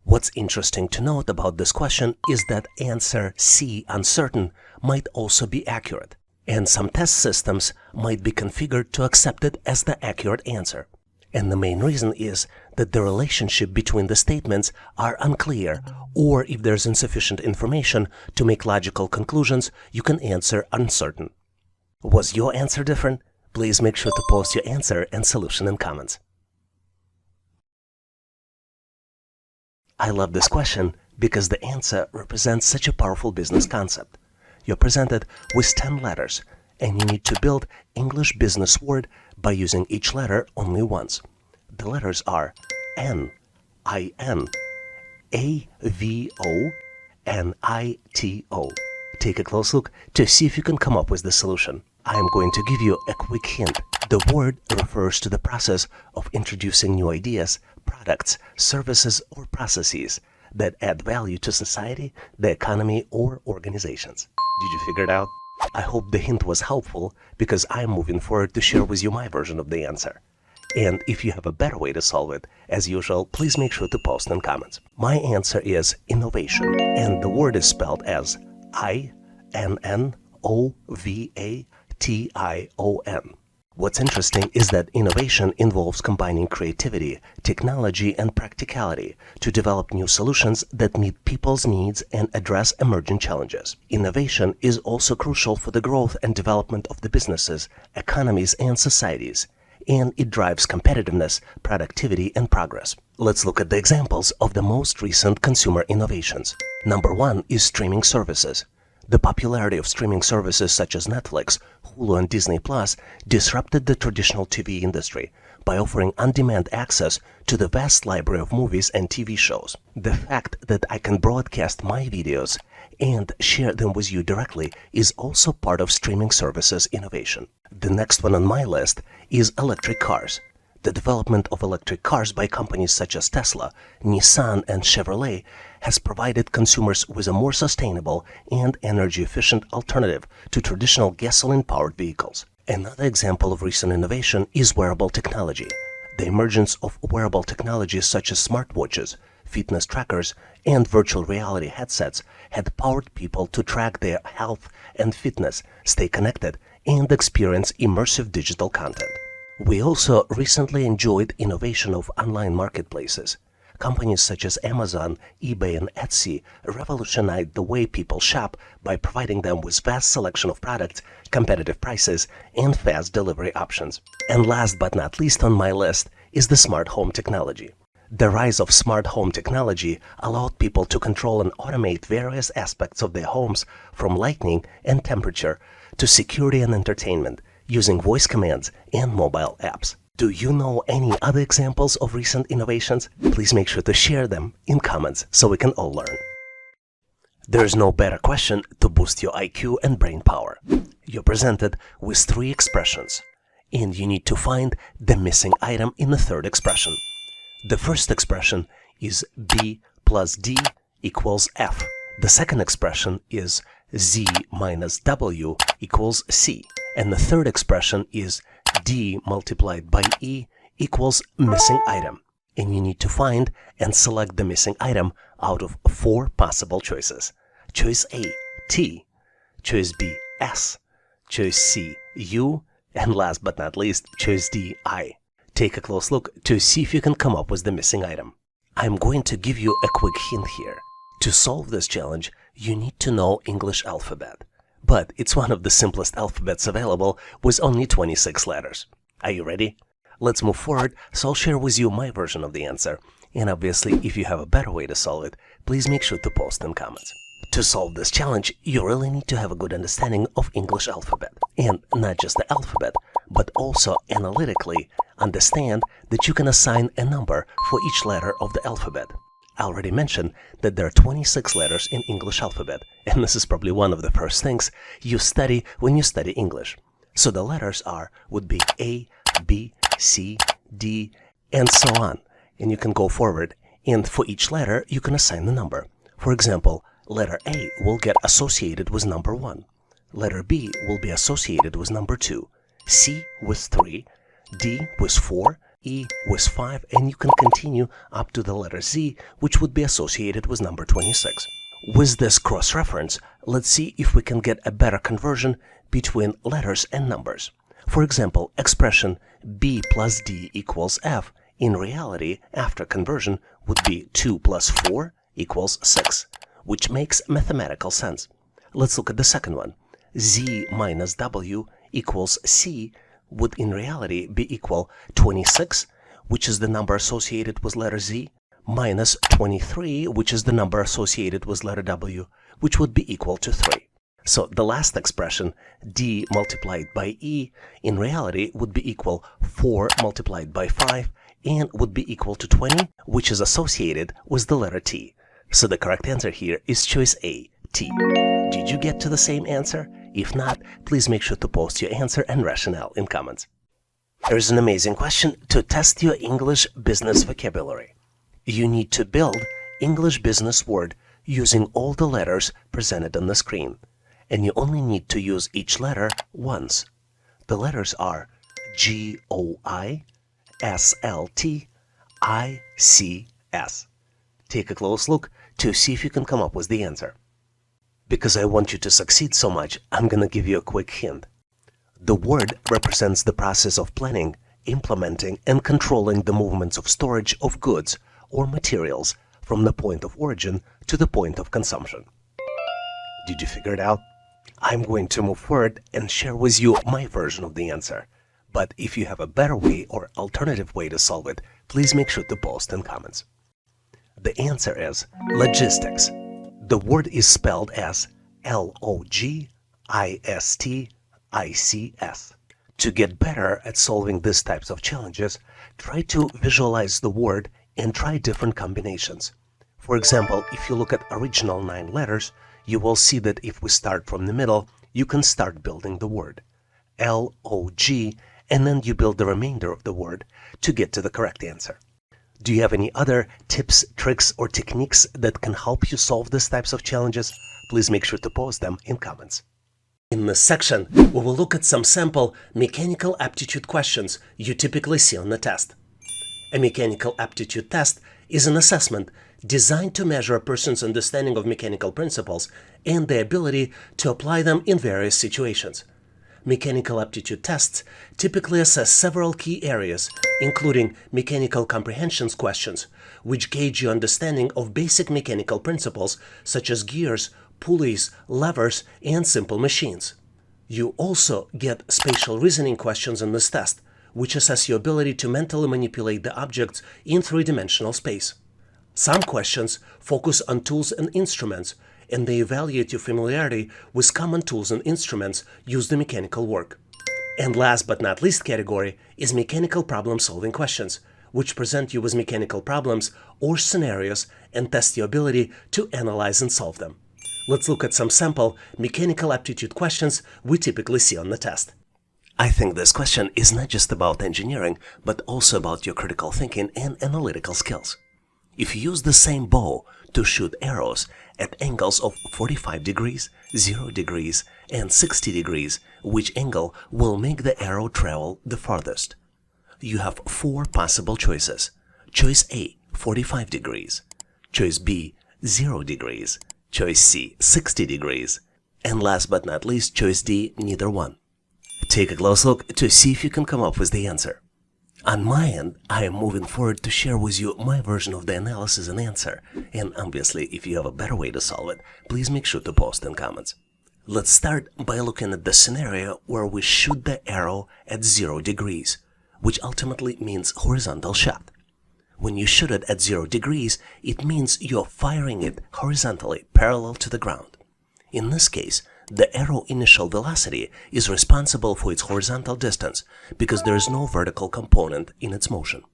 What's interesting to note about this question is that answer C, uncertain, might also be accurate, and some test systems might be configured to accept it as the accurate answer. And the main reason is that the relationship between the statements are unclear, or if there's insufficient information to make logical conclusions, you can answer uncertain. Was your answer different? Please make sure to post your answer and solution in comments. I love this question because the answer represents such a powerful business concept. You're presented with 10 letters, and you need to build English business word by using each letter only once. The letters are N, I-N, A-V-O, and I-T-O. Take a close look to see if you can come up with the solution. I am going to give you a quick hint. The word refers to the process of introducing new ideas, products, services, or processes that add value to society, the economy, or organizations. Did you figure it out? I hope the hint was helpful because I'm moving forward to share with you my version of the answer. And if you have a better way to solve it, as usual, please make sure to post in comments. My answer is innovation, and the word is spelled as I-N-N-O-V-A-T-I-O-N. What's interesting is that innovation involves combining creativity, technology, and practicality to develop new solutions that meet people's needs and address emerging challenges. Innovation is also crucial for the growth and development of the businesses, economies, and societies, and it drives competitiveness, productivity, and progress. Let's look at the examples of the most recent consumer innovations. Number 1 is streaming services. The popularity of streaming services such as Netflix, Hulu, and Disney Plus disrupted the traditional TV industry by offering on-demand access to the vast library of movies and TV shows. The fact that I can broadcast my videos and share them with you directly is also part of streaming services innovation. The next one on my list is electric cars. The development of electric cars by companies such as Tesla, Nissan, and Chevrolet has provided consumers with a more sustainable and energy-efficient alternative to traditional gasoline-powered vehicles. Another example of recent innovation is wearable technology. The emergence of wearable technologies such as smartwatches, fitness trackers, and virtual reality headsets had powered people to track their health and fitness, stay connected, and experience immersive digital content. We also recently enjoyed innovation of online marketplaces. Companies such as Amazon, eBay, and Etsy revolutionized the way people shop by providing them with vast selection of products, competitive prices, and fast delivery options. And last but not least on my list is the smart home technology. The rise of smart home technology allowed people to control and automate various aspects of their homes, from lighting and temperature to security and entertainment, using voice commands and mobile apps. Do you know any other examples of recent innovations? Please make sure to share them in comments so we can all learn. There's no better question to boost your IQ and brain power. You're presented with 3 expressions, and you need to find the missing item in the third expression. The first expression is B plus D equals F. The second expression is Z minus W equals C. And the third expression is D multiplied by E equals missing item. And you need to find and select the missing item out of 4 possible choices. Choice A, T. Choice B, S. Choice C, U. And last but not least, choice D, I. Take a close look to see if you can come up with the missing item. I'm going to give you a quick hint here. To solve this challenge, you need to know English alphabet. But it's one of the simplest alphabets available with only 26 letters. Are you ready? Let's move forward, so I'll share with you my version of the answer. And obviously, if you have a better way to solve it, please make sure to post in comments. To solve this challenge, you really need to have a good understanding of English alphabet. And not just the alphabet, but also analytically understand that you can assign a number for each letter of the alphabet. I already mentioned that there are 26 letters in English alphabet, and this is probably one of the first things you study when you study English. So the letters would be A, B, C, D, and so on. And you can go forward, and for each letter, you can assign the number. For example, letter A will get associated with number 1. Letter B will be associated with number 2. C with 3, D with 4, E with 5, and you can continue up to the letter Z, which would be associated with number 26. With this cross-reference, let's see if we can get a better conversion between letters and numbers. For example, expression B plus D equals F, in reality, after conversion, would be 2 plus 4 equals 6, which makes mathematical sense. Let's look at the second one. Z minus W equals C would in reality be equal 26, which is the number associated with letter Z, minus 23, which is the number associated with letter W, which would be equal to 3. So the last expression, D multiplied by E, in reality would be equal 4 multiplied by 5, and would be equal to 20, which is associated with the letter T. So the correct answer here is choice A, T. Did you get to the same answer? If not, please make sure to post your answer and rationale in comments. Here's an amazing question to test your English business vocabulary. You need to build English business word using all the letters presented on the screen, and you only need to use each letter once. The letters are GOI, SLT, ICS. Take a close look to see if you can come up with the answer. Because I want you to succeed so much, I'm gonna give you a quick hint. The word represents the process of planning, implementing, and controlling the movements of storage of goods or materials from the point of origin to the point of consumption. Did you figure it out? I'm going to move forward and share with you my version of the answer. But if you have a better way or alternative way to solve it, please make sure to post in comments. The answer is logistics. The word is spelled as LOGISTICS. To get better at solving these types of challenges, try to visualize the word and try different combinations. For example, if you look at original 9 letters, you will see that if we start from the middle, you can start building the word. L-O-G, and then you build the remainder of the word to get to the correct answer. Do you have any other tips, tricks, or techniques that can help you solve these types of challenges? Please make sure to post them in comments. In this section, we will look at some sample mechanical aptitude questions you typically see on the test. A mechanical aptitude test is an assessment designed to measure a person's understanding of mechanical principles and their ability to apply them in various situations. Mechanical aptitude tests typically assess several key areas, including mechanical comprehensions questions, which gauge your understanding of basic mechanical principles such as gears, pulleys, levers, and simple machines. You also get spatial reasoning questions in this test, which assess your ability to mentally manipulate the objects in three-dimensional space. Some questions focus on tools and instruments, and they evaluate your familiarity with common tools and instruments used in mechanical work. And last but not least category is mechanical problem-solving questions, which present you with mechanical problems or scenarios and test your ability to analyze and solve them. Let's look at some sample mechanical aptitude questions we typically see on the test. I think this question is not just about engineering, but also about your critical thinking and analytical skills. If you use the same bow to shoot arrows at angles of 45 degrees, 0 degrees, and 60 degrees, which angle will make the arrow travel the farthest? You have 4 possible choices. Choice A, 45 degrees. Choice B, 0 degrees. Choice C, 60 degrees. And last but not least, choice D, neither one. Take a close look to see if you can come up with the answer. On my end, I am moving forward to share with you my version of the analysis and answer, and obviously if you have a better way to solve it, please make sure to post in comments. Let's start by looking at the scenario where we shoot the arrow at 0 degrees, which ultimately means horizontal shot. When you shoot it at 0 degrees, it means you're firing it horizontally parallel to the ground. In this case, the arrow initial velocity is responsible for its horizontal distance because there is no vertical component in its motion.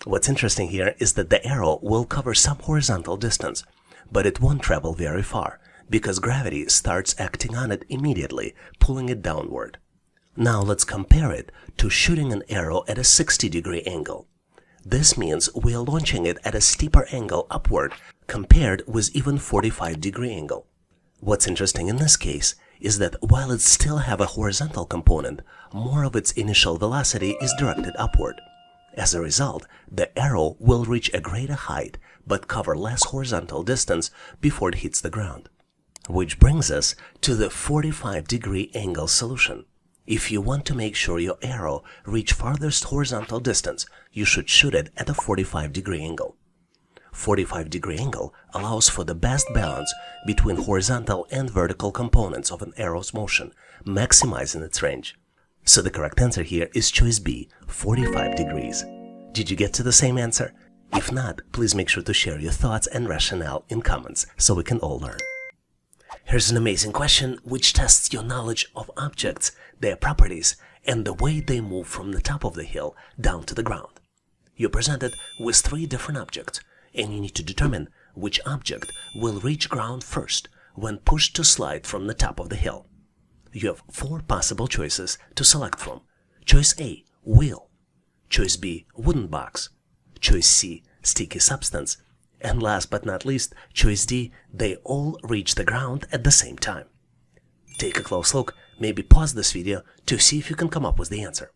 What's interesting here is that the arrow will cover some horizontal distance, but it won't travel very far because gravity starts acting on it immediately, pulling it downward. Now let's compare it to shooting an arrow at a 60-degree angle. This means we are launching it at a steeper angle upward compared with even 45-degree angle. What's interesting in this case is that while it still have a horizontal component, more of its initial velocity is directed upward. As a result, the arrow will reach a greater height but cover less horizontal distance before it hits the ground. Which brings us to the 45-degree angle solution. If you want to make sure your arrow reach farthest horizontal distance, you should shoot it at a 45-degree angle. 45-degree angle allows for the best balance between horizontal and vertical components of an arrow's motion, maximizing its range. So the correct answer here is choice B, 45 degrees. Did you get to the same answer? If not, please make sure to share your thoughts and rationale in comments so we can all learn. Here's an amazing question which tests your knowledge of objects, their properties, and the way they move from the top of the hill down to the ground. You're presented with 3 different objects, and you need to determine which object will reach ground first when pushed to slide from the top of the hill. You have 4 possible choices to select from. Choice A, wheel. Choice B, wooden box. Choice C, sticky substance. And last but not least, choice D, they all reach the ground at the same time. Take a close look, maybe pause this video to see if you can come up with the answer.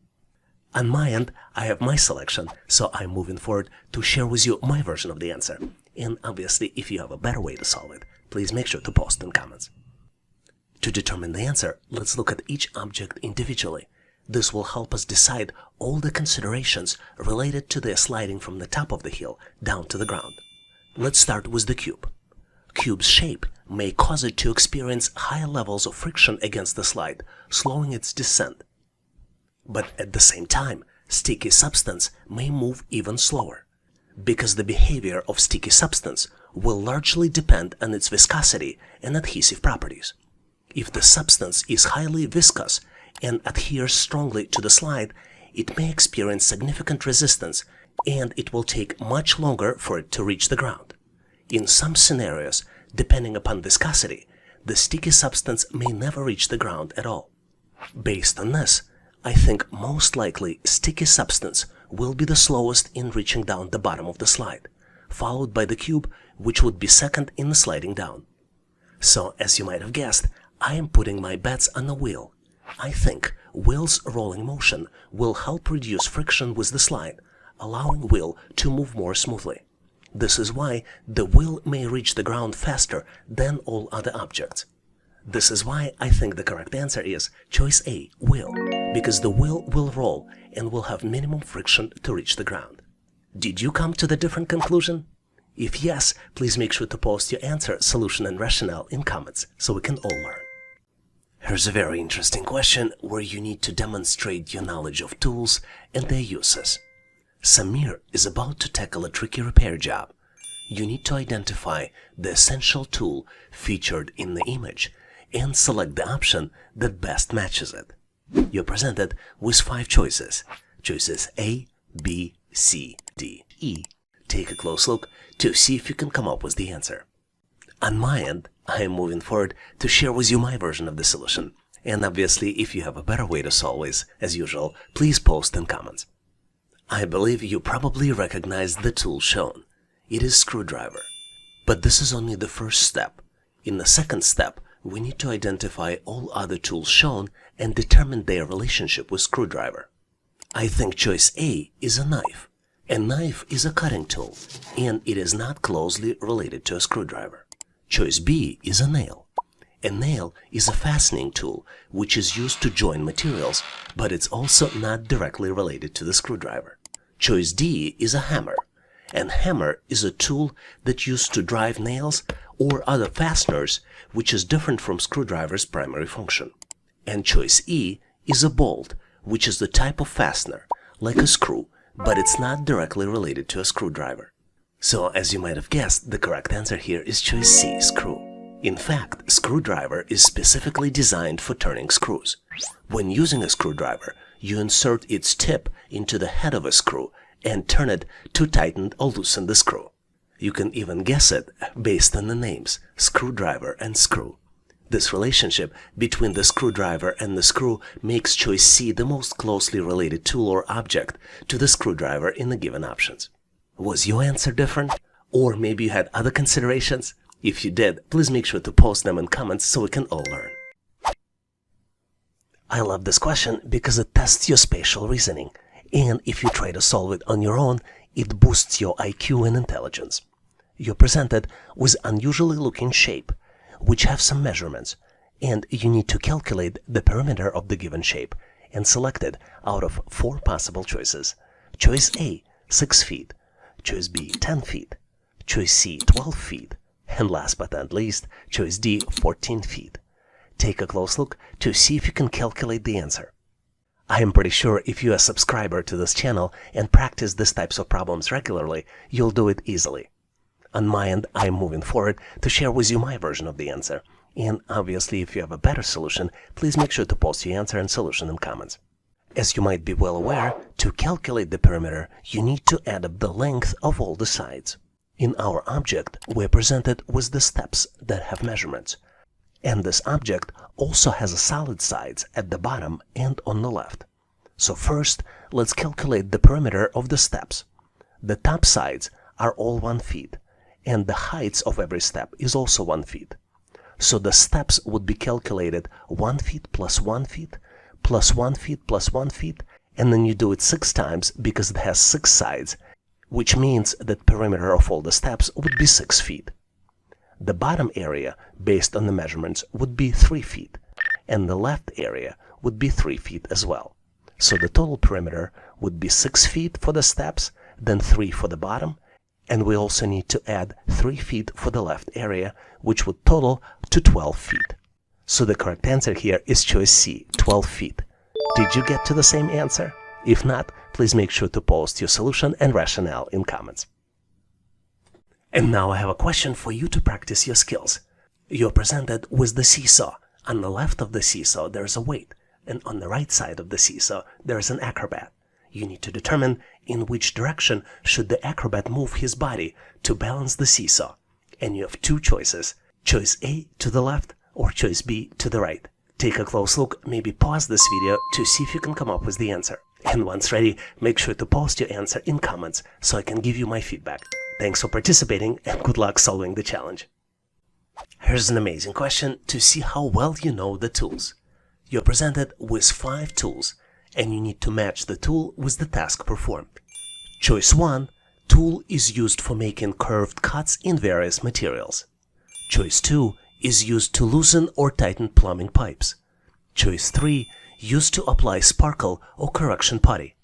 On my end, I have my selection, so I'm moving forward to share with you my version of the answer. And obviously, if you have a better way to solve it, please make sure to post in comments. To determine the answer, let's look at each object individually. This will help us decide all the considerations related to their sliding from the top of the hill down to the ground. Let's start with the cube. Cube's shape may cause it to experience higher levels of friction against the slide, slowing its descent. But at the same time, sticky substance may move even slower, because the behavior of sticky substance will largely depend on its viscosity and adhesive properties. If the substance is highly viscous and adheres strongly to the slide, it may experience significant resistance and it will take much longer for it to reach the ground. In some scenarios, depending upon viscosity, the sticky substance may never reach the ground at all. Based on this, I think most likely sticky substance will be the slowest in reaching down the bottom of the slide, followed by the cube, which would be second in sliding down. So, as you might have guessed, I am putting my bets on the wheel. I think wheel's rolling motion will help reduce friction with the slide, allowing wheel to move more smoothly. This is why the wheel may reach the ground faster than all other objects. This is why I think the correct answer is choice A, wheel, because the wheel will roll and will have minimum friction to reach the ground. Did you come to the different conclusion? If yes, please make sure to post your answer, solution, and rationale in comments so we can all learn. Here's a very interesting question where you need to demonstrate your knowledge of tools and their uses. Samir is about to tackle a tricky repair job. You need to identify the essential tool featured in the image and select the option that best matches it. You're presented with 5 choices. Choices A, B, C, D, E. Take a close look to see if you can come up with the answer. On my end, I am moving forward to share with you my version of the solution. And obviously, if you have a better way to solve it, as usual, please post in comments. I believe you probably recognize the tool shown. It is screwdriver. But this is only the first step. In the second step, we need to identify all other tools shown and determine their relationship with screwdriver. I think choice A is a knife. A knife is a cutting tool, and it is not closely related to a screwdriver. Choice B is a nail. A nail is a fastening tool which is used to join materials, but it's also not directly related to the screwdriver. Choice D is a hammer. And hammer is a tool that's used to drive nails or other fasteners, which is different from screwdriver's primary function. And choice E is a bolt, which is the type of fastener, like a screw, but it's not directly related to a screwdriver. So, as you might have guessed, the correct answer here is choice C, screw. In fact, screwdriver is specifically designed for turning screws. When using a screwdriver, you insert its tip into the head of a screw and turn it to tighten or loosen the screw. You can even guess it based on the names, screwdriver and screw. This relationship between the screwdriver and the screw makes choice C the most closely related tool or object to the screwdriver in the given options. Was your answer different? Or maybe you had other considerations? If you did, please make sure to post them in comments so we can all learn. I love this question because it tests your spatial reasoning. And if you try to solve it on your own, it boosts your IQ and intelligence. You're presented with unusually looking shape, which have some measurements, and you need to calculate the perimeter of the given shape and select it out of 4 possible choices. Choice A, 6 feet. Choice B, 10 feet. Choice C, 12 feet. And last but not least, choice D, 14 feet. Take a close look to see if you can calculate the answer. I am pretty sure if you're a subscriber to this channel and practice these types of problems regularly, you'll do it easily. On my end, I am moving forward to share with you my version of the answer. And obviously, if you have a better solution, please make sure to post your answer and solution in comments. As you might be well aware, to calculate the perimeter, you need to add up the length of all the sides. In our object, we're presented with the steps that have measurements. And this object also has a solid sides at the bottom and on the left. So first, let's calculate the perimeter of the steps. The top sides are all 1 feet, and the heights of every step is also 1 feet. So the steps would be calculated 1 feet plus 1 feet plus 1 feet plus 1 feet, and then you do it 6 times because it has 6 sides, which means that perimeter of all the steps would be 6 feet. The bottom area, based on the measurements, would be 3 feet, and the left area would be 3 feet as well. So the total perimeter would be 6 feet for the steps, then 3 for the bottom, and we also need to add 3 feet for the left area, which would total to 12 feet. So the correct answer here is choice C, 12 feet. Did you get to the same answer? If not, please make sure to post your solution and rationale in comments. And now I have a question for you to practice your skills. You're presented with the seesaw. On the left of the seesaw there is a weight, and on the right side of the seesaw there is an acrobat. You need to determine in which direction should the acrobat move his body to balance the seesaw. And you have 2 choices, choice A to the left or choice B to the right. Take a close look, maybe pause this video to see if you can come up with the answer. And once ready, make sure to post your answer in comments so I can give you my feedback. Thanks for participating and good luck solving the challenge. Here's an amazing question to see how well you know the tools. You're presented with 5 tools, and you need to match the tool with the task performed. Choice 1, tool is used for making curved cuts in various materials. Choice 2 is used to loosen or tighten plumbing pipes. Choice 3, used to apply sparkle or correction putty.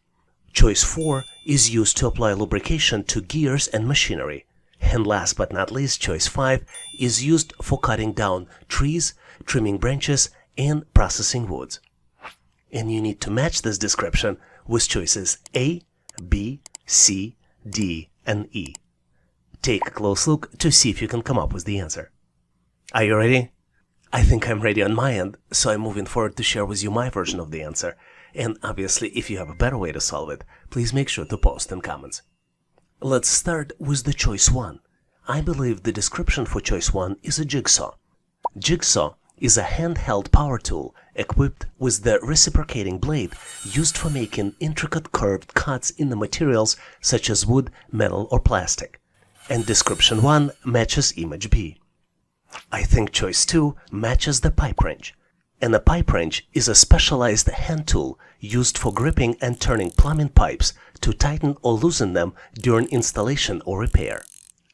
Choice 4 is used to apply lubrication to gears and machinery. And last but not least, choice 5 is used for cutting down trees, trimming branches, and processing woods. And you need to match this description with choices A, B, C, D, and E. Take a close look to see if you can come up with the answer. Are you ready? I think I'm ready on my end, so I'm moving forward to share with you my version of the answer. And obviously, if you have a better way to solve it, please make sure to post in comments. Let's start with the choice 1. I believe the description for choice 1 is a jigsaw. Jigsaw is a handheld power tool equipped with the reciprocating blade used for making intricate curved cuts in the materials such as wood, metal, or plastic. And description 1 matches image B. I think choice 2 matches the pipe wrench. And a pipe wrench is a specialized hand tool used for gripping and turning plumbing pipes to tighten or loosen them during installation or repair.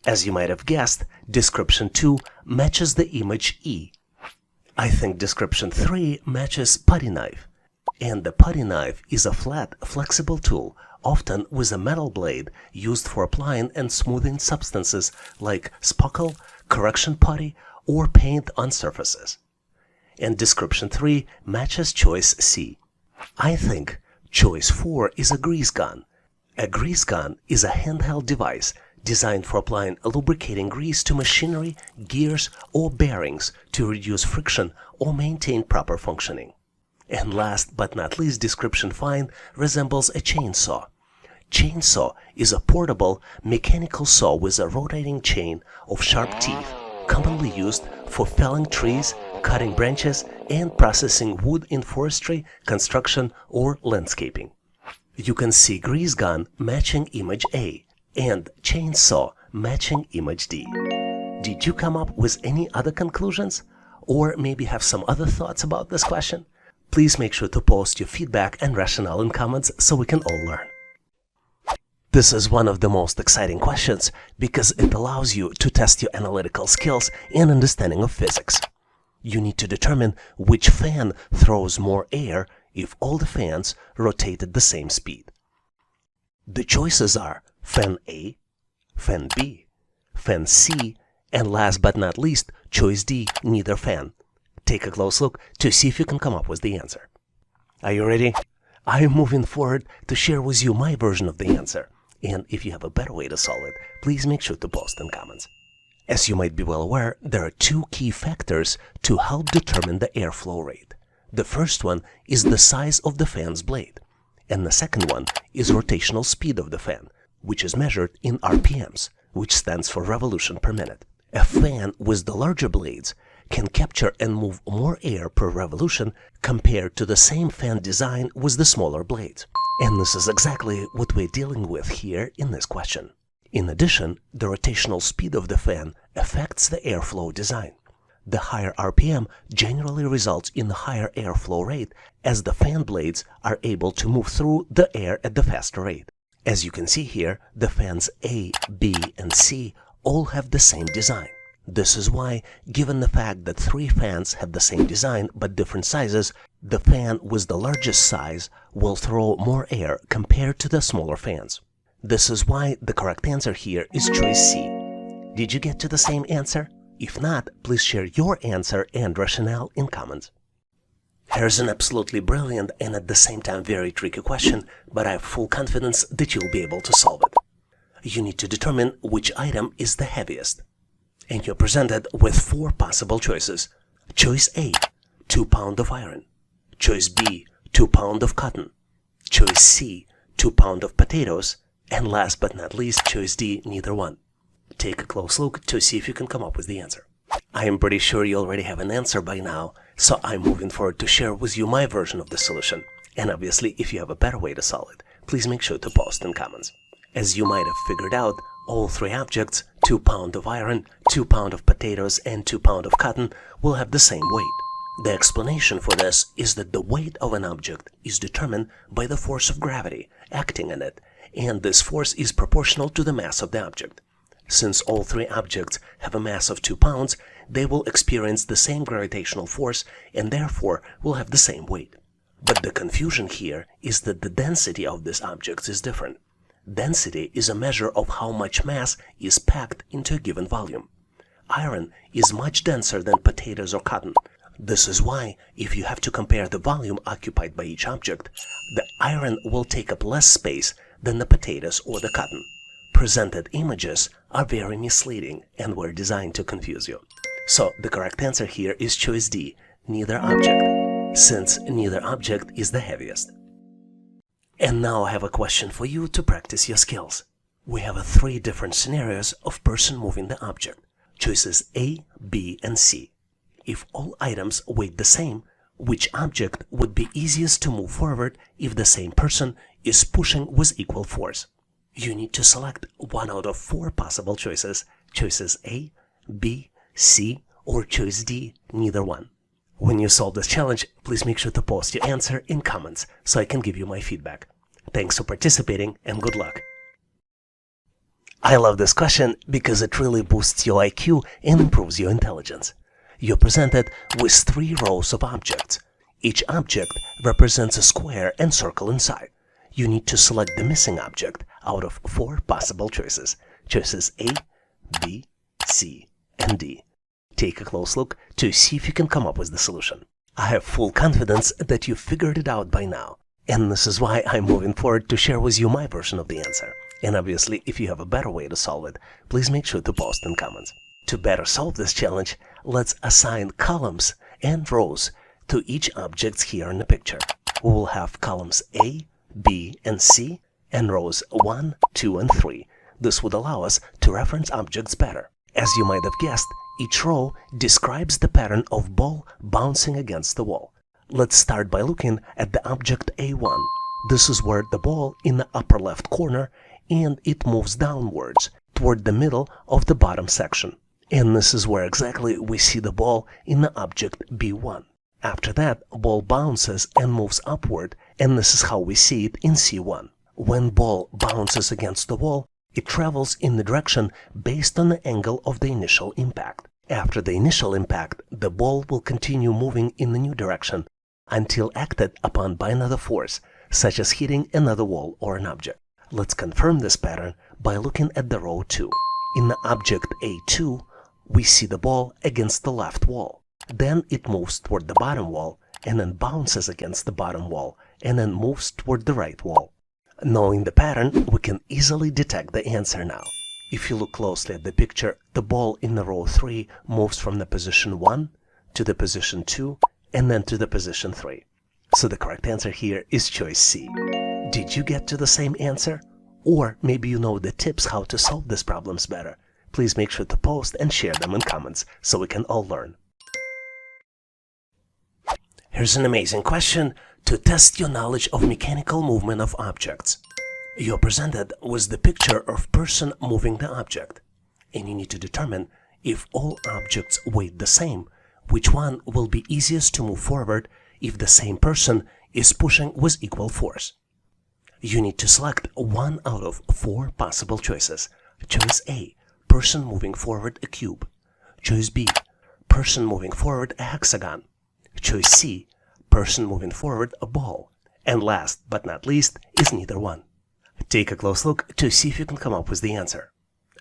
As you might have guessed, description 2 matches the image E. I think description 3 matches putty knife. And the putty knife is a flat, flexible tool, often with a metal blade used for applying and smoothing substances like sparkle, correction putty, or paint on surfaces. And description 3 matches choice C. I think choice 4 is a grease gun. A grease gun is a handheld device designed for applying lubricating grease to machinery, gears, or bearings to reduce friction or maintain proper functioning. And last but not least, description 5 resembles a chainsaw. Chainsaw is a portable mechanical saw with a rotating chain of sharp teeth, commonly used for felling trees, cutting branches, and processing wood in forestry, construction, or landscaping. You can see grease gun matching image A and chainsaw matching image D. Did you come up with any other conclusions? Or maybe have some other thoughts about this question? Please make sure to post your feedback and rationale in comments so we can all learn. This is one of the most exciting questions because it allows you to test your analytical skills and understanding of physics. You need to determine which fan throws more air if all the fans rotate at the same speed. The choices are fan A, fan B, fan C, and last but not least, choice D, neither fan. Take a close look to see if you can come up with the answer. Are you ready? I am moving forward to share with you my version of the answer. And if you have a better way to solve it, please make sure to post in comments. As you might be well aware, there are two key factors to help determine the airflow rate. The first one is the size of the fan's blade, and the second one is rotational speed of the fan, which is measured in RPMs, which stands for revolution per minute. A fan with the larger blades can capture and move more air per revolution compared to the same fan design with the smaller blades. And this is exactly what we're dealing with here in this question. In addition, the rotational speed of the fan affects the airflow design. The higher RPM generally results in a higher airflow rate as the fan blades are able to move through the air at the faster rate. As you can see here, the fans A, B, and C all have the same design. This is why, given the fact that three fans have the same design but different sizes, the fan with the largest size will throw more air compared to the smaller fans. This is why the correct answer here is choice C. Did you get to the same answer? If not, please share your answer and rationale in comments. Here's an absolutely brilliant and at the same time very tricky question, but I have full confidence that you'll be able to solve it. You need to determine which item is the heaviest. And you're presented with four possible choices. Choice A, 2 pounds of iron. Choice B, 2 pounds of cotton. Choice C, 2 pounds of potatoes. And last but not least, choice D, neither one. Take a close look to see if you can come up with the answer. I am pretty sure you already have an answer by now, so I'm moving forward to share with you my version of the solution. And obviously, if you have a better way to solve it, please make sure to post in comments. As you might have figured out, all three objects, 2 pounds of iron, 2 pounds of potatoes, and 2 pounds of cotton, will have the same weight. The explanation for this is that the weight of an object is determined by the force of gravity acting on it, and this force is proportional to the mass of the object. Since all three objects have a mass of 2 pounds, they will experience the same gravitational force and therefore will have the same weight. But the confusion here is that the density of these objects is different. Density is a measure of how much mass is packed into a given volume. Iron is much denser than potatoes or cotton. This is why, if you have to compare the volume occupied by each object, the iron will take up less space than the potatoes or the cotton. Presented images are very misleading and were designed to confuse you. So the correct answer here is choice D, neither object, since neither object is the heaviest. And now I have a question for you to practice your skills. We have three different scenarios of person moving the object, choices A, B, and C. If all items weighed the same, which object would be easiest to move forward if the same person is pushing with equal force? You need to select one out of four possible choices, choices A, B, C, or choice D, neither one. When you solve this challenge, please make sure to post your answer in comments so I can give you my feedback. Thanks for participating and good luck. I love this question because it really boosts your IQ and improves your intelligence. You're presented with 3 rows of objects. Each object represents a square and circle inside. You need to select the missing object out of 4 possible choices, choices A, B, C, and D. Take a close look to see if you can come up with the solution. I have full confidence that you figured it out by now, and this is why I'm moving forward to share with you my version of the answer. And obviously, if you have a better way to solve it, please make sure to post in comments. To better solve this challenge, let's assign columns and rows to each object here in the picture. We will have columns A, B, and C, and rows 1, 2, and 3. This would allow us to reference objects better. As you might have guessed, each row describes the pattern of ball bouncing against the wall. Let's start by looking at the object A1. This is where the ball in the upper left corner, and it moves downwards toward the middle of the bottom section. And this is where exactly we see the ball in the object B1. After that, ball bounces and moves upward, and this is how we see it in C1. When ball bounces against the wall, it travels in the direction based on the angle of the initial impact. After the initial impact, the ball will continue moving in the new direction until acted upon by another force, such as hitting another wall or an object. Let's confirm this pattern by looking at the row 2. In the object A2, we see the ball against the left wall. Then it moves toward the bottom wall, and then bounces against the bottom wall, and then moves toward the right wall. Knowing the pattern, we can easily detect the answer now. If you look closely at the picture, the ball in the row 3 moves from the position 1 to the position 2, and then to the position 3. So the correct answer here is choice C. Did you get to the same answer? Or maybe you know the tips how to solve these problems better. Please make sure to post and share them in comments so we can all learn. Here's an amazing question to test your knowledge of mechanical movement of objects. You're presented with the picture of person moving the object, and you need to determine if all objects weigh the same, which one will be easiest to move forward if the same person is pushing with equal force. You need to select one out of 4 possible choices. Choice A, person moving forward a cube. Choice B, person moving forward a hexagon. Choice C, person moving forward a ball. And last but not least is neither one. Take a close look to see if you can come up with the answer.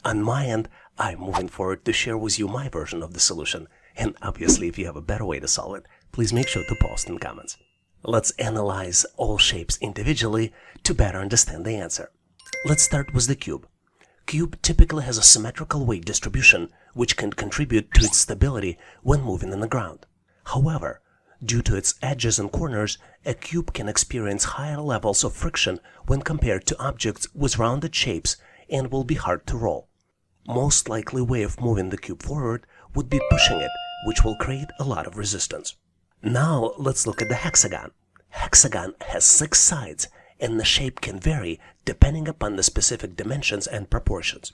On my end, I'm moving forward to share with you my version of the solution, and obviously if you have a better way to solve it, please make sure to post in comments. Let's analyze all shapes individually to better understand the answer. Let's start with the cube. Cube typically has a symmetrical weight distribution, which can contribute to its stability when moving on the ground. However, due to its edges and corners, a cube can experience higher levels of friction when compared to objects with rounded shapes and will be hard to roll. Most likely way of moving the cube forward would be pushing it, which will create a lot of resistance. Now let's look at the hexagon. Hexagon has 6 sides, and the shape can vary depending upon the specific dimensions and proportions.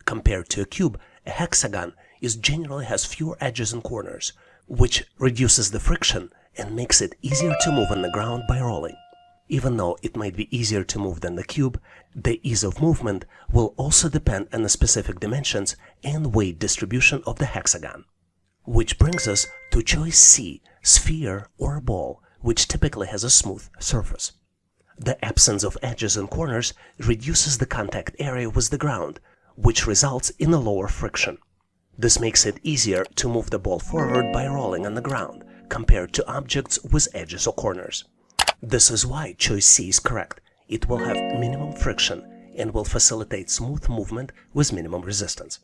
Compared to a cube, a hexagon generally has fewer edges and corners, which reduces the friction and makes it easier to move on the ground by rolling. Even though it might be easier to move than the cube, the ease of movement will also depend on the specific dimensions and weight distribution of the hexagon. Which brings us to choice C, sphere or ball, which typically has a smooth surface. The absence of edges and corners reduces the contact area with the ground, which results in a lower friction. This makes it easier to move the ball forward by rolling on the ground, compared to objects with edges or corners. This is why choice C is correct. It will have minimum friction and will facilitate smooth movement with minimum resistance.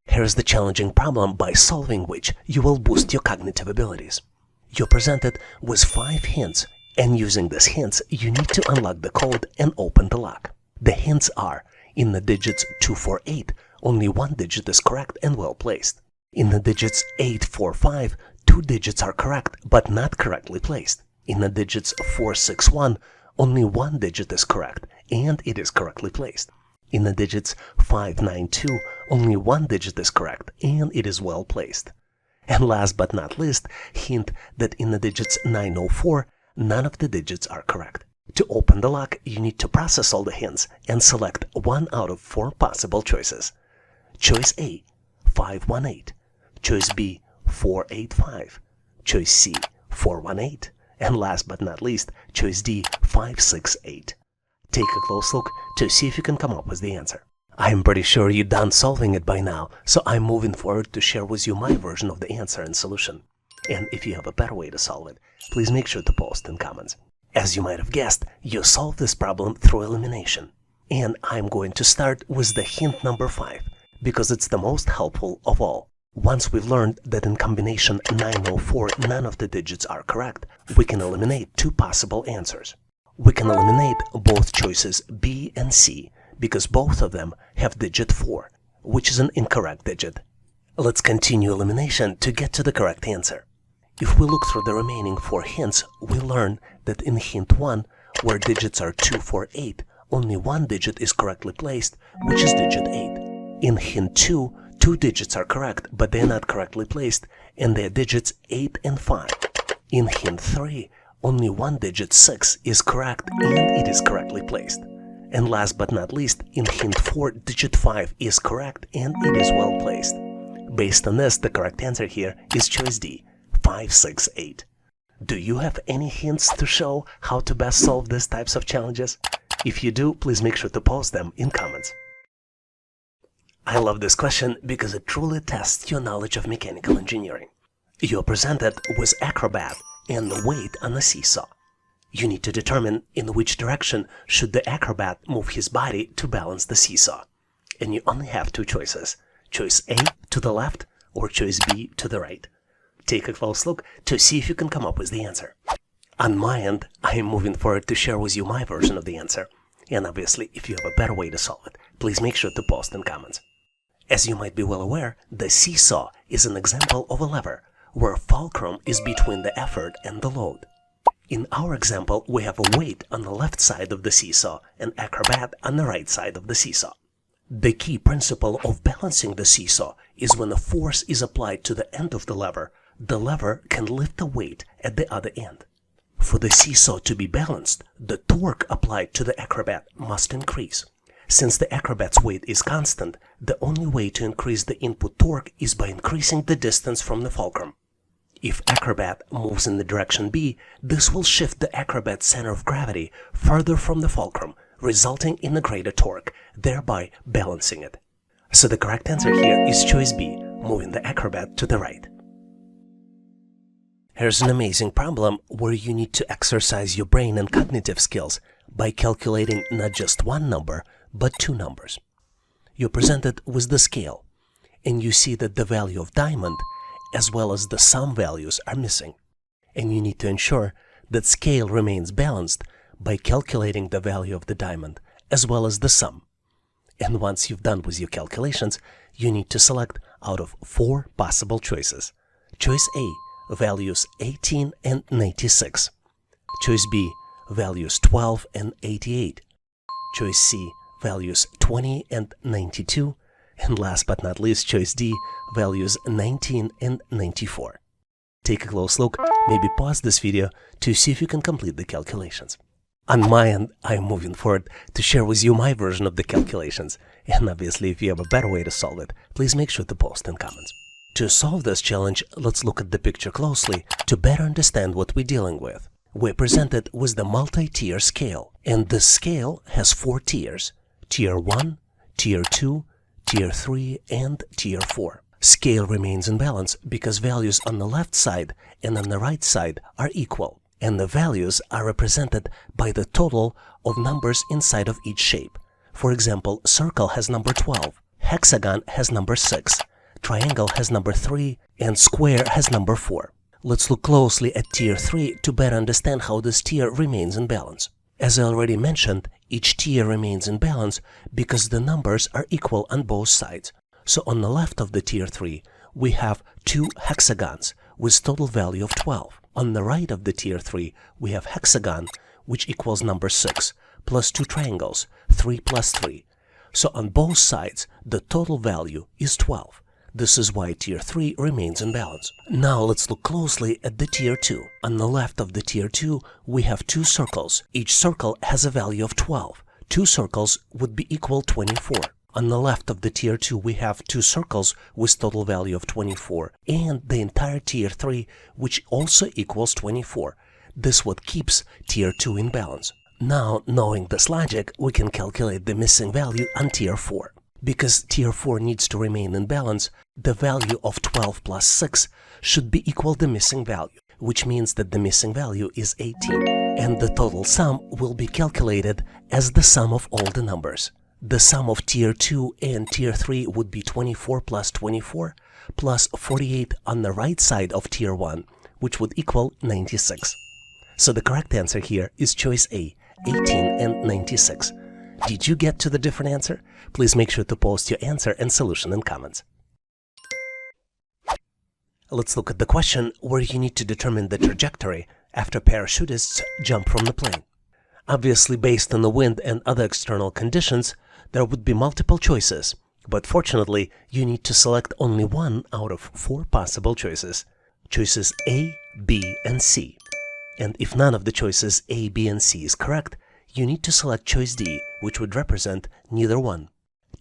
Here's the challenging problem by solving which you will boost your cognitive abilities. You're presented with 5 hints, and using these hints, you need to unlock the code and open the lock. The hints are: in the digits 2, 4, 8, only 1 digit is correct and well placed. In the digits 8, 4, 5, 2 digits are correct but not correctly placed. In the digits 4, 6, 1, only 1 digit is correct and it is correctly placed. In the digits 5, 9, 2, only 1 digit is correct and it is well placed. And last but not least, hint that in the digits 9, 0, 4, none of the digits are correct. To open the lock, you need to process all the hints and select 1 out of 4 possible choices. Choice A, 518. Choice B, 485. Choice C, 418. And last but not least, choice D, 568. Take a close look to see if you can come up with the answer. I'm pretty sure you're done solving it by now, so I'm moving forward to share with you my version of the answer and solution. And if you have a better way to solve it, please make sure to post in comments. As you might have guessed, you solve this problem through elimination. And I'm going to start with the hint number 5, because it's the most helpful of all. Once we've learned that in combination 904 none of the digits are correct, we can eliminate 2 possible answers. We can eliminate both choices B and C, because both of them have digit 4, which is an incorrect digit. Let's continue elimination to get to the correct answer. If we look through the remaining 4 hints, we learn that in hint 1, where digits are 2, 4, 8, only 1 digit is correctly placed, which is digit 8. In hint 2, 2 digits are correct, but they're not correctly placed, and they're digits 8 and 5. In hint 3, only one digit 6 is correct and it is correctly placed. And last but not least, in hint 4, digit 5 is correct and it is well placed. Based on this, the correct answer here is choice D, 5, 6, 8. Do you have any hints to show how to best solve these types of challenges? If you do, please make sure to post them in comments. I love this question because it truly tests your knowledge of mechanical engineering. You're presented with acrobat and the weight on a seesaw. You need to determine in which direction should the acrobat move his body to balance the seesaw. And you only have 2 choices. Choice A to the left or choice B to the right. Take a close look to see if you can come up with the answer. On my end, I am moving forward to share with you my version of the answer. And obviously, if you have a better way to solve it, please make sure to post in comments. As you might be well aware, the seesaw is an example of a lever, where fulcrum is between the effort and the load. In our example, we have a weight on the left side of the seesaw and acrobat on the right side of the seesaw. The key principle of balancing the seesaw is when a force is applied to the end of the lever can lift the weight at the other end. For the seesaw to be balanced, the torque applied to the acrobat must increase. Since the acrobat's weight is constant, the only way to increase the input torque is by increasing the distance from the fulcrum. If acrobat moves in the direction B, this will shift the acrobat's center of gravity further from the fulcrum, resulting in a greater torque, thereby balancing it. So the correct answer here is choice B, moving the acrobat to the right. Here's an amazing problem where you need to exercise your brain and cognitive skills by calculating not just one number, but 2 numbers. You're presented with the scale, and you see that the value of diamond as well as the sum values are missing. And you need to ensure that scale remains balanced by calculating the value of the diamond as well as the sum. And once you've done with your calculations, you need to select out of 4 possible choices. Choice A, values 18 and 96. Choice B, values 12 and 88. Choice C, values 20 and 92. And last but not least, choice D, values 19 and 94. Take a close look, maybe pause this video to see if you can complete the calculations. On my end, I am moving forward to share with you my version of the calculations. And obviously, if you have a better way to solve it, please make sure to post in comments. To solve this challenge, let's look at the picture closely to better understand what we're dealing with. We're presented with the multi-tier scale, and this scale has 4 tiers: Tier 1, Tier 2, Tier 3, and Tier 4. Scale remains in balance because values on the left side and on the right side are equal, and the values are represented by the total of numbers inside of each shape. For example, circle has number 12, hexagon has number 6, triangle has number 3, and square has number 4. Let's look closely at Tier 3 to better understand how this tier remains in balance. As I already mentioned, each tier remains in balance because the numbers are equal on both sides. So on the left of the Tier 3, we have 2 hexagons with total value of 12. On the right of the Tier 3, we have hexagon, which equals number 6, plus 2 triangles, 3 plus 3. So on both sides, the total value is 12. This is why Tier 3 remains in balance. Now let's look closely at the Tier 2. On the left of the Tier 2, we have 2 circles. Each circle has a value of 12. 2 circles would be equal 24. On the left of the Tier 2, we have 2 circles with total value of 24, and the entire Tier 3, which also equals 24. This what keeps Tier 2 in balance. Now, knowing this logic, we can calculate the missing value on Tier 4. Because Tier 4 needs to remain in balance, the value of 12 plus 6 should be equal to the missing value, which means that the missing value is 18. And the total sum will be calculated as the sum of all the numbers. The sum of Tier 2 and Tier 3 would be 24 plus 24 plus 48 on the right side of Tier 1, which would equal 96. So the correct answer here is choice A, 18 and 96. Did you get to the different answer? Please make sure to post your answer and solution in comments. Let's look at the question where you need to determine the trajectory after parachutists jump from the plane. Obviously, based on the wind and other external conditions, there would be multiple choices. But fortunately, you need to select only one out of 4 possible choices. Choices A, B, and C. And if none of the choices A, B, and C is correct, you need to select choice D, which would represent neither one.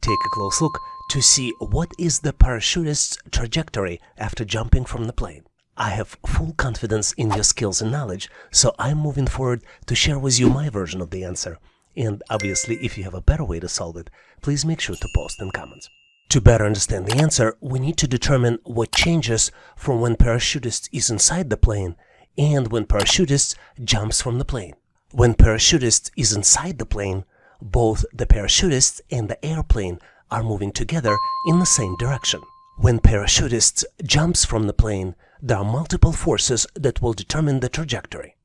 Take a close look to see what is the parachutist's trajectory after jumping from the plane. I have full confidence in your skills and knowledge, so I'm moving forward to share with you my version of the answer. And obviously, if you have a better way to solve it, please make sure to post in comments. To better understand the answer, we need to determine what changes from when parachutist is inside the plane and when parachutist jumps from the plane. When parachutist is inside the plane, both the parachutist and the airplane are moving together in the same direction. When parachutist jumps from the plane, there are multiple forces that will determine the trajectory.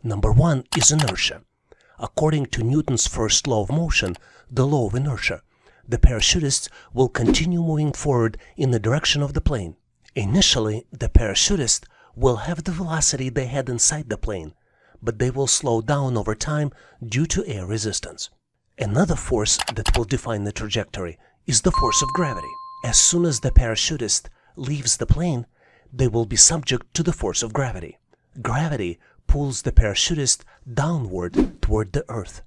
Number 1 is inertia. According to Newton's first law of motion, the law of inertia, the parachutist will continue moving forward in the direction of the plane. Initially, the parachutist will have the velocity they had inside the plane, but they will slow down over time due to air resistance. Another force that will define the trajectory is the force of gravity. As soon as the parachutist leaves the plane, they will be subject to the force of gravity. Gravity pulls the parachutist downward toward the earth.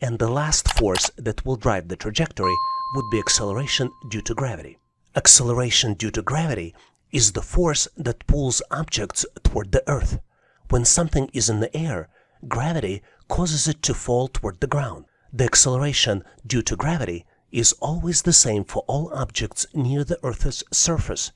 And the last force that will drive the trajectory would be acceleration due to gravity. Acceleration due to gravity is the force that pulls objects toward the earth. When something is in the air, gravity causes it to fall toward the ground. The acceleration due to gravity is always the same for all objects near the Earth's surface,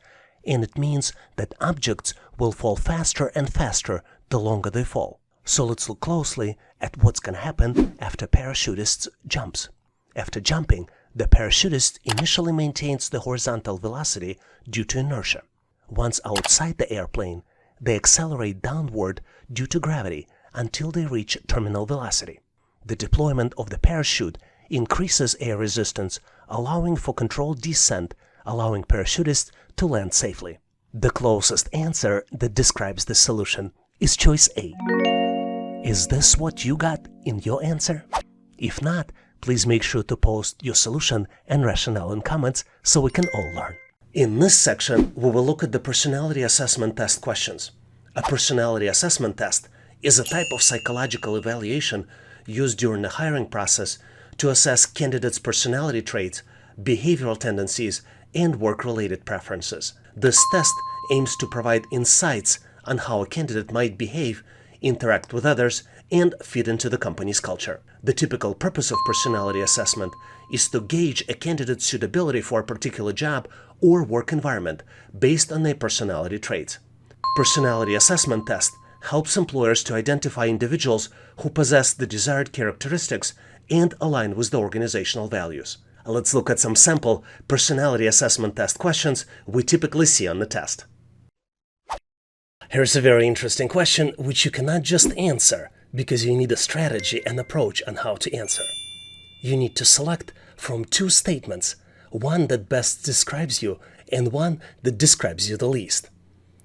and it means that objects will fall faster and faster the longer they fall. So let's look closely at what's going to happen after parachutist jumps. After jumping, the parachutist initially maintains the horizontal velocity due to inertia. Once outside the airplane, they accelerate downward due to gravity until they reach terminal velocity. The deployment of the parachute increases air resistance, allowing for controlled descent, allowing parachutists to land safely. The closest answer that describes the solution is choice A. Is this what you got in your answer? If not, please make sure to post your solution and rationale in comments so we can all learn. In this section, we will look at the personality assessment test questions. A personality assessment test is a type of psychological evaluation used during the hiring process to assess candidates' personality traits, behavioral tendencies, and work-related preferences. This test aims to provide insights on how a candidate might behave, interact with others, and fit into the company's culture. The typical purpose of personality assessment is to gauge a candidate's suitability for a particular job or work environment based on their personality traits. Personality assessment test helps employers to identify individuals who possess the desired characteristics and align with the organizational values. Let's look at some sample personality assessment test questions we typically see on the test. Here's a very interesting question which you cannot just answer because you need a strategy and approach on how to answer. You need to select from 2 statements, one that best describes you and one that describes you the least.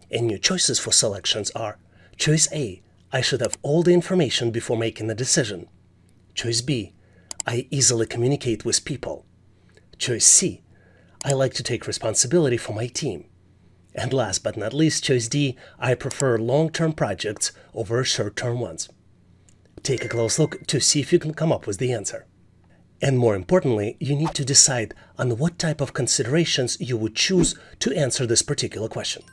And your choices for selections are: choice A, I should have all the information before making a decision. Choice B, I easily communicate with people. Choice C, I like to take responsibility for my team. And last but not least, choice D, I prefer long-term projects over short-term ones. Take a close look to see if you can come up with the answer. And more importantly, you need to decide on what type of considerations you would choose to answer this particular question.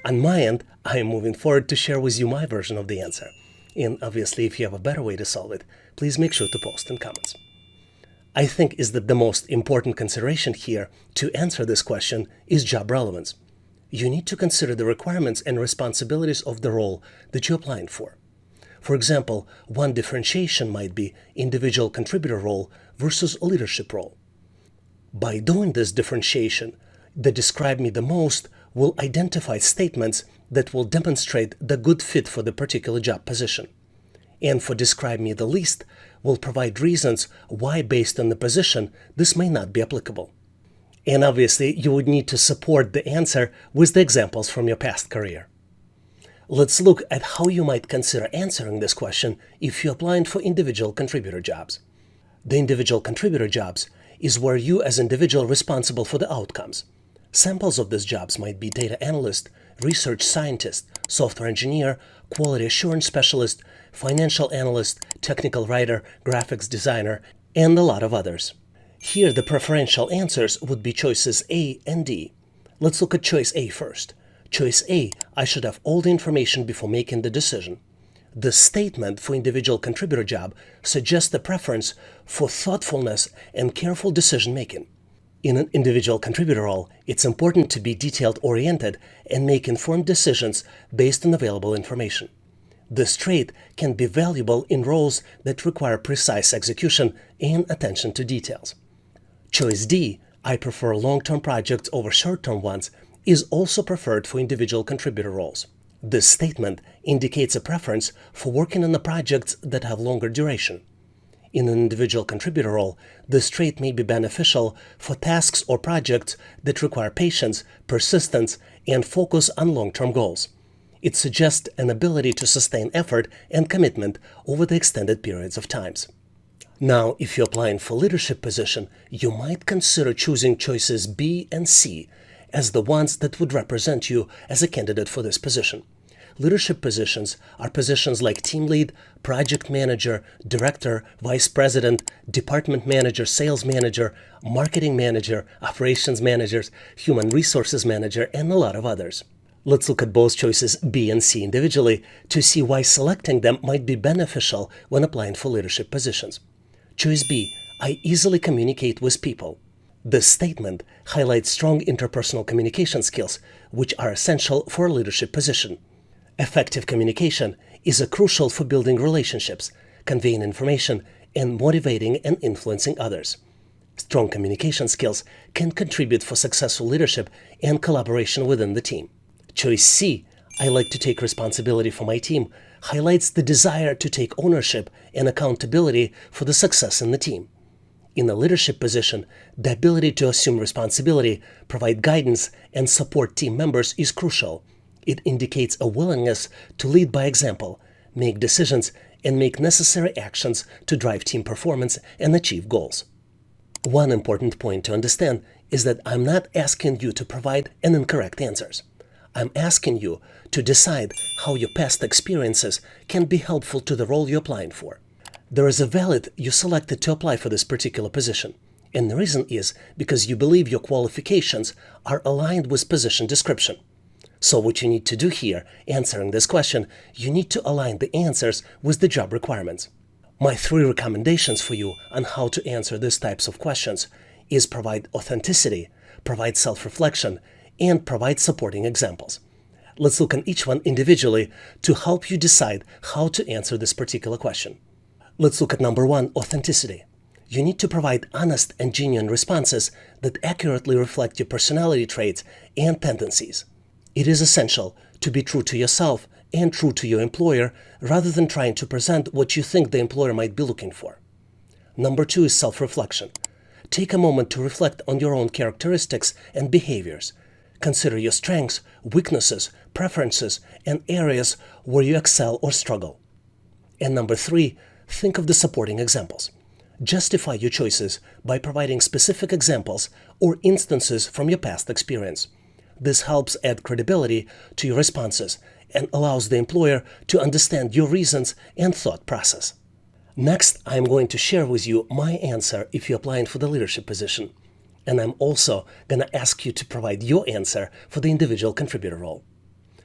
On my end, I am moving forward to share with you my version of the answer. And obviously, if you have a better way to solve it, please make sure to post in comments. I think is that the most important consideration here to answer this question is job relevance. You need to consider the requirements and responsibilities of the role that you're applying for. For example, one differentiation might be individual contributor role versus leadership role. By doing this differentiation, the describe me the most will identify statements that will demonstrate the good fit for the particular job position. And for describe me the least will provide reasons why, based on the position, this may not be applicable. And obviously, you would need to support the answer with the examples from your past career. Let's look at how you might consider answering this question if you're applying for individual contributor jobs. The individual contributor jobs is where you as individual responsible for the outcomes. Samples of these jobs might be data analyst, research scientist, software engineer, quality assurance specialist, financial analyst, technical writer, graphics designer, and a lot of others. Here the preferential answers would be choices A and D. Let's look at choice A first. Choice A, I should have all the information before making the decision. The statement for individual contributor job suggests the preference for thoughtfulness and careful decision making. In an individual contributor role, it's important to be detailed-oriented and make informed decisions based on available information. This trait can be valuable in roles that require precise execution and attention to details. Choice D, I prefer long-term projects over short-term ones, is also preferred for individual contributor roles. This statement indicates a preference for working on the projects that have longer duration. In an individual contributor role, this trait may be beneficial for tasks or projects that require patience, persistence, and focus on long-term goals. It suggests an ability to sustain effort and commitment over the extended periods of times. Now, if you're applying for leadership position, you might consider choosing choices B and C as the ones that would represent you as a candidate for this position. Leadership positions are positions like team lead, project manager, director, vice president, department manager, sales manager, marketing manager, operations managers, human resources manager, and a lot of others. Let's look at both choices B and C individually to see why selecting them might be beneficial when applying for leadership positions. Choice B, I easily communicate with people. This statement highlights strong interpersonal communication skills, which are essential for a leadership position. Effective communication is crucial for building relationships, conveying information, and motivating and influencing others. Strong communication skills can contribute for successful leadership and collaboration within the team. Choice C, I like to take responsibility for my team, highlights the desire to take ownership and accountability for the success in the team. In a leadership position, the ability to assume responsibility, provide guidance, and support team members is crucial. It indicates a willingness to lead by example, make decisions, and make necessary actions to drive team performance and achieve goals. One important point to understand is that I'm not asking you to provide an incorrect answers. I'm asking you to decide how your past experiences can be helpful to the role you're applying for. There is a valid you selected to apply for this particular position, and the reason is because you believe your qualifications are aligned with position description. So what you need to do here, answering this question, you need to align the answers with the job requirements. My 3 recommendations for you on how to answer these types of questions is provide authenticity, provide self-reflection, and provide supporting examples. Let's look at each one individually to help you decide how to answer this particular question. Let's look at number 1, authenticity. You need to provide honest and genuine responses that accurately reflect your personality traits and tendencies. It is essential to be true to yourself and true to your employer rather than trying to present what you think the employer might be looking for. Number 2 is self-reflection. Take a moment to reflect on your own characteristics and behaviors. Consider your strengths, weaknesses, preferences, and areas where you excel or struggle. And number 3, think of the supporting examples. Justify your choices by providing specific examples or instances from your past experience. This helps add credibility to your responses and allows the employer to understand your reasons and thought process. Next, I'm going to share with you my answer if you're applying for the leadership position. And I'm also going to ask you to provide your answer for the individual contributor role.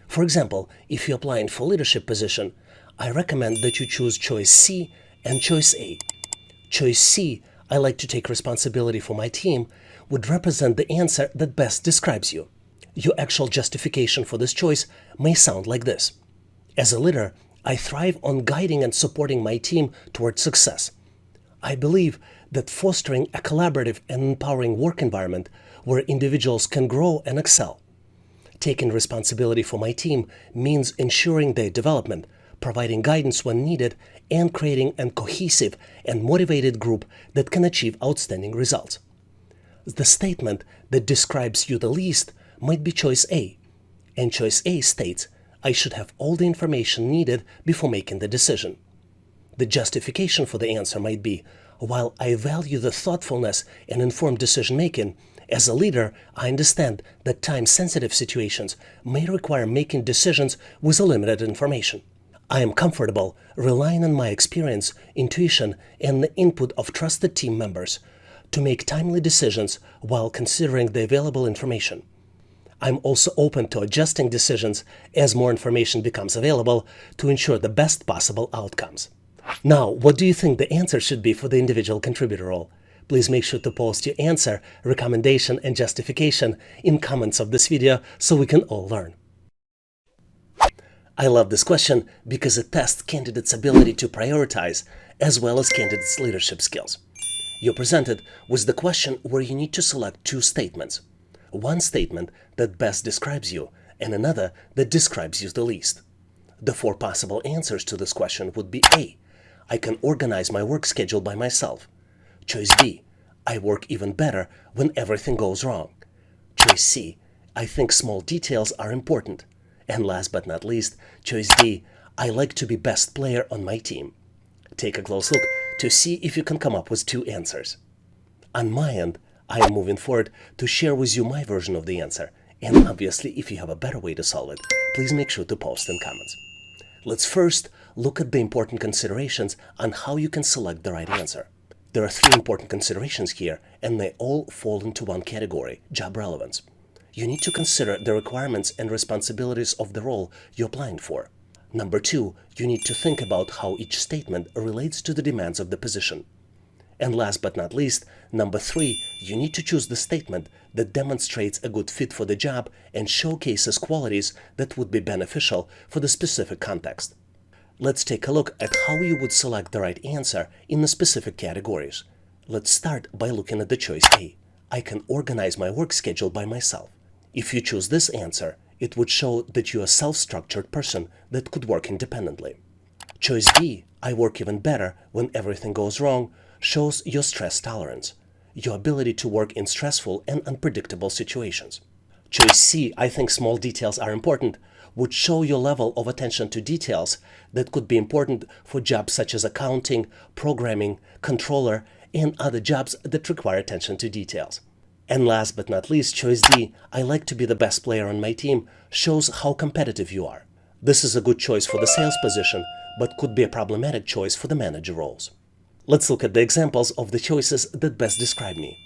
For example, if you're applying for leadership position, I recommend that you choose choice C and choice A. Choice C, I like to take responsibility for my team, would represent the answer that best describes you. Your actual justification for this choice may sound like this. As a leader, I thrive on guiding and supporting my team towards success. I believe that fostering a collaborative and empowering work environment where individuals can grow and excel. Taking responsibility for my team means ensuring their development, providing guidance when needed, and creating a cohesive and motivated group that can achieve outstanding results. The statement that describes you the least might be choice A, and choice A states, I should have all the information needed before making the decision. The justification for the answer might be, While I value the thoughtfulness and informed decision-making, as a leader, I understand that time-sensitive situations may require making decisions with limited information. I am comfortable relying on my experience, intuition, and the input of trusted team members to make timely decisions while considering the available information. I'm also open to adjusting decisions as more information becomes available to ensure the best possible outcomes. Now, what do you think the answer should be for the individual contributor role? Please make sure to post your answer, recommendation, and justification in comments of this video so we can all learn. I love this question because it tests candidates' ability to prioritize as well as candidates' leadership skills. You're presented with the question where you need to select two statements. One statement that best describes you and another that describes you the least. The four possible answers to this question would be A. I can organize my work schedule by myself. Choice B. I work even better when everything goes wrong. Choice C. I think small details are important. And last but not least, choice D. I like to be best player on my team. Take a close look to see if you can come up with two answers. On my end, I am moving forward to share with you my version of the answer. And obviously, if you have a better way to solve it, please make sure to post in comments. Let's first look at the important considerations on how you can select the right answer. There are three important considerations here, and they all fall into one category: job relevance. You need to consider the requirements and responsibilities of the role you're applying for. Number two, you need to think about how each statement relates to the demands of the position. And last but not least, number three, you need to choose the statement that demonstrates a good fit for the job and showcases qualities that would be beneficial for the specific context. Let's take a look at how you would select the right answer in the specific categories. Let's start by looking at the choice A. I can organize my work schedule by myself. If you choose this answer, it would show that you're a self-structured person that could work independently. Choice B. I work even better when everything goes wrong shows your stress tolerance, your ability to work in stressful and unpredictable situations. Choice C. I think small details are important would show your level of attention to details that could be important for jobs such as accounting, programming, controller, and other jobs that require attention to details. And last but not least, choice D, I like to be the best player on my team, shows how competitive you are. This is a good choice for the sales position, but could be a problematic choice for the manager roles. Let's look at the examples of the choices that best describe me.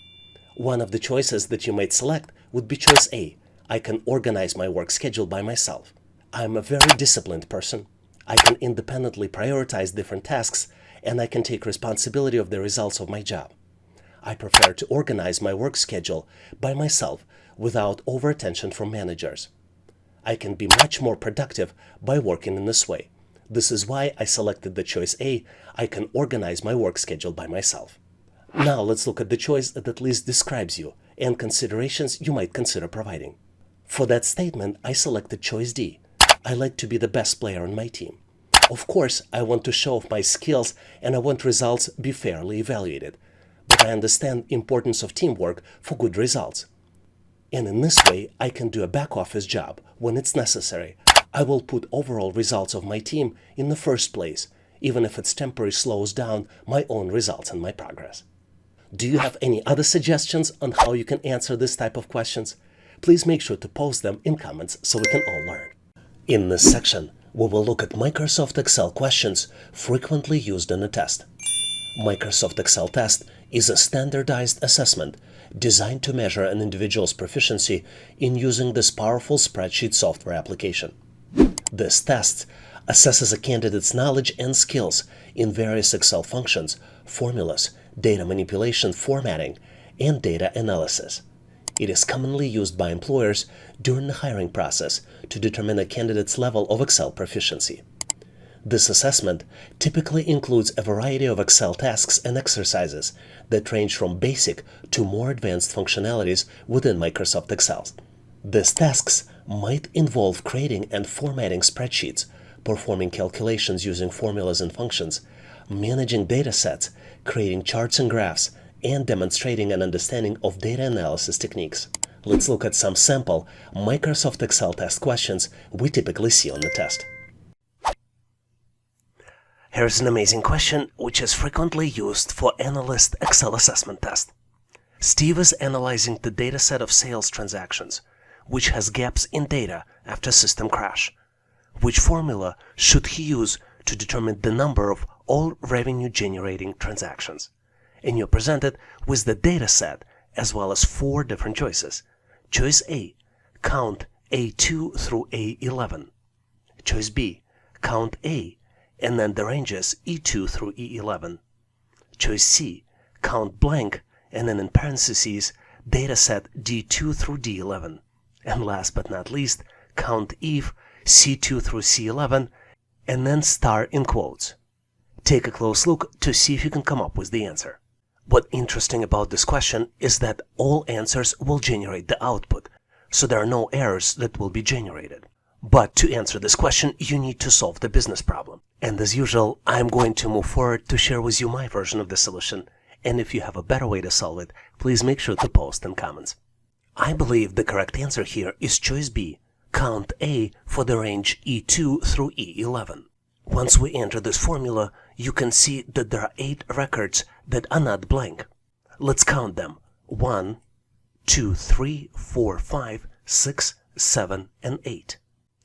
One of the choices that you might select would be choice A. I can organize my work schedule by myself. I'm a very disciplined person. I can independently prioritize different tasks, and I can take responsibility of the results of my job. I prefer to organize my work schedule by myself without over-attention from managers. I can be much more productive by working in this way. This is why I selected the choice A. I can organize my work schedule by myself. Now let's look at the choice that least describes you and considerations you might consider providing. For that statement, I selected choice D. I like to be the best player on my team. Of course, I want to show off my skills and I want results be fairly evaluated. But I understand the importance of teamwork for good results. And in this way, I can do a back office job when it's necessary. I will put overall results of my team in the first place, even if it's temporarily slows down my own results and my progress. Do you have any other suggestions on how you can answer this type of questions? Please make sure to post them in comments so we can all learn. In this section, we will look at Microsoft Excel questions frequently used in a test. Microsoft Excel test is a standardized assessment designed to measure an individual's proficiency in using this powerful spreadsheet software application. This test assesses a candidate's knowledge and skills in various Excel functions, formulas, data manipulation, formatting, and data analysis. It is commonly used by employers during the hiring process to determine a candidate's level of Excel proficiency. This assessment typically includes a variety of Excel tasks and exercises that range from basic to more advanced functionalities within Microsoft Excel. These tasks might involve creating and formatting spreadsheets, performing calculations using formulas and functions, managing data sets, creating charts and graphs, and demonstrating an understanding of data analysis techniques. Let's look at some sample Microsoft Excel test questions we typically see on the test. Here's an amazing question which is frequently used for analyst Excel assessment test. Steve is analyzing the dataset of sales transactions, which has gaps in data after system crash. Which formula should he use to determine the number of all revenue-generating transactions? And you're presented with the dataset as well as 4 different choices. Choice A, count A2 through A11. Choice B, count A and then the ranges E2 through E11. Choice C, count blank and then in parentheses dataset D2 through D11. And last but not least, count if C2 through C11 and then star in quotes. Take a close look to see if you can come up with the answer. What's interesting about this question is that all answers will generate the output, so there are no errors that will be generated. But to answer this question, you need to solve the business problem. And as usual, I'm going to move forward to share with you my version of the solution. And if you have a better way to solve it, please make sure to post in comments. I believe the correct answer here is choice B, count A for the range E2 through E11. Once we enter this formula, you can see that there are 8 records that are not blank. Let's count them. 1, 2, 3, 4, 5, 6, 7, and 8.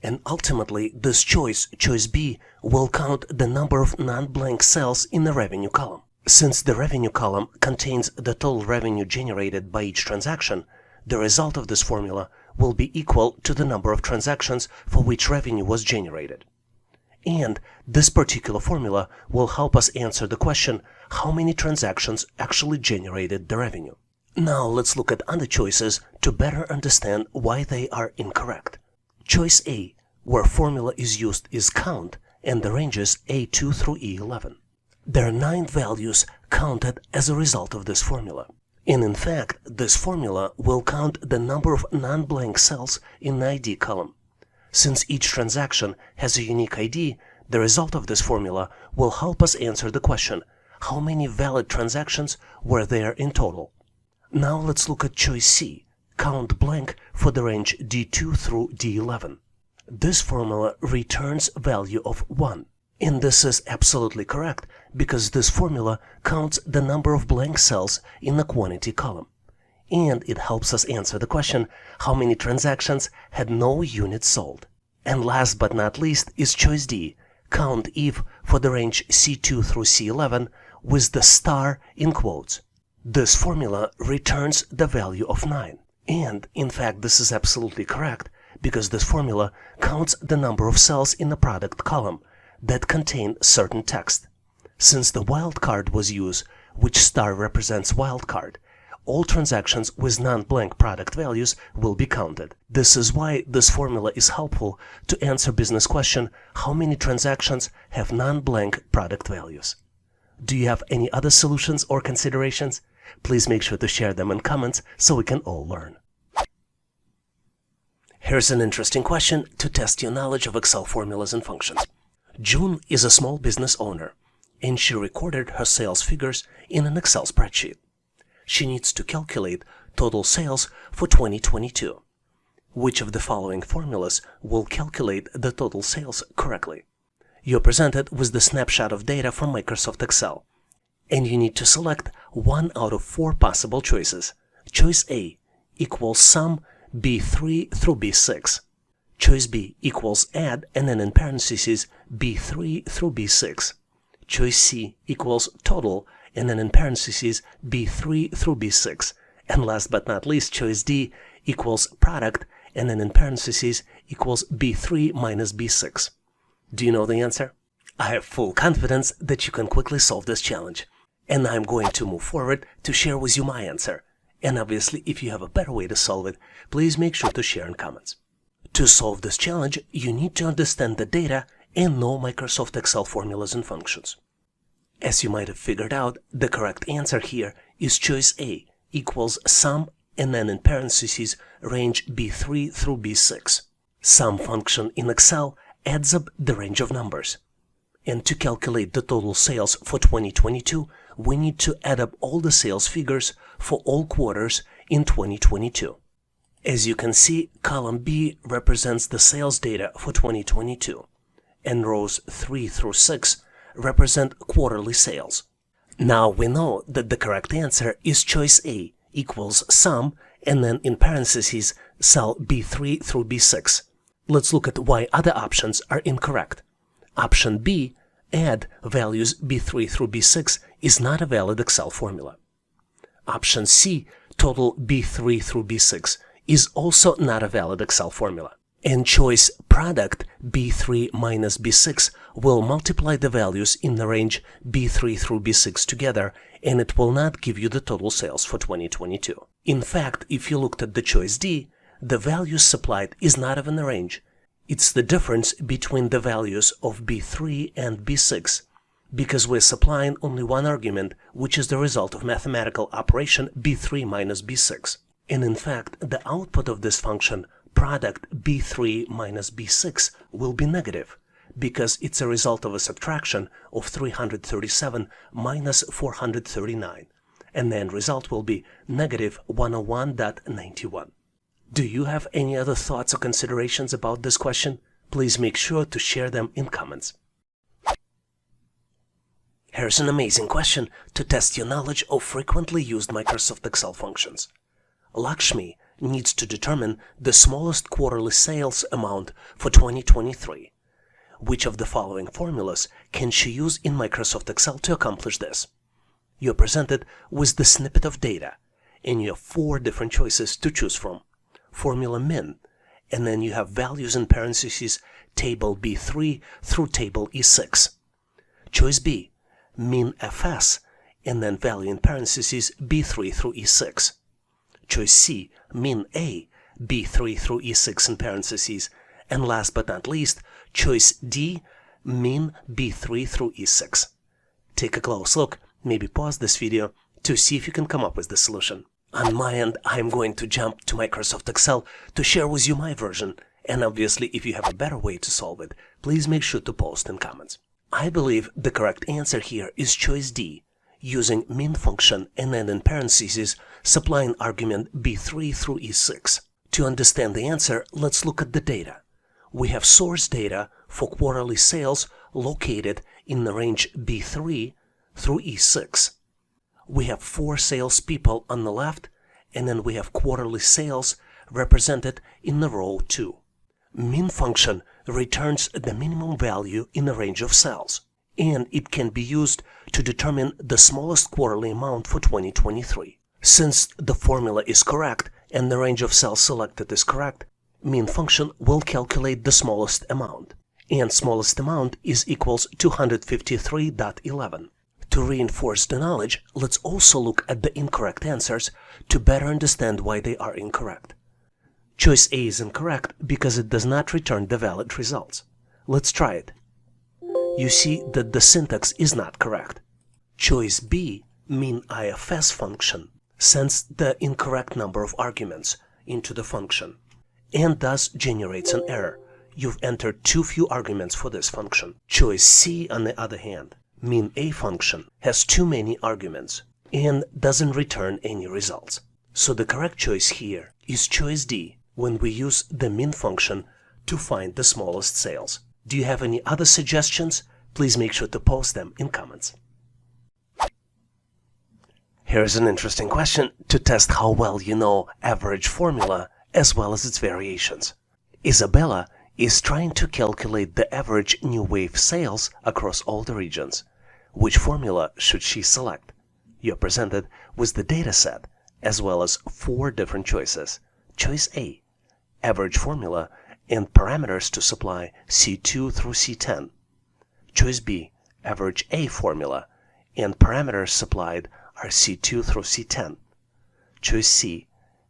And ultimately, this choice B, will count the number of non-blank cells in the revenue column. Since the revenue column contains the total revenue generated by each transaction, the result of this formula will be equal to the number of transactions for which revenue was generated. And this particular formula will help us answer the question, how many transactions actually generated the revenue? Now let's look at other choices to better understand why they are incorrect. Choice A, where formula is used, is count, and the ranges A2 through E11. There are 9 values counted as a result of this formula. And in fact, this formula will count the number of non-blank cells in the ID column. Since each transaction has a unique ID, the result of this formula will help us answer the question, how many valid transactions were there in total? Now let's look at choice C, count blank for the range D2 through D11. This formula returns value of 1. And this is absolutely correct because this formula counts the number of blank cells in the quantity column. And it helps us answer the question, how many transactions had no units sold? And last but not least is choice D, count if for the range C2 through C11 with the star in quotes. This formula returns the value of 9. And in fact, this is absolutely correct because this formula counts the number of cells in the product column that contain certain text. Since the wildcard was used, which star represents wildcard, all transactions with non-blank product values will be counted. This is why this formula is helpful to answer business question, how many transactions have non-blank product values? Do you have any other solutions or considerations? Please make sure to share them in comments so we can all learn. Here's an interesting question to test your knowledge of Excel formulas and functions. June is a small business owner, and she recorded her sales figures in an Excel spreadsheet. She needs to calculate total sales for 2022. Which of the following formulas will calculate the total sales correctly? You're presented with the snapshot of data from Microsoft Excel, and you need to select one out of 4 possible choices. Choice A equals sum B3 through B6. Choice B equals add and then in parentheses B3 through B6. Choice C equals total and then in parentheses B3 through B6. And last but not least, choice D equals product and then in parentheses equals B3 minus B6. Do you know the answer? I have full confidence that you can quickly solve this challenge. And I'm going to move forward to share with you my answer. And obviously, if you have a better way to solve it, please make sure to share in comments. To solve this challenge, you need to understand the data and know Microsoft Excel formulas and functions. As you might have figured out, the correct answer here is choice A equals sum and then in parentheses range B3 through B6. Sum function in Excel adds up the range of numbers. And to calculate the total sales for 2022, we need to add up all the sales figures for all quarters in 2022. As you can see, column B represents the sales data for 2022, and rows 3 through 6 represent quarterly sales. Now we know that the correct answer is choice A, equals sum, and then in parentheses, cell B3 through B6. Let's look at why other options are incorrect. Option B, add values B3 through B6, is not a valid Excel formula. Option C, total B3 through B6, is also not a valid Excel formula. And choice product B3 minus B6 will multiply the values in the range B3 through B6 together, and it will not give you the total sales for 2022. In fact, if you looked at the choice D, the values supplied is not even a range. It's the difference between the values of B3 and B6, because we're supplying only one argument, which is the result of mathematical operation B3 minus B6. And in fact, the output of this function, product B3 minus B6, will be negative, because it's a result of a subtraction of 337 minus 439, and the end result will be negative 101.91. Do you have any other thoughts or considerations about this question? Please make sure to share them in comments. Here's an amazing question to test your knowledge of frequently used Microsoft Excel functions. Lakshmi needs to determine the smallest quarterly sales amount for 2023. Which of the following formulas can she use in Microsoft Excel to accomplish this? You're presented with the snippet of data, and you have 4 different choices to choose from. Formula min, and then you have values in parentheses, table B3 through table E6. Choice B, min fs, and then value in parentheses B3 through E6. Choice C, min A, B3 through E6 in parentheses, and last but not least, choice D, min B3 through E6. Take a close look, maybe pause this video to see if you can come up with the solution. On my end, I'm going to jump to Microsoft Excel to share with you my version, and obviously if you have a better way to solve it, please make sure to post in comments. I believe the correct answer here is choice D, using min function and then in parentheses supplying argument B3 through E6. To understand the answer, let's look at the data. We have source data for quarterly sales located in the range B3 through E6. We have 4 salespeople on the left, and then we have quarterly sales represented in the row 2. Min function returns the minimum value in the range of cells, and it can be used to determine the smallest quarterly amount for 2023. Since the formula is correct and the range of cells selected is correct, min function will calculate the smallest amount, and smallest amount is equals 253.11. To reinforce the knowledge, let's also look at the incorrect answers to better understand why they are incorrect. Choice A is incorrect because it does not return the valid results. Let's try it. You see that the syntax is not correct. Choice B, min ifs function, sends the incorrect number of arguments into the function and thus generates an error. You've entered too few arguments for this function. Choice C, on the other hand, min a function, has too many arguments and doesn't return any results. So the correct choice here is choice D, when we use the min function to find the smallest sales. Do you have any other suggestions? Please make sure to post them in comments. Here's an interesting question to test how well you know average formula as well as its variations. Isabella is trying to calculate the average new wave sales across all the regions. Which formula should she select? You're presented with the data set as well as 4 different choices. Choice A, average formula and parameters to supply C2 through C10. Choice B, average A formula and parameters supplied are C2 through C10. Choice C,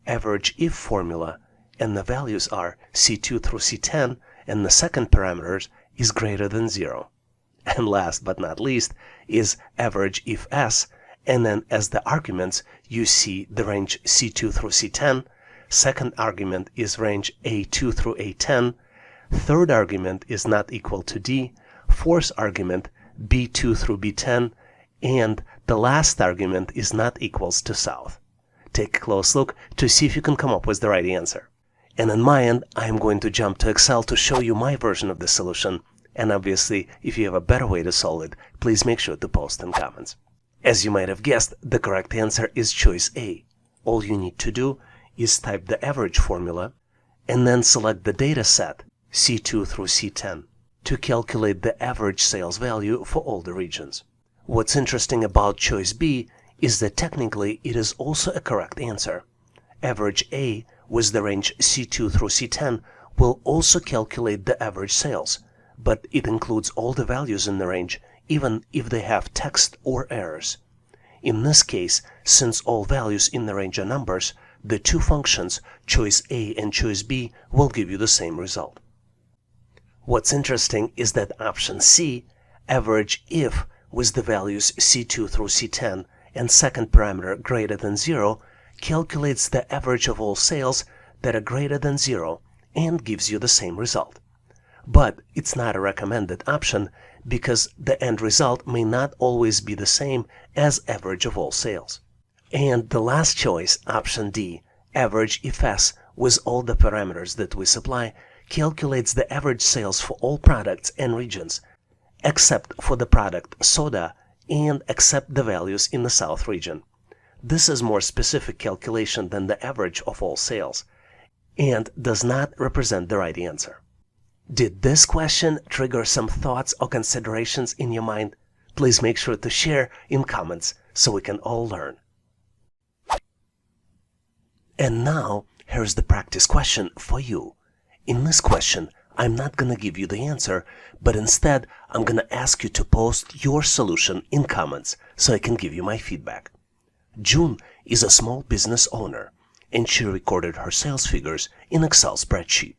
average if formula and the values are C2 through C10 and the second parameters is greater than 0. And last but not least is average if S, and then as the arguments you see the range C2 through C10, second argument is range A2 through A10, third argument is not equal to D, fourth argument B2 through B10, and the last argument is not equals to south. Take a close look to see if you can come up with the right answer. And on my end, I am going to jump to Excel to show you my version of the solution, And obviously, if you have a better way to solve it, please make sure to post in comments. As you might have guessed, the correct answer is choice A. All you need to do is type the average formula and then select the data set C2 through C10 to calculate the average sales value for all the regions. What's interesting about choice B is that technically it is also a correct answer. Average A with the range C2 through C10 will also calculate the average sales, but it includes all the values in the range, even if they have text or errors. In this case, since all values in the range are numbers, the two functions, choice A and choice B, will give you the same result. What's interesting is that option C, average if with the values C2 through C10 and second parameter greater than 0, calculates the average of all sales that are greater than 0 and gives you the same result. But it's not a recommended option because the end result may not always be the same as average of all sales. And the last choice, option D, average if S with all the parameters that we supply, calculates the average sales for all products and regions, except for the product soda and except the values in the South region. This is more specific calculation than the average of all sales and does not represent the right answer. Did this question trigger some thoughts or considerations in your mind? Please make sure to share in comments so we can all learn. And now, here's the practice question for you. In this question, I'm not going to give you the answer, but instead, I'm going to ask you to post your solution in comments so I can give you my feedback. June is a small business owner, and she recorded her sales figures in Excel spreadsheet.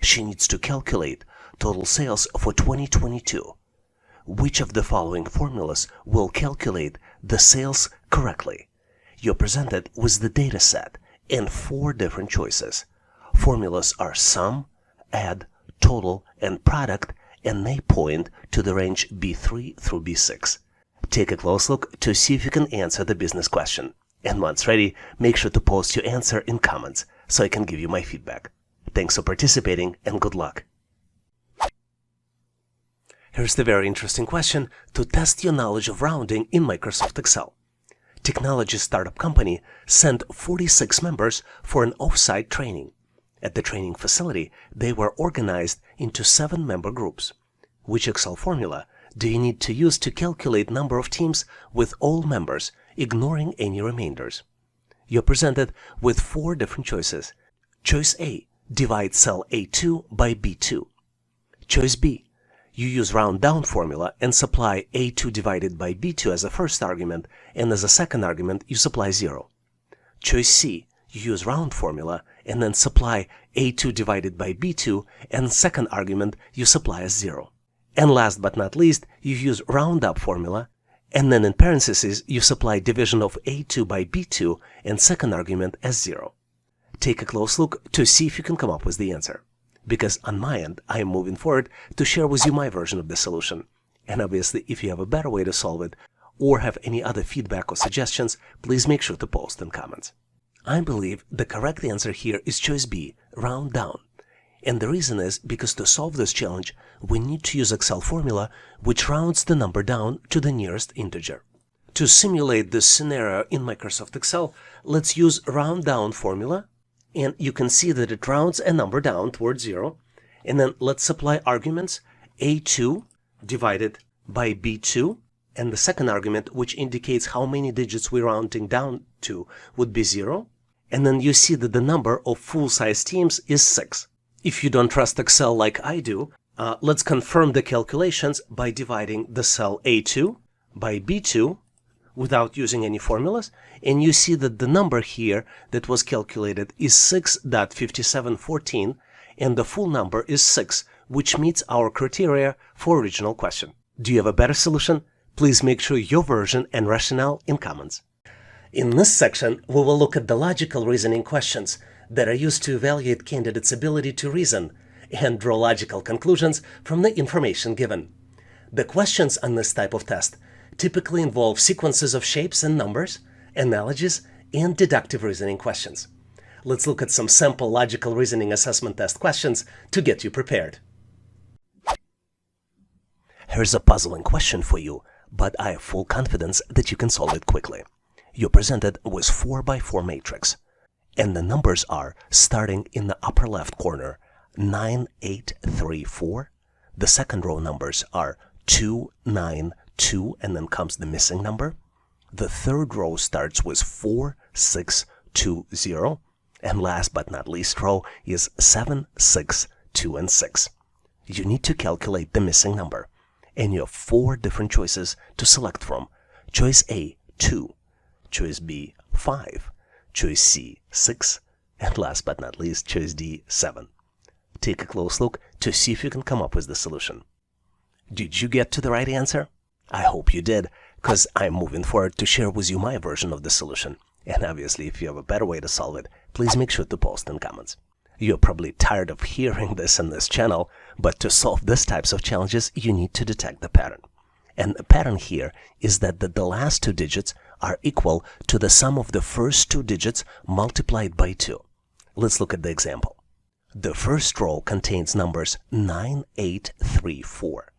She needs to calculate total sales for 2022. Which of the following formulas will calculate the sales correctly? You're presented with the data set and 4 different choices. Formulas are sum, add, total, and product, and they point to the range B3 through B6. Take a close look to see if you can answer the business question. And once ready, make sure to post your answer in comments so I can give you my feedback. Thanks for participating and good luck. Here's the very interesting question to test your knowledge of rounding in Microsoft Excel. Technology startup company sent 46 members for an off-site training. At the training facility, they were organized into 7 member groups. Which Excel formula do you need to use to calculate number of teams with all members, ignoring any remainders? You're presented with 4 different choices. Choice A, divide cell A2 by B2. Choice B, you use round down formula and supply A2 divided by B2 as a first argument, and as a second argument you supply 0. Choice C, you use round formula and then supply A2 divided by B2, and second argument you supply as 0. And last but not least, you use round up formula, and then in parentheses you supply division of A2 by B2 and second argument as 0. Take a close look to see if you can come up with the answer. Because on my end, I am moving forward to share with you my version of the solution. And obviously, if you have a better way to solve it, or have any other feedback or suggestions, please make sure to post in comments. I believe the correct answer here is choice B, round down. And the reason is because to solve this challenge, we need to use Excel formula which rounds the number down to the nearest integer. To simulate this scenario in Microsoft Excel, let's use round down formula. And you can see that it rounds a number down towards 0. And then let's supply arguments A2 divided by B2. And the second argument, which indicates how many digits we're rounding down to, would be 0. And then you see that the number of full-size teams is 6. If you don't trust Excel like I do, let's confirm the calculations by dividing the cell A2 by B2 without using any formulas, and you see that the number here that was calculated is 6.5714, and the full number is 6, which meets our criteria for original question. Do you have a better solution? Please make sure your version and rationale in comments. In this section, we will look at the logical reasoning questions that are used to evaluate candidates' ability to reason and draw logical conclusions from the information given. The questions on this type of test typically involve sequences of shapes and numbers, analogies, and deductive reasoning questions. Let's look at some sample logical reasoning assessment test questions to get you prepared. Here's a puzzling question for you, but I have full confidence that you can solve it quickly. You're presented with 4 by 4 matrix, and the numbers are, starting in the upper left corner, 9, 8, 3, 4. The second row numbers are 2, 9, 2, and then comes the missing number. The third row starts with 4, 6, 2, 0. And last but not least row is 7, 6, 2, and 6. You need to calculate the missing number, and you have 4 different choices to select from. Choice A, 2. Choice B, 5. Choice C, 6. And last but not least, choice D, 7. Take a close look to see if you can come up with the solution. Did you get to the right answer? I hope you did, because I'm moving forward to share with you my version of the solution. And obviously, if you have a better way to solve it, please make sure to post in comments. You're probably tired of hearing this on this channel, but to solve these types of challenges, you need to detect the pattern. And the pattern here is that the last 2 digits are equal to the sum of the first 2 digits multiplied by 2. Let's look at the example. The first row contains numbers 9, 8, 3, 4.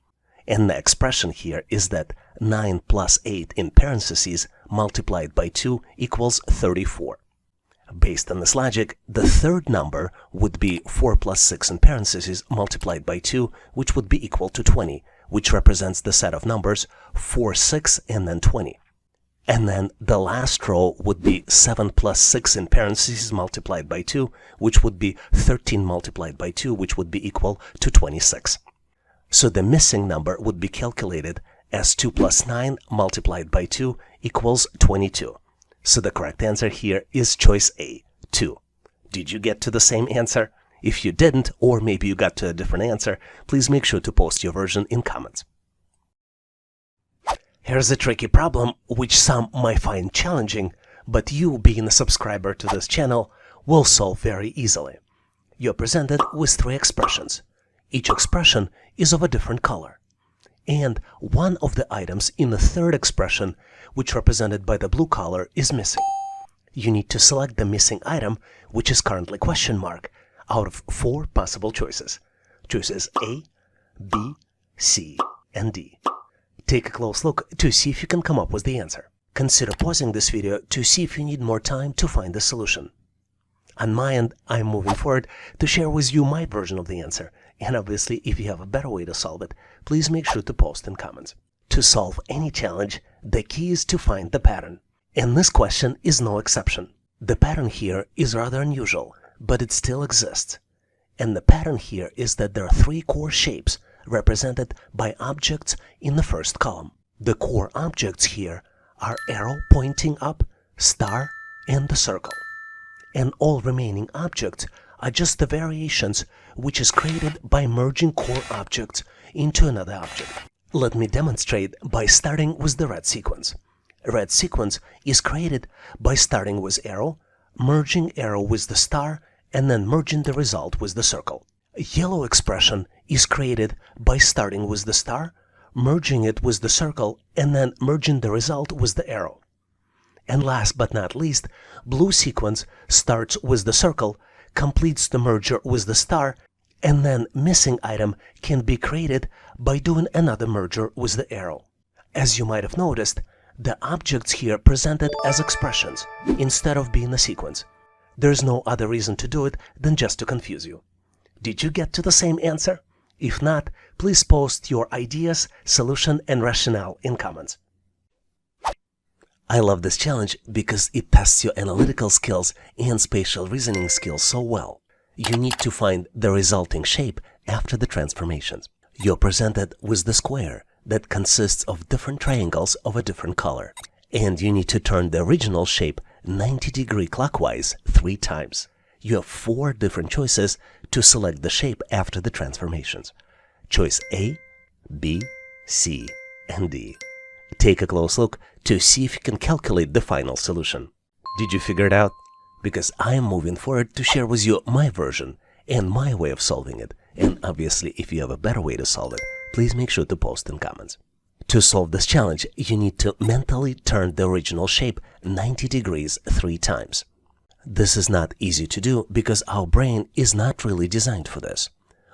And the expression here is that 9 plus 8 in parentheses multiplied by 2 equals 34. Based on this logic, the third number would be 4 plus 6 in parentheses multiplied by 2, which would be equal to 20, which represents the set of numbers 4, 6, and then 20. And then the last row would be 7 plus 6 in parentheses multiplied by 2, which would be 13 multiplied by 2, which would be equal to 26. So the missing number would be calculated as 2 plus 9 multiplied by 2 equals 22. So the correct answer here is choice A, 2. Did you get to the same answer? If you didn't, or maybe you got to a different answer, please make sure to post your version in comments. Here's a tricky problem which some might find challenging, but you, being a subscriber to this channel, will solve very easily. You're presented with 3 expressions. Each expression is of a different color. And one of the items in the third expression, which represented by the blue color, is missing. You need to select the missing item, which is currently question mark, out of 4 possible choices. Choices A, B, C, and D. Take a close look to see if you can come up with the answer. Consider pausing this video to see if you need more time to find the solution. On my end, I'm moving forward to share with you my version of the answer. And obviously, if you have a better way to solve it, please make sure to post in comments. To solve any challenge, the key is to find the pattern. And this question is no exception. The pattern here is rather unusual, but it still exists. And the pattern here is that there are 3 core shapes represented by objects in the first column. The core objects here are arrow pointing up, star, and the circle. And all remaining objects are just the variations which is created by merging core objects into another object. Let me demonstrate by starting with the red sequence. Red sequence is created by starting with arrow, merging arrow with the star, and then merging the result with the circle. Yellow expression is created by starting with the star, merging it with the circle, and then merging the result with the arrow. And last but not least, blue sequence starts with the circle, completes the merger with the star, and then missing item can be created by doing another merger with the arrow. As you might have noticed, the objects here presented as expressions instead of being a sequence. There's no other reason to do it than just to confuse you. Did you get to the same answer? If not, please post your ideas, solution, and rationale in comments. I love this challenge because it tests your analytical skills and spatial reasoning skills so well. You need to find the resulting shape after the transformations. You're presented with the square that consists of different triangles of a different color. And you need to turn the original shape 90-degree clockwise 3 times. You have 4 different choices to select the shape after the transformations. Choice A, B, C, and D. Take a close look to see if you can calculate the final solution. Did you figure it out? Because I am moving forward to share with you my version and my way of solving it. And obviously, if you have a better way to solve it, please make sure to post in comments. To solve this challenge, you need to mentally turn the original shape 90 degrees 3 times. This is not easy to do because our brain is not really designed for this.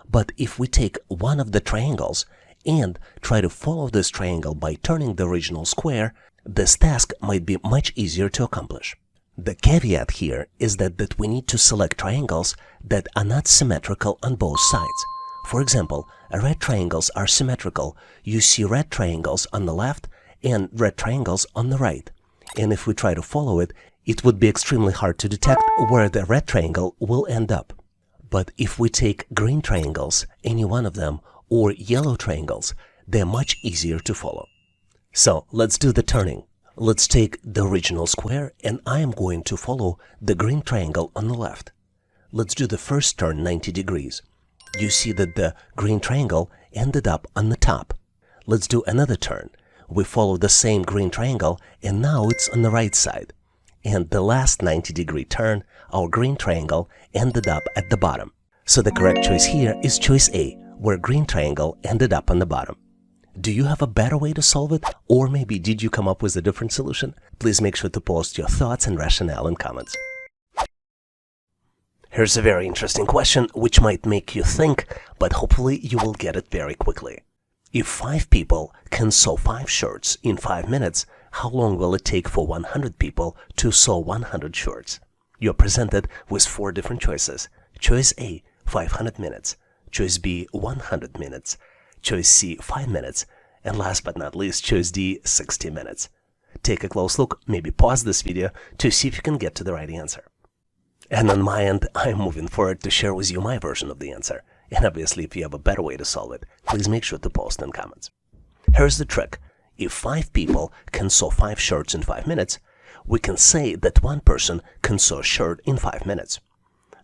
But if we take one of the triangles and try to follow this triangle by turning the original square, this task might be much easier to accomplish. The caveat here is that we need to select triangles that are not symmetrical on both sides. For example, red triangles are symmetrical. You see red triangles on the left and red triangles on the right. And if we try to follow it, it would be extremely hard to detect where the red triangle will end up. But if we take green triangles, any one of them, or yellow triangles, they're much easier to follow. So let's do the turning. Let's take the original square and I am going to follow the green triangle on the left. Let's do the first turn 90 degrees. You see that the green triangle ended up on the top. Let's do another turn. We follow the same green triangle and now it's on the right side. And the last 90-degree turn, our green triangle ended up at the bottom. So the correct choice here is choice A, where green triangle ended up on the bottom. Do you have a better way to solve it? Or maybe did you come up with a different solution? Please make sure to post your thoughts and rationale in comments. Here's a very interesting question which might make you think, but hopefully you will get it very quickly. If 5 people can sew 5 shirts in 5 minutes, how long will it take for 100 people to sew 100 shirts? You're presented with 4 different choices. Choice A, 500 minutes. Choice B, 100 minutes. Choice C, 5 minutes. And last but not least, choice D, 60 minutes. Take a close look, maybe pause this video to see if you can get to the right answer. And on my end, I'm moving forward to share with you my version of the answer. And obviously, if you have a better way to solve it, please make sure to post in comments. Here's the trick. If 5 people can sew 5 shirts in 5 minutes, we can say that one person can sew a shirt in 5 minutes.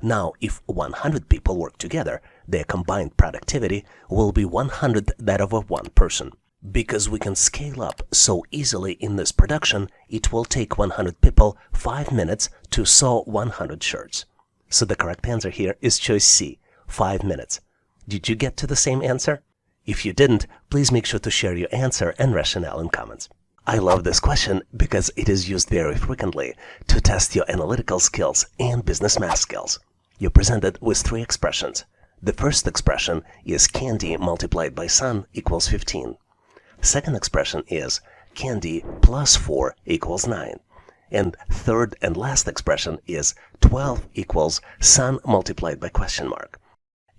Now, if 100 people work together, their combined productivity will be 100 that of one person. Because we can scale up so easily in this production, it will take 100 people 5 minutes to sew 100 shirts. So the correct answer here is choice C, 5 minutes. Did you get to the same answer? If you didn't, please make sure to share your answer and rationale in comments. I love this question because it is used very frequently to test your analytical skills and business math skills. You're presented with 3 expressions. The first expression is candy multiplied by sun equals 15. Second expression is candy plus 4 equals 9. And third and last expression is 12 equals sun multiplied by question mark.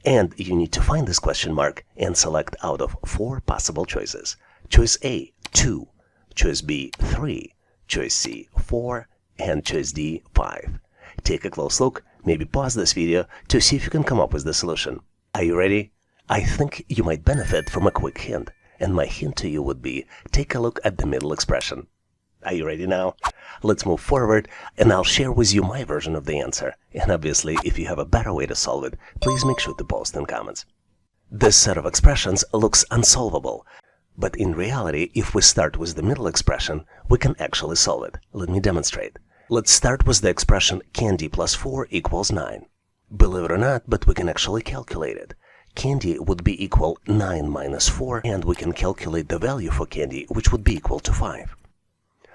And you need to find this question mark and select out of 4 possible choices. Choice A, 2. Choice B, 3. Choice C, 4. And choice D, 5. Take a close look, maybe pause this video to see if you can come up with the solution. Are you ready? I think you might benefit from a quick hint. And my hint to you would be, take a look at the middle expression. Are you ready now? Let's move forward and I'll share with you my version of the answer. And obviously, if you have a better way to solve it, please make sure to post in comments. This set of expressions looks unsolvable. But in reality, if we start with the middle expression, we can actually solve it. Let me demonstrate. Let's start with the expression candy plus 4 equals 9. Believe it or not, but we can actually calculate it. Candy would be equal 9 minus 4, and we can calculate the value for candy, which would be equal to 5.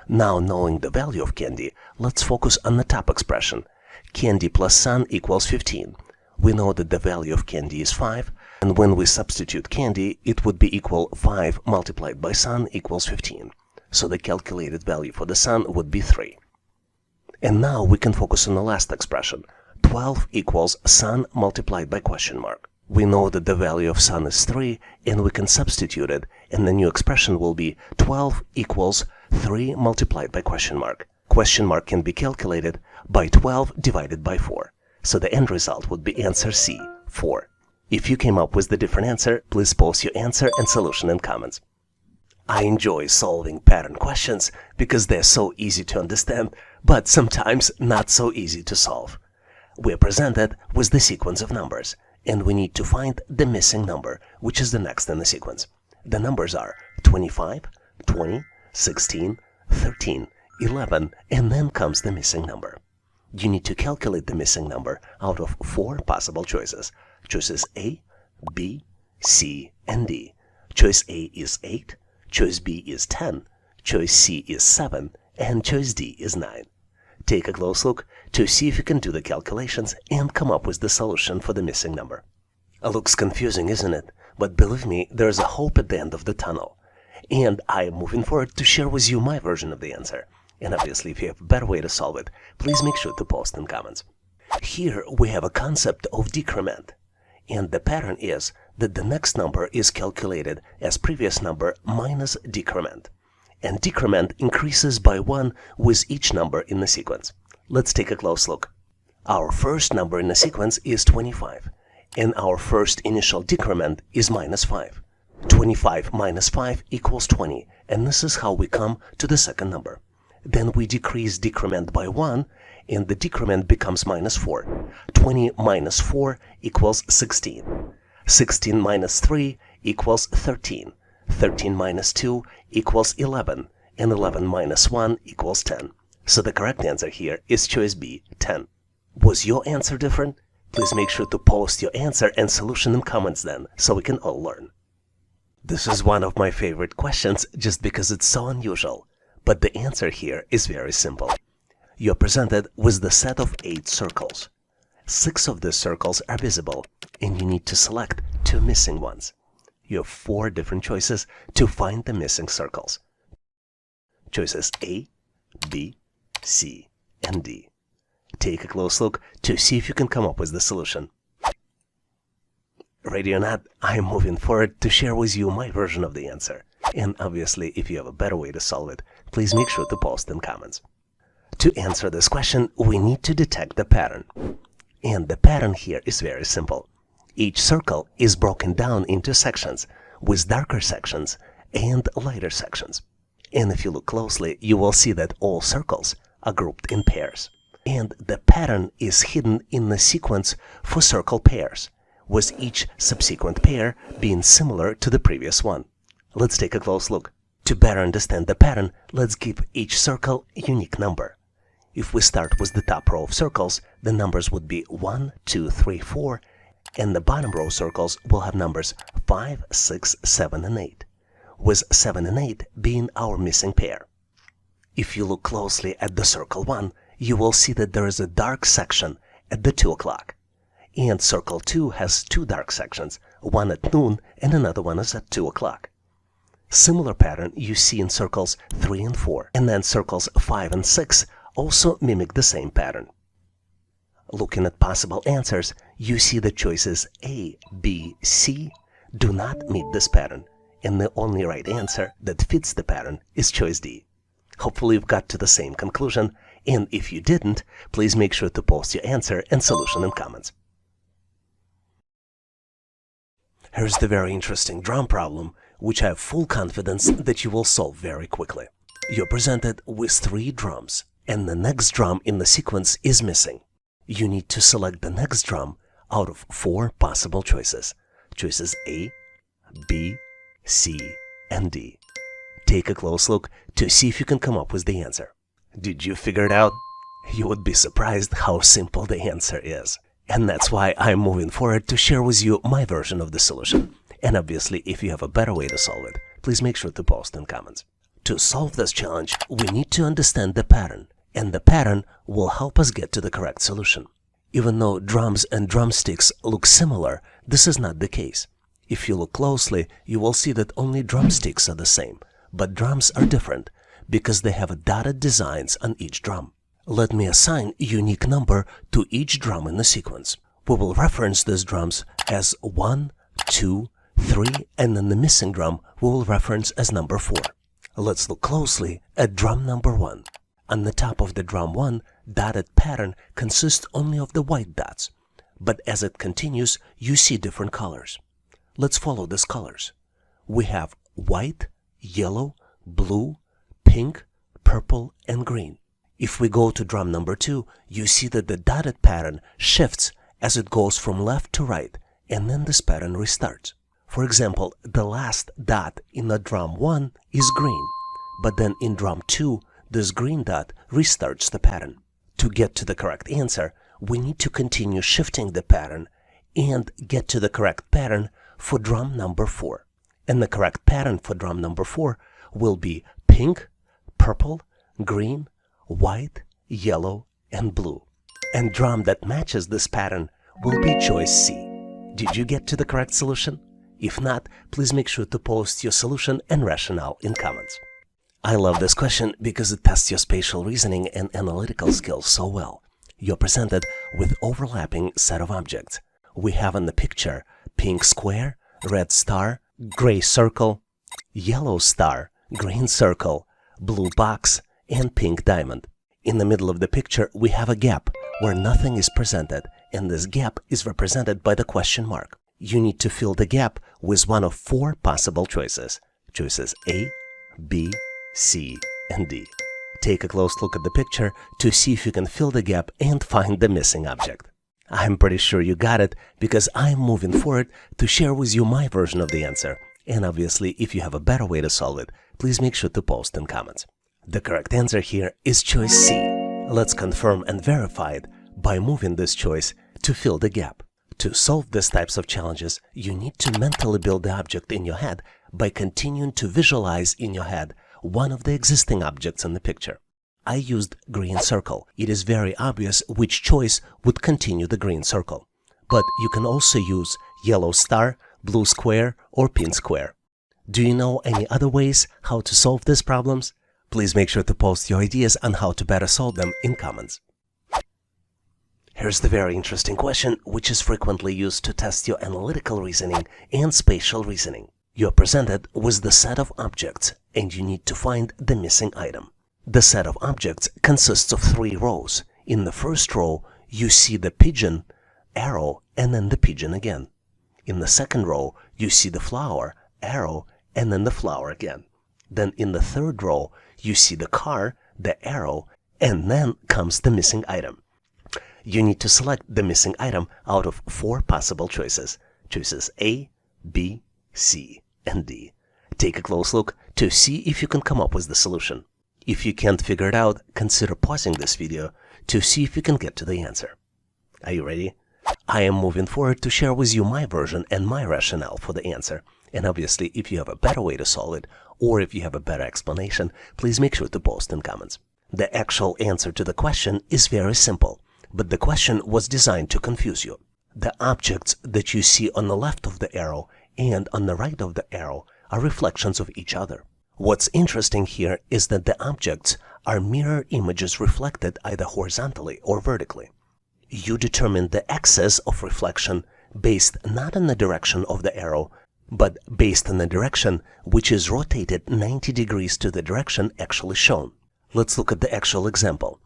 Now, knowing the value of candy, let's focus on the top expression. Candy plus sun equals 15. We know that the value of candy is 5, and when we substitute candy, it would be equal 5 multiplied by sun equals 15. So the calculated value for the sun would be 3. And now we can focus on the last expression. 12 equals sun multiplied by question mark. We know that the value of sun is 3, and we can substitute it, and the new expression will be 12 equals 3 multiplied by question mark. Question mark can be calculated by 12 divided by 4. So the end result would be answer C, 4. If you came up with the different answer, please post your answer and solution in comments. I enjoy solving pattern questions because they're so easy to understand, but sometimes not so easy to solve. We're presented with the sequence of numbers, and we need to find the missing number, which is the next in the sequence. The numbers are 25, 20, 16, 13, 11, and then comes the missing number. You need to calculate the missing number out of 4 possible choices. Choices A, B, C, and D. Choice A is 8, choice B is 10, choice C is 7, and choice D is 9. Take a close look to see if you can do the calculations and come up with the solution for the missing number. Looks confusing, isn't it? but believe me, there's a hope at the end of the tunnel. And I am moving forward to share with you my version of the answer. And obviously, if you have a better way to solve it, please make sure to post in comments. Here we have a concept of decrement. And the pattern is that the next number is calculated as previous number minus decrement. And decrement increases by 1 with each number in the sequence. Let's take a close look. Our first number in the sequence is 25. And our first initial decrement is minus 5. 25 minus 5 equals 20. And this is how we come to the second number. Then we decrease decrement by 1, and the decrement becomes minus 4. 20 minus 4 equals 16. 16 minus 3 equals 13. 13 minus 2 equals 11. And 11 minus 1 equals 10. So the correct answer here is choice B, 10. Was your answer different? Please make sure to post your answer and solution in comments then, so we can all learn. This is one of my favorite questions just because it's so unusual. But the answer here is very simple. You're presented with the set of 8 circles. 6 of these circles are visible, and you need to select 2 missing ones. You have 4 different choices to find the missing circles. Choices A, B, C, and D. Take a close look to see if you can come up with the solution. Ready or not, I am moving forward to share with you my version of the answer. And obviously, if you have a better way to solve it, please make sure to post in comments. To answer this question, we need to detect the pattern. And the pattern here is very simple. Each circle is broken down into sections, with darker sections and lighter sections. And if you look closely, you will see that all circles are grouped in pairs. And the pattern is hidden in the sequence for circle pairs, with each subsequent pair being similar to the previous one. Let's take a close look. To better understand the pattern, let's give each circle a unique number. If we start with the top row of circles, the numbers would be 1, 2, 3, 4, and the bottom row circles will have numbers 5, 6, 7, and 8, with 7 and 8 being our missing pair. If you look closely at the circle 1, you will see that there is a dark section at the 2 o'clock. And circle 2 has 2 dark sections, one at noon and another one is at 2 o'clock. Similar pattern you see in circles 3 and 4, and then circles 5 and 6 also mimic the same pattern. Looking at possible answers, you see the choices A, B, C do not meet this pattern, and the only right answer that fits the pattern is choice D. Hopefully you've got to the same conclusion, and if you didn't, please make sure to post your answer and solution in comments. Here's the very interesting drum problem, which I have full confidence that you will solve very quickly. You're presented with 3 drums, and the next drum in the sequence is missing. You need to select the next drum out of 4 possible choices. Choices A, B, C, and D. Take a close look to see if you can come up with the answer. Did you figure it out? You would be surprised how simple the answer is. And that's why I'm moving forward to share with you my version of the solution. And obviously, if you have a better way to solve it, please make sure to post in comments. To solve this challenge, we need to understand the pattern, and the pattern will help us get to the correct solution. Even though drums and drumsticks look similar, this is not the case. If you look closely, you will see that only drumsticks are the same, but drums are different because they have dotted designs on each drum. Let me assign a unique number to each drum in the sequence. We will reference these drums as 1, 2, 3, and then the missing drum we will reference as number 4. Let's look closely at drum number 1. On the top of the drum 1, dotted pattern consists only of the white dots, but as it continues, you see different colors. Let's follow these colors. We have white, yellow, blue, pink, purple, and green. If we go to drum number 2, you see that the dotted pattern shifts as it goes from left to right, and then this pattern restarts. For example, the last dot in the drum 1 is green, but then in drum 2, this green dot restarts the pattern. To get to the correct answer, we need to continue shifting the pattern and get to the correct pattern for drum number 4. And the correct pattern for drum number 4 will be pink, purple, green, white, yellow, and blue. And drum that matches this pattern will be choice C. Did you get to the correct solution? If not, please make sure to post your solution and rationale in comments. I love this question because it tests your spatial reasoning and analytical skills so well. You're presented with overlapping set of objects. We have in the picture pink square, red star, gray circle, yellow star, green circle, blue box, and pink diamond. In the middle of the picture, we have a gap where nothing is presented, and this gap is represented by the question mark. You need to fill the gap with one of 4 possible choices. Choices A, B, C, and D. Take a close look at the picture to see if you can fill the gap and find the missing object. I'm pretty sure you got it because I'm moving forward to share with you my version of the answer. And obviously, if you have a better way to solve it, please make sure to post in comments. The correct answer here is choice C. Let's confirm and verify it by moving this choice to fill the gap. To solve these types of challenges, you need to mentally build the object in your head by continuing to visualize in your head one of the existing objects in the picture. I used green circle. It is very obvious which choice would continue the green circle. But you can also use yellow star, blue square, or pink square. Do you know any other ways how to solve these problems? Please make sure to post your ideas on how to better solve them in comments. Here's the very interesting question, which is frequently used to test your analytical reasoning and spatial reasoning. You're presented with the set of objects, and you need to find the missing item. The set of objects consists of 3 rows. In the first row, you see the pigeon, arrow, and then the pigeon again. In the second row, you see the flower, arrow, and then the flower again. Then in the third row, you see the car, the arrow, and then comes the missing item. You need to select the missing item out of 4 possible choices. Choices A, B, C, and D. Take a close look to see if you can come up with the solution. If you can't figure it out, consider pausing this video to see if you can get to the answer. Are you ready? I am moving forward to share with you my version and my rationale for the answer. And obviously, if you have a better way to solve it, or if you have a better explanation, please make sure to post in comments. The actual answer to the question is very simple, but the question was designed to confuse you. The objects that you see on the left of the arrow and on the right of the arrow are reflections of each other. What's interesting here is that the objects are mirror images reflected either horizontally or vertically. You determine the axis of reflection based not on the direction of the arrow, but based on the direction which is rotated 90 degrees to the direction actually shown. Let's look at the actual example.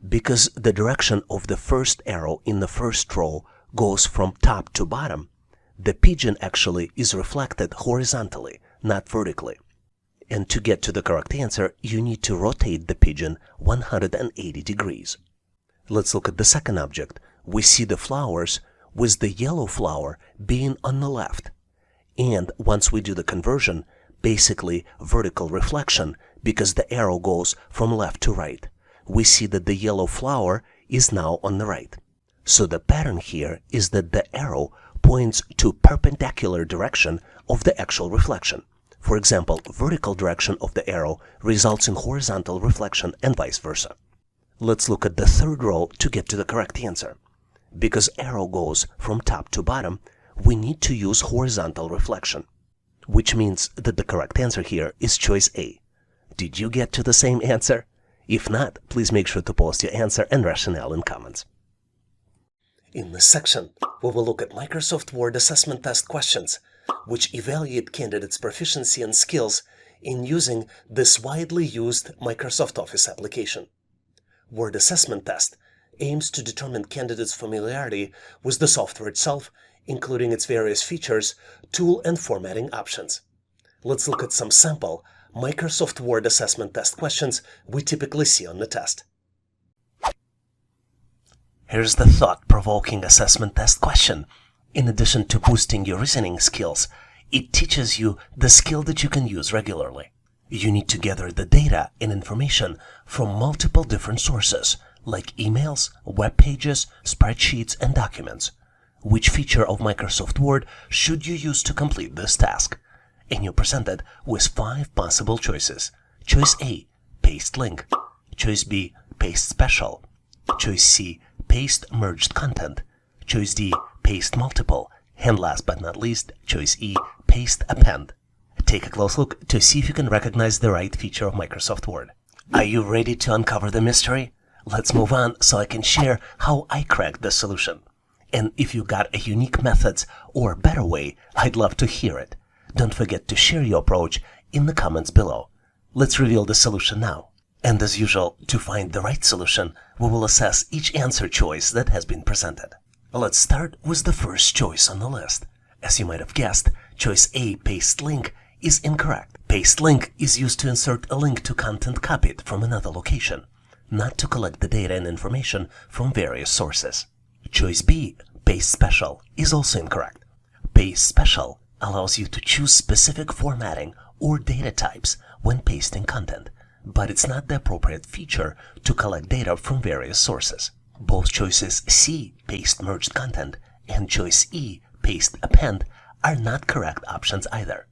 Because the direction of the first arrow in the first row goes from top to bottom, the pigeon actually is reflected horizontally, not vertically. And to get to the correct answer, you need to rotate the pigeon 180 degrees. Let's look at the second object. We see the flowers with the yellow flower being on the left. And once we do the conversion, basically vertical reflection, because the arrow goes from left to right, we see that the yellow flower is now on the right. So the pattern here is that the arrow points to perpendicular direction of the actual reflection. For example, vertical direction of the arrow results in horizontal reflection and vice versa. Let's look at the third row to get to the correct answer. Because arrow goes from top to bottom, we need to use horizontal reflection, which means that the correct answer here is choice A. Did you get to the same answer? If not, please make sure to post your answer and rationale in comments. In this section, we will look at Microsoft Word assessment test questions, which evaluate candidates' proficiency and skills in using this widely used Microsoft Office application. Word assessment test aims to determine candidates' familiarity with the software itself, including its various features, tool and formatting options. Let's look at some sample Microsoft Word assessment test questions we typically see on the test. Here's the thought-provoking assessment test question. In addition to boosting your reasoning skills, it teaches you the skill that you can use regularly. You need to gather the data and information from multiple different sources, like emails, web pages, spreadsheets, and documents. Which feature of Microsoft Word should you use to complete this task? And you're presented with 5 possible choices. Choice A, paste link. Choice B, paste special. Choice C, paste merged content. Choice D, paste multiple. And last but not least, choice E, paste append. Take a close look to see if you can recognize the right feature of Microsoft Word. Are you ready to uncover the mystery? Let's move on so I can share how I cracked the solution. And if you got a unique methods or better way, I'd love to hear it. Don't forget to share your approach in the comments below. Let's reveal the solution now. And as usual, to find the right solution, we will assess each answer choice that has been presented. Let's start with the first choice on the list. As you might have guessed, choice A, paste link, is incorrect. Paste link is used to insert a link to content copied from another location, not to collect the data and information from various sources. Choice B, paste special, is also incorrect. Paste special allows you to choose specific formatting or data types when pasting content, but it's not the appropriate feature to collect data from various sources. Both choices C, paste merged content, and choice E, paste append, are not correct options either.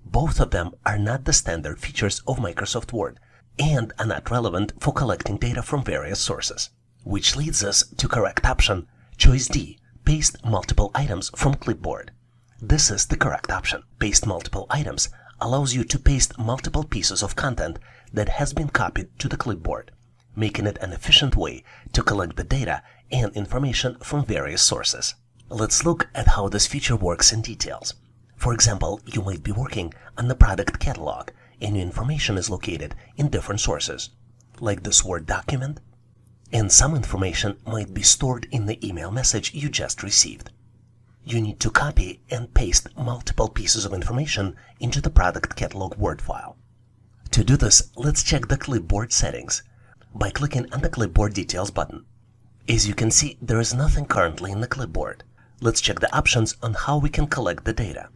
Both of them are not the standard features of Microsoft Word and are not relevant for collecting data from various sources. Which leads us to correct option, choice D, paste multiple items from clipboard. This is the correct option. Paste multiple items allows you to paste multiple pieces of content that has been copied to the clipboard, making it an efficient way to collect the data and information from various sources. Let's look at how this feature works in details. For example, you might be working on the product catalog and your information is located in different sources, like this Word document, and some information might be stored in the email message you just received. You need to copy and paste multiple pieces of information into the product catalog Word file. To do this, let's check the clipboard settings by clicking on the clipboard details button. As you can see, there is nothing currently in the clipboard. Let's check the options on how we can collect the data.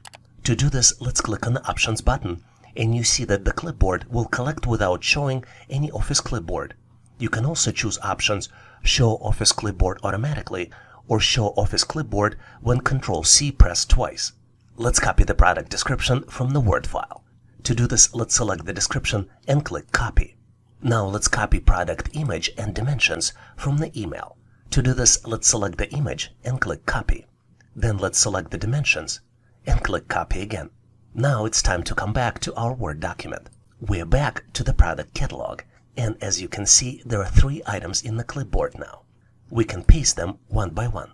To do this, let's click on the options button and you see that the clipboard will collect without showing any Office clipboard. You can also choose options show Office clipboard automatically or show Office clipboard when Ctrl+C pressed twice. Let's copy the product description from the Word file. To do this, let's select the description and click copy. Now let's copy product image and dimensions from the email. To do this, let's select the image and click copy. Then let's select the dimensions and click copy again. Now it's time to come back to our Word document. We're back to the product catalog, and as you can see, there are 3 items in the clipboard now. We can paste them one by one.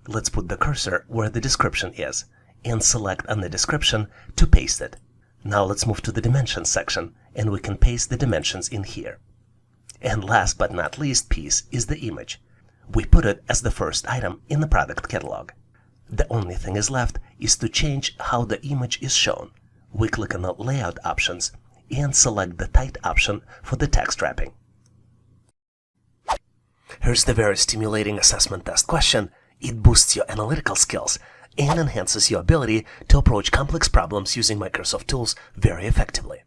Let's put the cursor where the description is and select on the description to paste it. Now let's move to the dimensions section and we can paste the dimensions in here. And last but not least piece is the image. We put it as the first item in the product catalog. The only thing is left is to change how the image is shown. We click on the layout options and select the tight option for the text wrapping. Here's the very stimulating assessment test question. It boosts your analytical skills and enhances your ability to approach complex problems using Microsoft tools very effectively.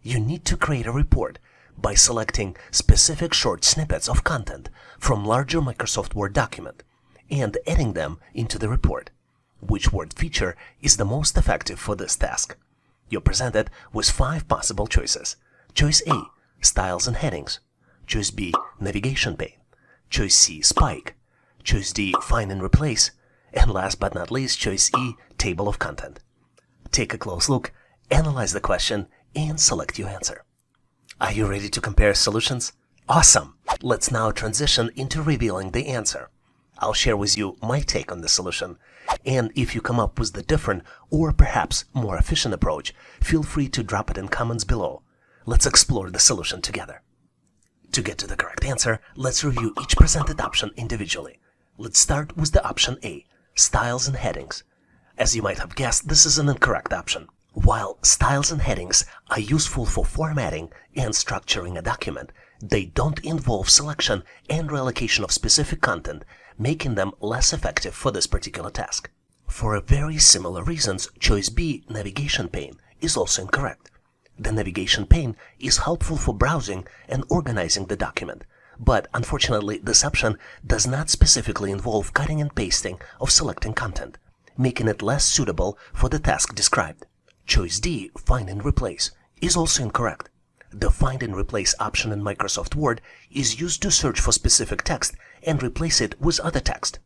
You need to create a report by selecting specific short snippets of content from larger Microsoft Word document and adding them into the report. Which word feature is the most effective for this task? You're presented with 5 possible choices. Choice A, styles and headings. Choice B, navigation pane. Choice C, spike. Choice D, find and replace. And last but not least, choice E, table of content. Take a close look, analyze the question, and select your answer. Are you ready to compare solutions? Awesome! Let's now transition into revealing the answer. I'll share with you my take on the solution, and if you come up with the different or perhaps more efficient approach, feel free to drop it in comments below. Let's explore the solution together. To get to the correct answer, let's review each presented option individually. Let's start with the option A, styles and headings. As you might have guessed, this is an incorrect option. While styles and headings are useful for formatting and structuring a document, they don't involve selection and reallocation of specific content, making them less effective for this particular task. For very similar reasons, choice B, navigation pane, is also incorrect. The navigation pane is helpful for browsing and organizing the document, but unfortunately this option does not specifically involve cutting and pasting of selecting content, making it less suitable for the task described. Choice D, find and replace, is also incorrect. The find and replace option in Microsoft Word is used to search for specific text and replace it with other text.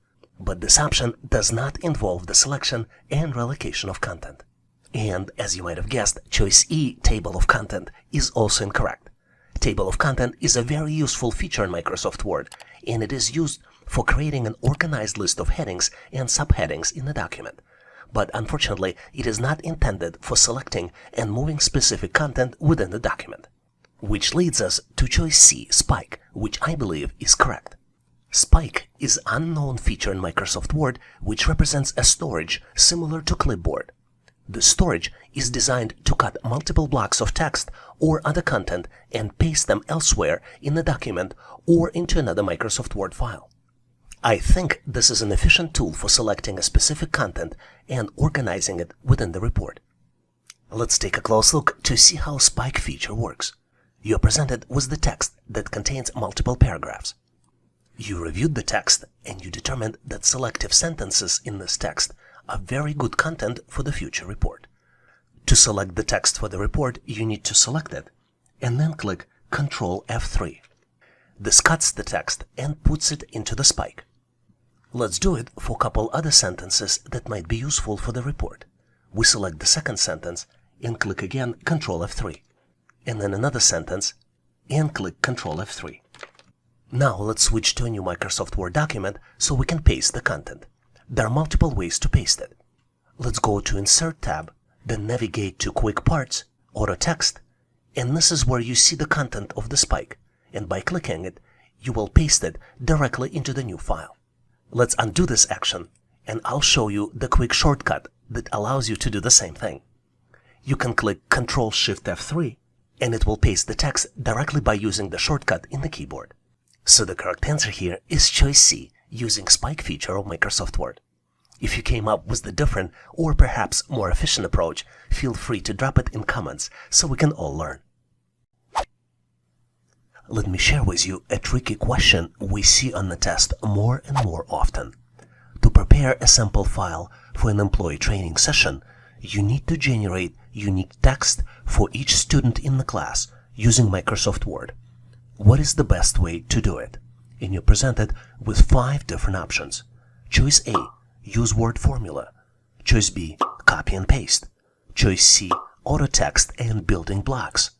But this option does not involve the selection and relocation of content. And as you might have guessed, choice E, table of content, is also incorrect. Table of content is a very useful feature in Microsoft Word, and it is used for creating an organized list of headings and subheadings in a document. But unfortunately, it is not intended for selecting and moving specific content within the document. Which leads us to choice C, spike, which I believe is correct. Spike is an unknown feature in Microsoft Word which represents a storage similar to clipboard. The storage is designed to cut multiple blocks of text or other content and paste them elsewhere in the document or into another Microsoft Word file. I think this is an efficient tool for selecting a specific content and organizing it within the report. Let's take a close look to see how spike feature works. You are presented with the text that contains multiple paragraphs. You reviewed the text and you determined that selective sentences in this text are very good content for the future report. To select the text for the report, you need to select it and then click Ctrl F3. This cuts the text and puts it into the spike. Let's do it for a couple other sentences that might be useful for the report. We select the second sentence and click again Ctrl F3, and then another sentence and click Ctrl F3. Now let's switch to a new Microsoft Word document so we can paste the content. There are multiple ways to paste it. Let's go to Insert tab, then navigate to Quick Parts, Auto Text, and this is where you see the content of the spike, and by clicking it, you will paste it directly into the new file. Let's undo this action, and I'll show you the quick shortcut that allows you to do the same thing. You can click Ctrl-Shift-F3, and it will paste the text directly by using the shortcut in the keyboard. So the correct answer here is choice C, using spike feature of Microsoft Word. If you came up with the different or perhaps more efficient approach, feel free to drop it in comments so we can all learn. Let me share with you a tricky question we see on the test more and more often. To prepare a sample file for an employee training session, you need to generate unique text for each student in the class using Microsoft Word. What is the best way to do it? And you're presented with 5 different options. Choice A, use word formula. Choice B, copy and paste. Choice C, auto text and building blocks.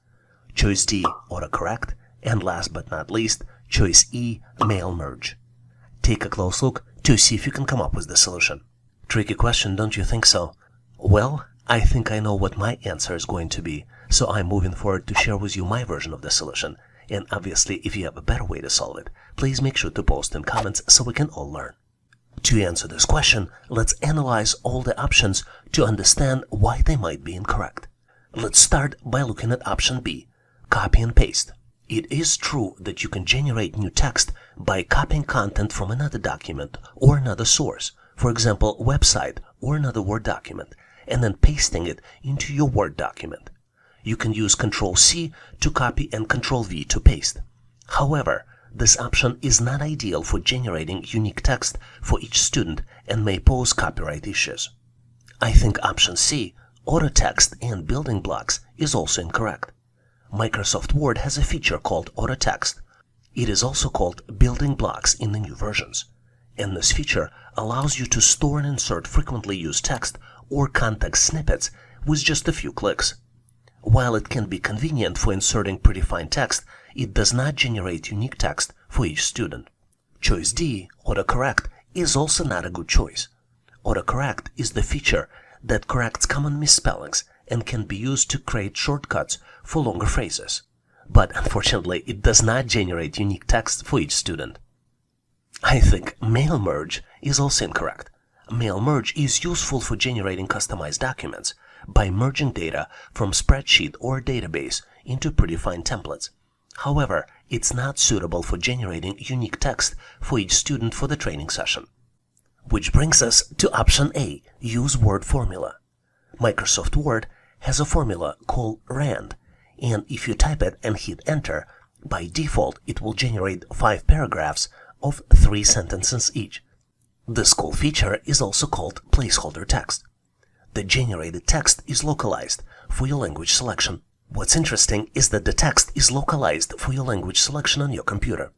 Choice D, autocorrect. And last but not least, choice E, mail merge. Take a close look to see if you can come up with the solution. Tricky question, don't you think so? Well, I think I know what my answer is going to be, so I'm moving forward to share with you my version of the solution. And obviously, if you have a better way to solve it, please make sure to post in comments so we can all learn. To answer this question, let's analyze all the options to understand why they might be incorrect. Let's start by looking at option B, copy and paste. It is true that you can generate new text by copying content from another document or another source, for example, website or another Word document, and then pasting it into your Word document. You can use Ctrl-C to copy and Ctrl-V to paste. However, this option is not ideal for generating unique text for each student and may pose copyright issues. I think option C, auto text and building blocks, is also incorrect. Microsoft Word has a feature called auto text. It is also called building blocks in the new versions. And this feature allows you to store and insert frequently used text or context snippets with just a few clicks. While it can be convenient for inserting predefined text, it does not generate unique text for each student. Choice D, autocorrect, is also not a good choice. Autocorrect is the feature that corrects common misspellings and can be used to create shortcuts for longer phrases. But unfortunately, it does not generate unique text for each student. I think mail merge is also incorrect. Mail merge is useful for generating customized documents by merging data from spreadsheet or database into predefined templates. However, it's not suitable for generating unique text for each student for the training session. Which brings us to option A, use word formula. Microsoft Word has a formula called RAND, and if you type it and hit enter, by default it will generate 5 paragraphs of 3 sentences each. This cool feature is also called placeholder text. The generated text is localized for your language selection. What's interesting is that the text is localized for your language selection on your computer.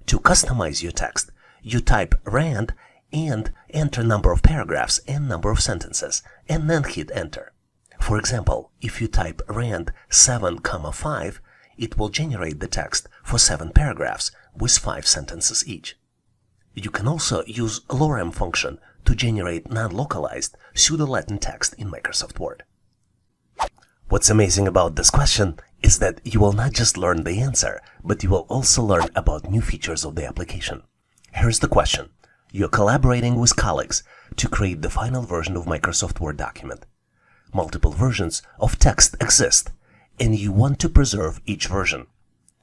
To customize your text, you type RAND and enter number of paragraphs and number of sentences, and then hit enter. For example, if you type rand 7, 5, it will generate the text for 7 paragraphs with 5 sentences each. You can also use lorem function to generate non-localized pseudo-Latin text in Microsoft Word. What's amazing about this question is that you will not just learn the answer, but you will also learn about new features of the application. Here's the question. You're collaborating with colleagues to create the final version of Microsoft Word document. Multiple versions of text exist, and you want to preserve each version.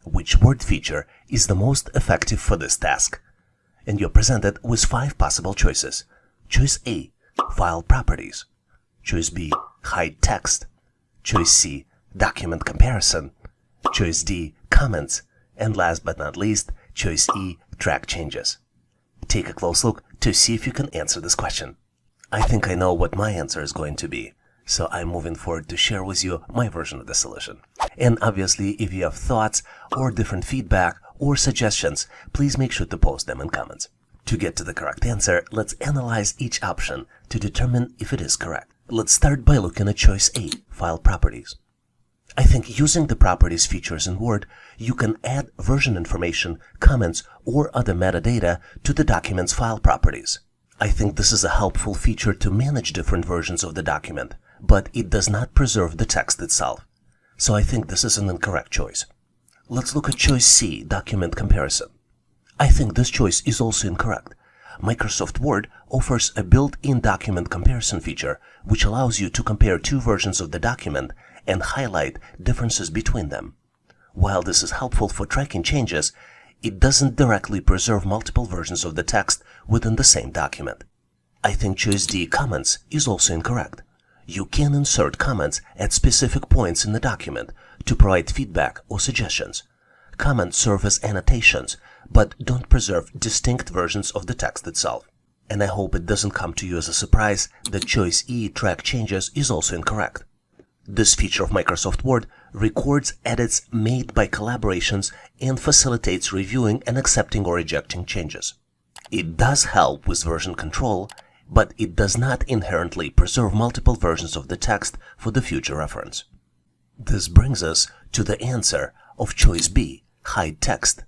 Which word feature is the most effective for this task? And you're presented with 5 possible choices. Choice A, File Properties. Choice B, Hide Text. Choice C, Document Comparison. Choice D, Comments. And last but not least, Choice E, Track Changes. Take a close look to see if you can answer this question. I think I know what my answer is going to be, so I'm moving forward to share with you my version of the solution. And obviously, if you have thoughts or different feedback or suggestions, please make sure to post them in comments. To get to the correct answer, let's analyze each option to determine if it is correct. Let's start by looking at choice A, File Properties. I think using the Properties features in Word, you can add version information, comments, or other metadata to the document's file properties. I think this is a helpful feature to manage different versions of the document, but it does not preserve the text itself. So I think this is an incorrect choice. Let's look at choice C, Document Comparison. I think this choice is also incorrect. Microsoft Word offers a built-in document comparison feature which allows you to compare 2 versions of the document and highlight differences between them. While this is helpful for tracking changes, it doesn't directly preserve multiple versions of the text within the same document. I think choice D, Comments, is also incorrect. You can insert comments at specific points in the document to provide feedback or suggestions. Comments serve as annotations, but don't preserve distinct versions of the text itself. And I hope it doesn't come to you as a surprise that choice E, Track Changes, is also incorrect. This feature of Microsoft Word records edits made by collaborations and facilitates reviewing and accepting or rejecting changes. It does help with version control, but it does not inherently preserve multiple versions of the text for the future reference. This brings us to the answer of choice B, Hide Text.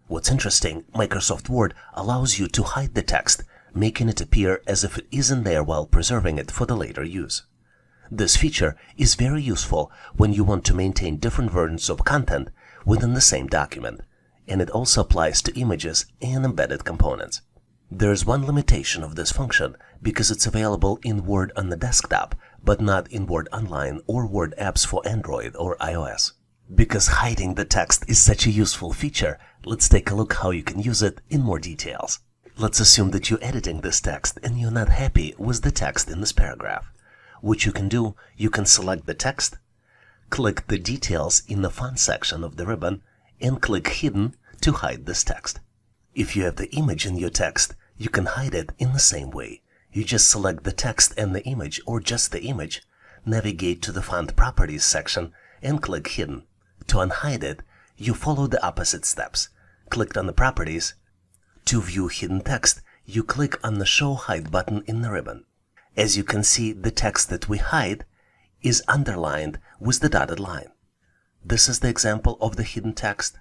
What's interesting, Microsoft Word allows you to hide the text, making it appear as if it isn't there while preserving it for the later use. This feature is very useful when you want to maintain different versions of content within the same document, and it also applies to images and embedded components. There's one limitation of this function because it's available in Word on the desktop, but not in Word Online or Word apps for Android or iOS. Because hiding the text is such a useful feature, let's take a look how you can use it in more details. Let's assume that you're editing this text and you're not happy with the text in this paragraph. What you can do, you can select the text, click the details in the font section of the ribbon, and click Hidden to hide this text. If you have the image in your text, you can hide it in the same way. You just select the text and the image, or just the image, navigate to the Font Properties section, and click Hidden. To unhide it, you follow the opposite steps. Click on the Properties. To view hidden text, you click on the Show Hide button in the ribbon. As you can see, the text that we hide is underlined with the dotted line. This is the example of the hidden text,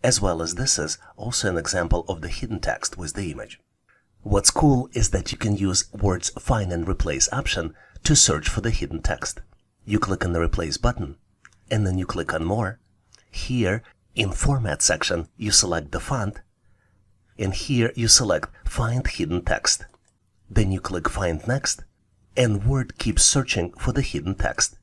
as well as this is also an example of the hidden text with the image. What's cool is that you can use Word's Find and Replace option to search for the hidden text. You click on the Replace button, and then you click on More. Here, in Format section, you select the font, and here you select Find Hidden Text. Then you click Find Next, and Word keeps searching for the hidden text.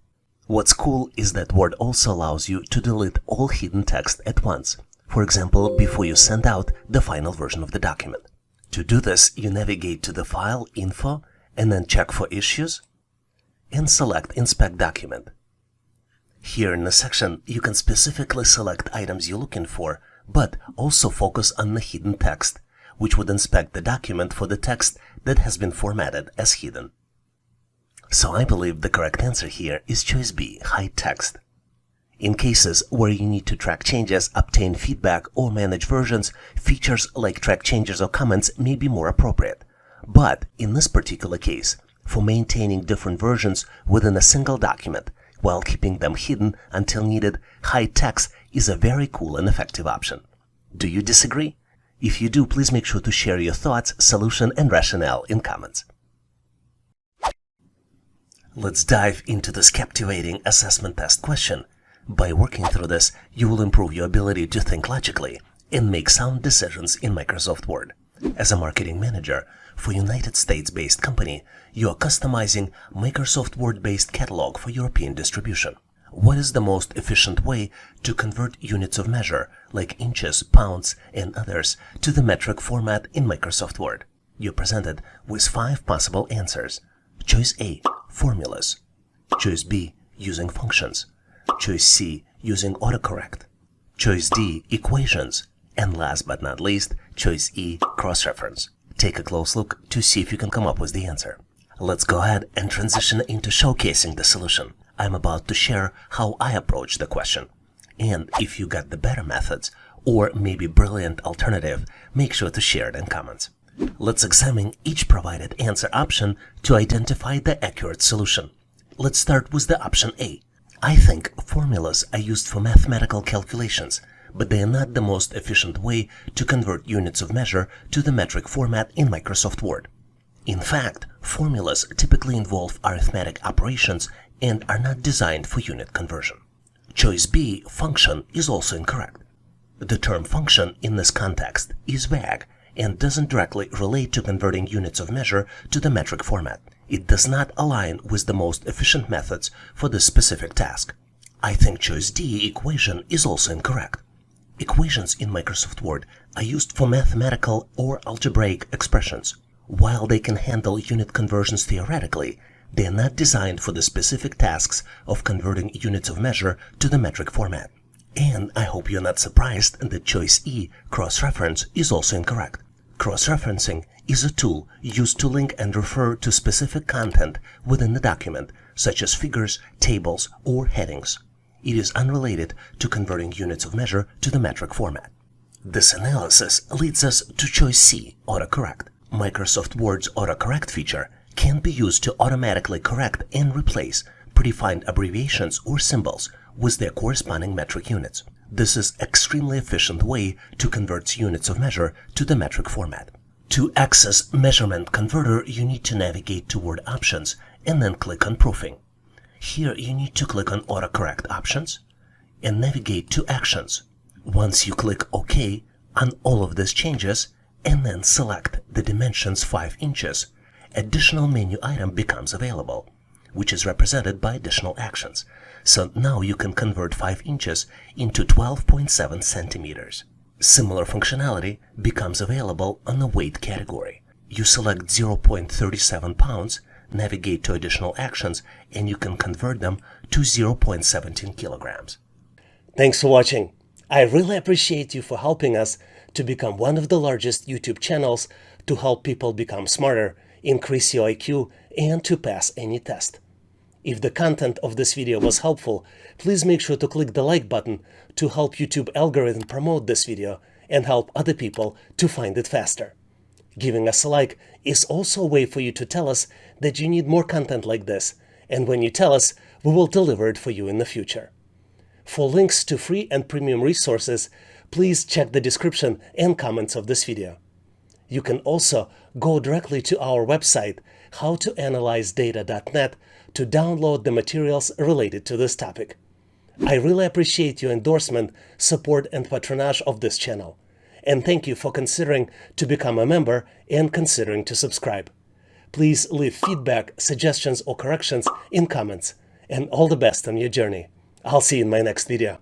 What's cool is that Word also allows you to delete all hidden text at once, for example, before you send out the final version of the document. To do this, you navigate to the File, Info, and then check for Issues, and select Inspect Document. Here in the section, you can specifically select items you're looking for, but also focus on the hidden text, which would inspect the document for the text that has been formatted as hidden. So I believe the correct answer here is choice B, Hide Text. In cases where you need to track changes, obtain feedback, or manage versions, features like track changes or comments may be more appropriate. But in this particular case, for maintaining different versions within a single document while keeping them hidden until needed, hide text is a very cool and effective option. Do you disagree? If you do, please make sure to share your thoughts, solution, and rationale in comments. Let's dive into this captivating assessment test question. By working through this, you will improve your ability to think logically and make sound decisions in Microsoft Word. As a marketing manager for a United States-based company, you are customizing Microsoft Word-based catalog for European distribution. What is the most efficient way to convert units of measure, like inches, pounds, and others, to the metric format in Microsoft Word? You're presented with 5 possible answers. Choice A, formulas. Choice B, using functions. Choice C, using autocorrect. Choice D, equations. And last but not least, choice E, cross-reference. Take a close look to see if you can come up with the answer. Let's go ahead and transition into showcasing the solution. I'm about to share how I approach the question. And if you got the better methods, or maybe brilliant alternative, make sure to share it in comments. Let's examine each provided answer option to identify the accurate solution. Let's start with the option A. I think formulas are used for mathematical calculations, but they are not the most efficient way to convert units of measure to the metric format in Microsoft Word. In fact, formulas typically involve arithmetic operations and are not designed for unit conversion. Choice B, function, is also incorrect. The term function in this context is vague and doesn't directly relate to converting units of measure to the metric format. It does not align with the most efficient methods for this specific task. I think choice D, equation, is also incorrect. Equations in Microsoft Word are used for mathematical or algebraic expressions. While they can handle unit conversions theoretically, they are not designed for the specific tasks of converting units of measure to the metric format. And I hope you're not surprised that choice E, cross-reference, is also incorrect. Cross-referencing is a tool used to link and refer to specific content within the document, such as figures, tables, or headings. It is unrelated to converting units of measure to the metric format. This analysis leads us to choice C, autocorrect. Microsoft Word's autocorrect feature can be used to automatically correct and replace predefined abbreviations or symbols with their corresponding metric units. This is an extremely efficient way to convert units of measure to the metric format. To access Measurement Converter, you need to navigate to Word Options and then click on Proofing. Here you need to click on Autocorrect Options and navigate to Actions. Once you click OK on all of these changes and then select the dimensions 5 inches, additional menu item becomes available, which is represented by additional actions. So now you can convert 5 inches into 12.7 centimeters. Similar functionality becomes available on the weight category. You select 0.37 pounds, navigate to additional actions, and you can convert them to 0.17 kilograms. Thanks for watching. I really appreciate you for helping us to become one of the largest YouTube channels to help people become smarter, increase your IQ, and to pass any test. If the content of this video was helpful, please make sure to click the like button to help YouTube algorithm promote this video and help other people to find it faster. Giving us a like is also a way for you to tell us that you need more content like this, and when you tell us, we will deliver it for you in the future. For links to free and premium resources, please check the description and comments of this video. You can also go directly to our website, howtoanalyzedata.net, to download the materials related to this topic. I really appreciate your endorsement, support, and patronage of this channel. And thank you for considering to become a member and considering to subscribe. Please leave feedback, suggestions, or corrections in comments. And all the best on your journey. I'll see you in my next video.